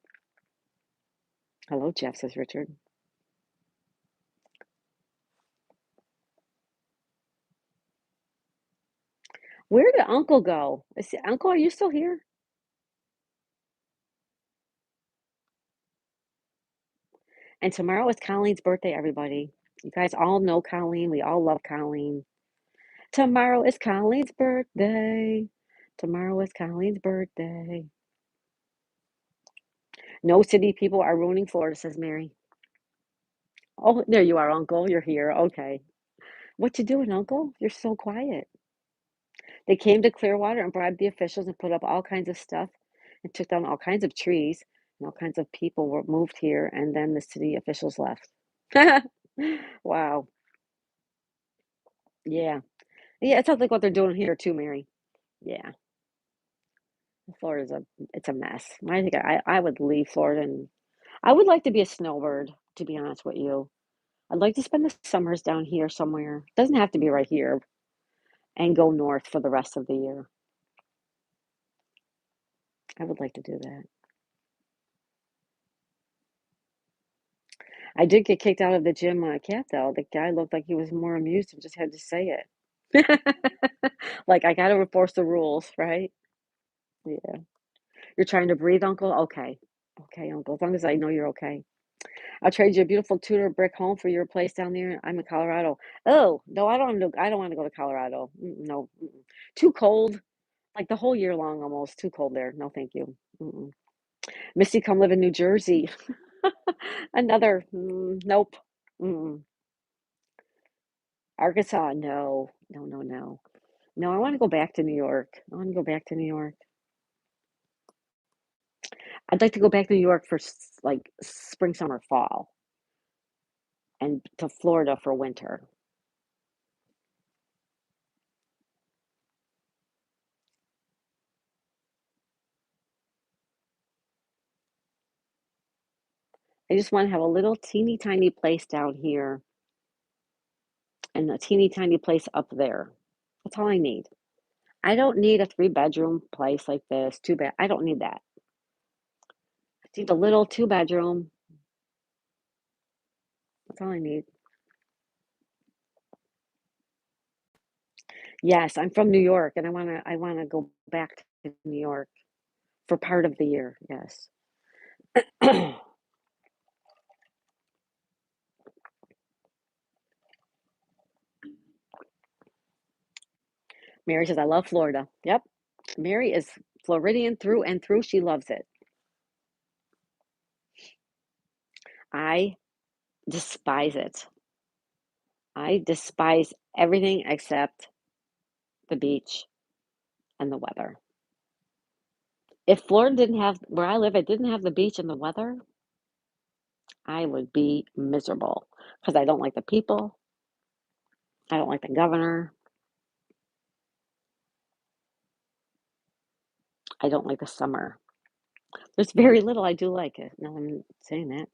Hello, Jeff, says Richard. Where did Uncle go? Uncle, are you still here? And tomorrow is Colleen's birthday, everybody. You guys all know Colleen. We all love Colleen. Tomorrow is Colleen's birthday. Tomorrow is Colleen's birthday. No city people are ruining Florida, says Mary. Oh, there you are, Uncle. You're here. Okay. What you doing, Uncle? You're so quiet. They came to Clearwater and bribed the officials and put up all kinds of stuff and took down all kinds of trees, and all kinds of people were moved here, and then the city officials left. Wow. Yeah. Yeah, it sounds like what they're doing here too, Mary. Yeah. Florida's it's a mess. I think I would leave Florida, and I would like to be a snowbird, to be honest with you. I'd like to spend the summers down here somewhere. Doesn't have to be right here, and go north for the rest of the year. I would like to do that. I did get kicked out of the gym cat though. The guy looked like he was more amused and just had to say it. Like I gotta enforce the rules, right? Yeah. You're trying to breathe, Uncle? Okay. Okay, Uncle. As long as I know you're okay. I'll trade you a beautiful Tudor brick home for your place down there. I'm in Colorado. Oh, no, I don't want to go to Colorado. No. Mm-mm. Too cold. Like the whole year long almost. Too cold there. No, thank you. Mm-mm. Missy, come live in New Jersey. Another, nope. Mm-mm. Arkansas, no. No, no, no. No, I want to go back to New York. I want to go back to New York. I'd like to go back to New York for like spring, summer, fall, and to Florida for winter. I just want to have a little teeny tiny place down here and a teeny tiny place up there. That's all I need. I don't need a three-bedroom place like this. Two bed. I don't need that. I need a little two-bedroom. That's all I need. Yes, I'm from New York, and I wanna go back to New York for part of the year. Yes. Mary says, I love Florida. Yep. Mary is Floridian through and through. She loves it. I despise it. I despise everything except the beach and the weather. If Florida didn't have where I live, it didn't have the beach and the weather, I would be miserable because I don't like the people. I don't like the governor. I don't like the summer. There's very little I do like it. No, I'm saying that.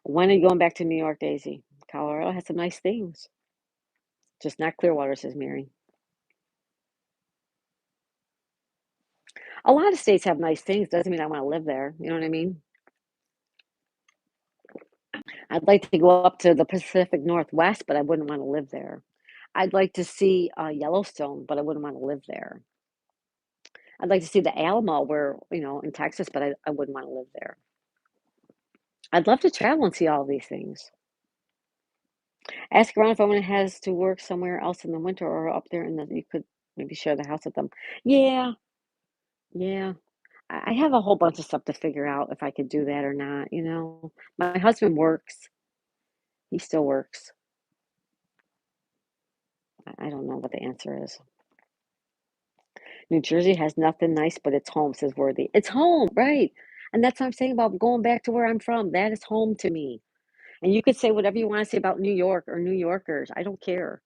When are you going back to New York, Daisy? Colorado has some nice things. Just not Clearwater, says Mary. A lot of states have nice things. Doesn't mean I want to live there. You know what I mean? I'd like to go up to the Pacific Northwest, but I wouldn't want to live there. I'd like to see Yellowstone, but I wouldn't want to live there. I'd like to see the Alamo, where in Texas, but I wouldn't want to live there. I'd love to travel and see all these things. Ask around if anyone has to work somewhere else in the winter or up there, and then you could maybe share the house with them. Yeah, yeah. I have a whole bunch of stuff to figure out if I could do that or not. My husband works. He still works. I don't know what the answer is. New Jersey has nothing nice, but it's home, says Worthy. It's home, right? And that's what I'm saying about going back to where I'm from. That is home to me. And you could say whatever you want to say about New York or New Yorkers. I don't care.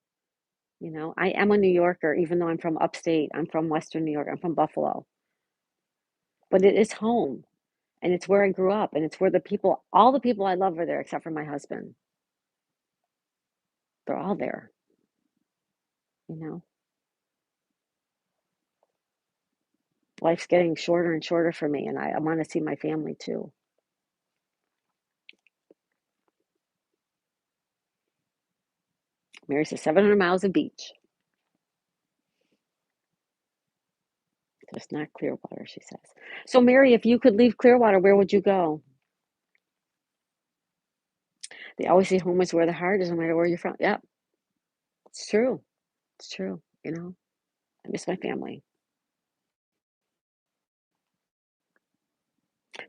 I am a New Yorker, even though I'm from upstate. I'm from Western New York. I'm from Buffalo. But it is home. And it's where I grew up. And it's where all the people I love are there, except for my husband. They're all there, you know. Life's getting shorter and shorter for me, and I want to see my family too. Mary says 700 miles of beach. Just not Clearwater, she says. So, Mary, if you could leave Clearwater, where would you go? They always say home is where the heart is, no matter where you're from. Yep, it's true. It's true. I miss my family.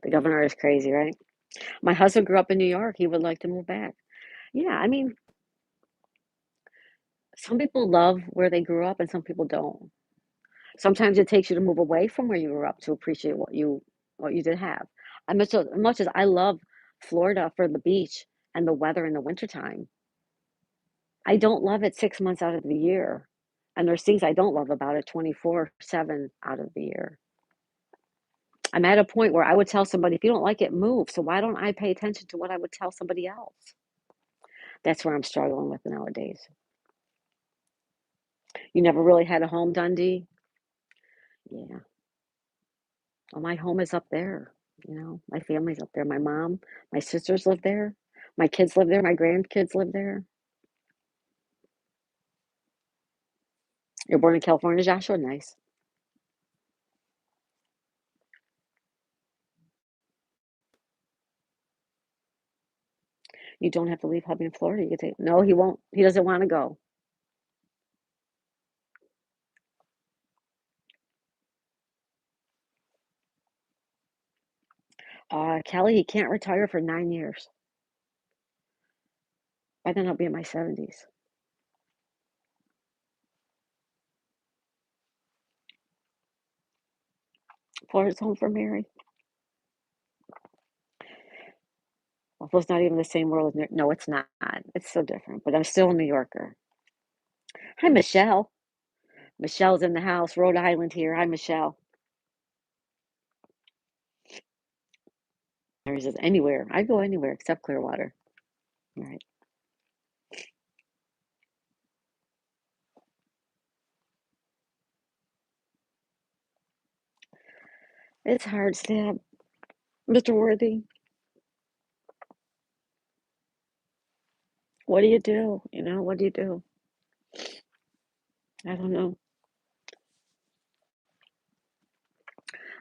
The governor is crazy, right? My husband grew up in New York. He would like to move back. Yeah, I mean, some people love where they grew up and some people don't. Sometimes it takes you to move away from where you grew up to appreciate what you did have. As much as I love Florida for the beach and the weather in the wintertime, I don't love it 6 months out of the year. And there's things I don't love about it 24/7 out of the year. I'm at a point where I would tell somebody, if you don't like it, move. So why don't I pay attention to what I would tell somebody else? That's where I'm struggling with nowadays. You never really had a home, Dundee? Yeah. Well, my home is up there. My family's up there. My mom, my sisters live there. My kids live there. My grandkids live there. You're born in California, Joshua? Nice. You don't have to leave hubby in Florida. You can take, no, he won't. He doesn't want to go. Kelly, he can't retire for 9 years. By then I'll be in my 70s. Florida's home for Mary. Well, it's not even the same world as no, it's not. It's so different, but I'm still a New Yorker. Hi, Michelle. Michelle's in the house, Rhode Island here. Hi, Michelle. Mary says, anywhere. I go anywhere except Clearwater. All right. It's hard, Stab. Mr. Worthy, what do you do? What do you do? I don't know.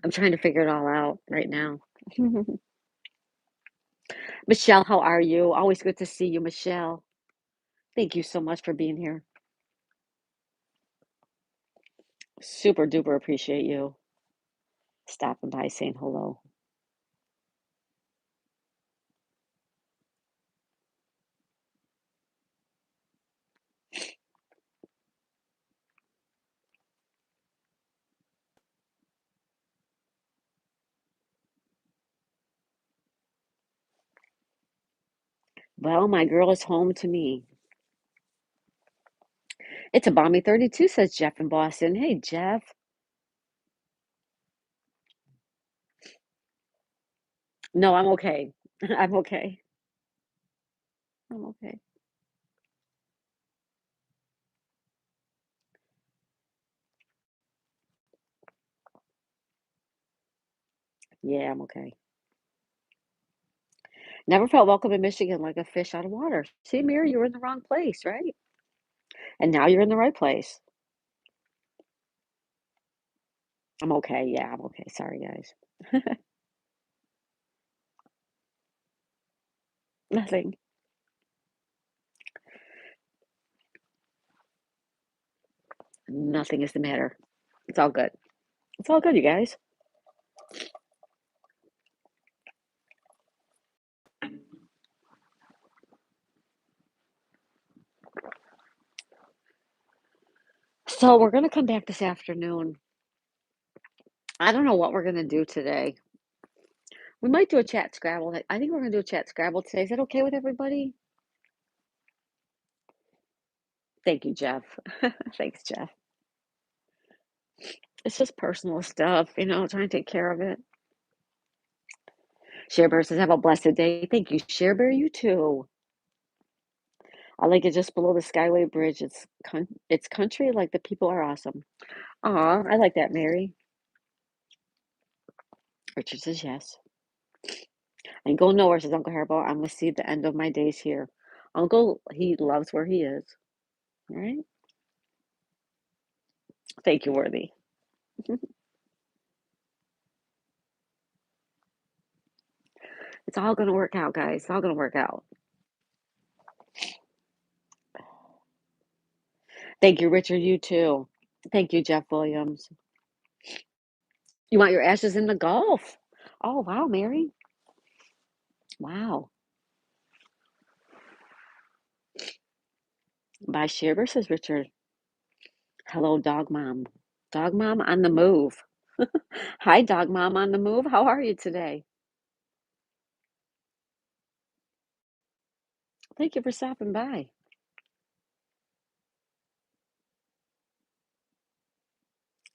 I'm trying to figure it all out right now. Michelle, how are you? Always good to see you, Michelle. Thank you so much for being here. Super duper appreciate you stopping by, saying hello. Well, my girl is home to me. It's a balmy 32, says Jeff in Boston. Hey, Jeff. No, I'm okay. I'm okay. I'm okay. Yeah, I'm okay. Never felt welcome in Michigan like a fish out of water. See, Mary, you were in the wrong place, right? And now you're in the right place. I'm okay. Yeah, I'm okay. Sorry, guys. Nothing. Nothing is the matter. It's all good. It's all good, you guys. So we're gonna come back this afternoon. I don't know what we're gonna do today. We might do a chat Scrabble. I think we're gonna do a chat Scrabble today. Is that okay with everybody? Thank you, Jeff. Thanks, Jeff. It's just personal stuff, trying to take care of it. Share says, have a blessed day. Thank you, Share You too. I like it just below the Skyway Bridge. It's country, like the people are awesome. Aw, I like that, Mary. Richard says yes. I ain't going nowhere, says Uncle Haribo. I'm gonna see the end of my days here. Uncle, he loves where he is. All right? Thank you, Worthy. It's all going to work out, guys. It's all going to work out. Thank you, Richard. You too. Thank you, Jeff Williams. You want your ashes in the Gulf? Oh, wow, Mary. Wow. By Shiver, says Richard. Hello, Dog Mom. Dog Mom on the move. Hi, Dog Mom on the move. How are you today? Thank you for stopping by.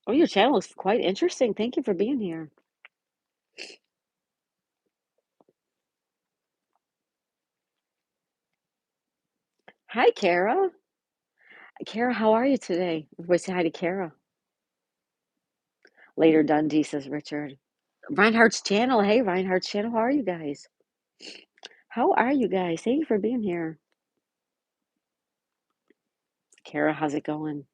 Oh, your channel is quite interesting. Thank you for being here. Hi, Kara. Kara, how are you today? Everybody say hi to Kara. Later, Dundee, says Richard. Reinhardt's channel. Hey, Reinhardt's channel. How are you guys? How are you guys? Thank you for being here. Kara, how's it going?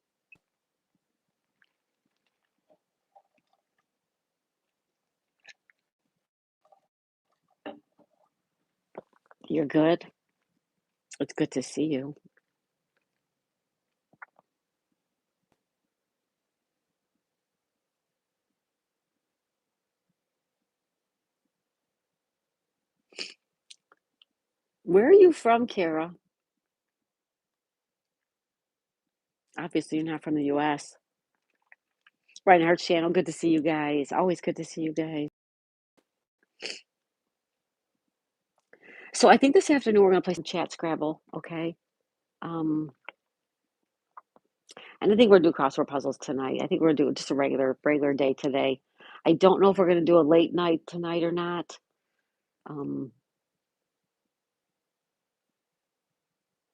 You're good? It's good to see you. Where are you from, Kara? Obviously, you're not from the US. Reinhardt's channel. Good to see you guys. Always good to see you guys. So I think this afternoon we're going to play some chat Scrabble, okay? Um, and I think we're going to do crossword puzzles tonight. I think we're going to do just a regular day today. I don't know if we're going to do a late night tonight or not.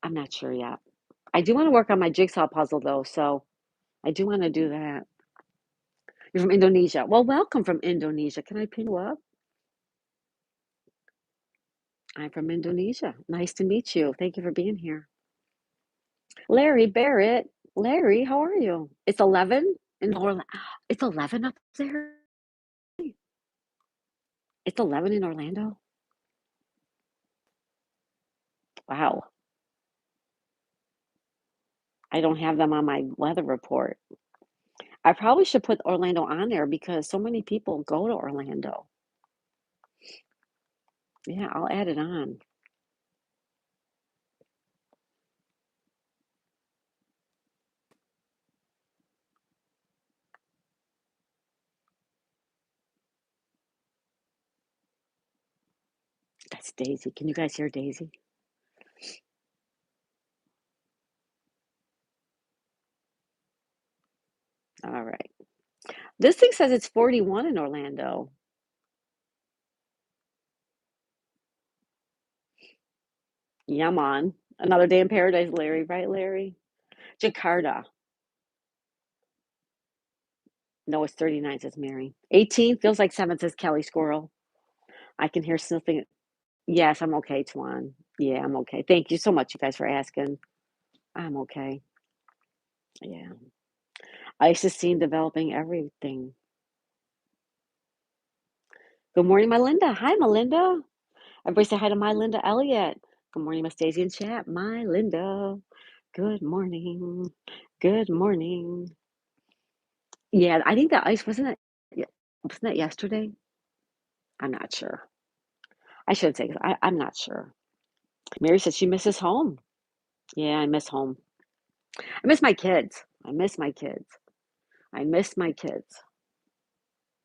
I'm not sure yet. I do want to work on my jigsaw puzzle though, so I do want to do that. You're from Indonesia. Well, welcome from Indonesia. Can I pin you up? I'm from Indonesia. Nice to meet you. Thank you for being here. Larry Barrett. Larry, how are you? It's 11 in Orlando. It's 11 up there. It's 11 in Orlando. Wow. I don't have them on my weather report. I probably should put Orlando on there because so many people go to Orlando. Yeah, I'll add it on. That's Daisy. Can you guys hear Daisy? All right. This thing says it's 41 in Orlando. Yaman. Another day in paradise, Larry. Right, Larry? Jakarta. No, it's 39, says Mary. 18 feels like 7, says Kelly Squirrel. I can hear something. Yes, I'm okay, Tuan. Yeah, I'm okay. Thank you so much, you guys, for asking. I'm okay. Yeah. ISIS seen developing everything. Good morning, my Linda. Hi, Melinda. Everybody say hi to my Linda Elliott. Good morning, Miss Daisy in chat. My Linda. Good morning. Good morning. Yeah, I think that ice wasn't it. Wasn't that yesterday? I'm not sure. I should say 'cause I'm not sure. Mary said she misses home. Yeah, I miss home. I miss my kids. I miss my kids. I miss my kids.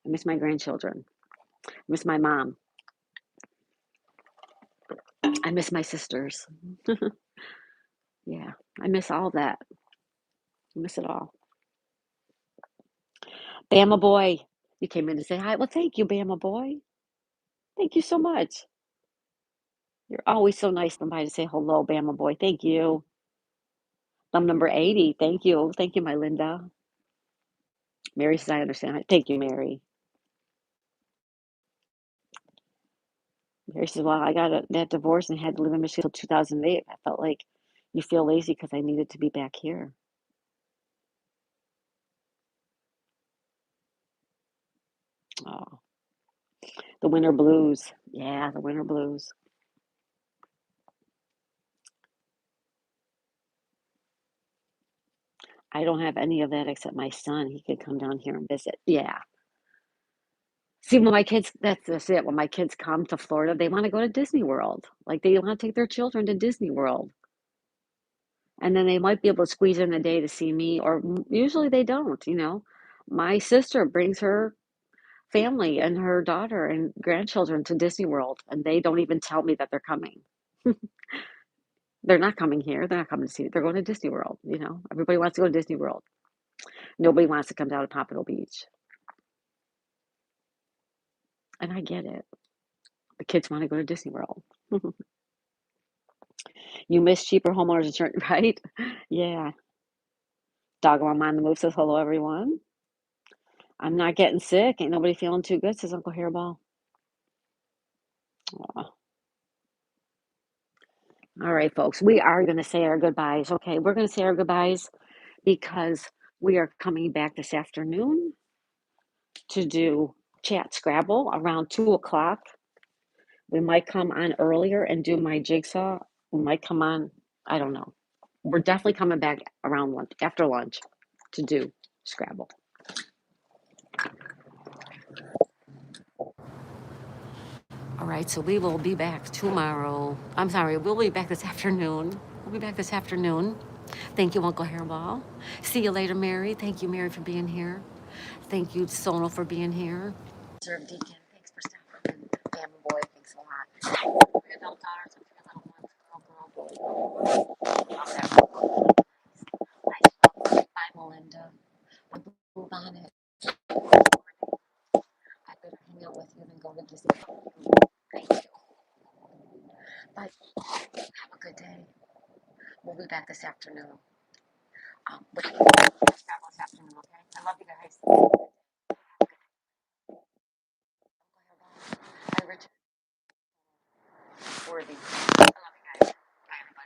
I miss my grandchildren. I miss my mom. I miss my sisters. Yeah, I miss all that. I miss it all. Bama boy, you came in to say hi. Well, thank you, Bama boy. Thank you so much. You're always so nice somebody to say hello, Bama boy. Thank you. Thumb number 80. Thank you. Thank you, my Linda. Mary says I understand. Thank you, Mary. Mary says, well, I got that divorce and had to live in Michigan until 2008. I felt like you feel lazy because I needed to be back here. Oh. The winter blues. Yeah, the winter blues. I don't have any of that except my son. He could come down here and visit. Yeah. See, when my kids, that's it. When my kids come to Florida, they want to go to Disney World. Like they want to take their children to Disney World. And then they might be able to squeeze in a day to see me, or usually they don't. My sister brings her family and her daughter and grandchildren to Disney World, and they don't even tell me that they're coming. They're not coming here. They're not coming to see. They're going to Disney World. Everybody wants to go to Disney World. Nobody wants to come down to Pompano Beach. And I get it. The kids want to go to Disney World. You miss cheaper homeowners insurance, right? Yeah. Dog Mom on the Move says hello, everyone. I'm not getting sick. Ain't nobody feeling too good, says Uncle Hairball. Aw. All right, folks, we are going to say our goodbyes. Okay, we're going to say our goodbyes because we are coming back this afternoon to do Chat Scrabble around 2 o'clock. We might come on earlier and do my jigsaw. We might come on, I don't know. We're definitely coming back around lunch, after lunch, to do Scrabble. All right, so we will be back tomorrow. I'm sorry, we'll be back this afternoon. We'll be back this afternoon. Thank you, Uncle Hairball. See you later, Mary. Thank you, Mary, for being here. Thank you, Sonal, for being here. Serve Deacon, thanks for stopping. Family boy, thanks a lot. Three adult daughters and three little ones. Girl, boy. Love that. I love. Bye, Melinda. We'll move on it. I better hang out with you and go to Disney. Thank you. Bye. Have a good day. We'll be back this afternoon. With this afternoon, okay? I love you guys. Hi, Richard. Worthy. I love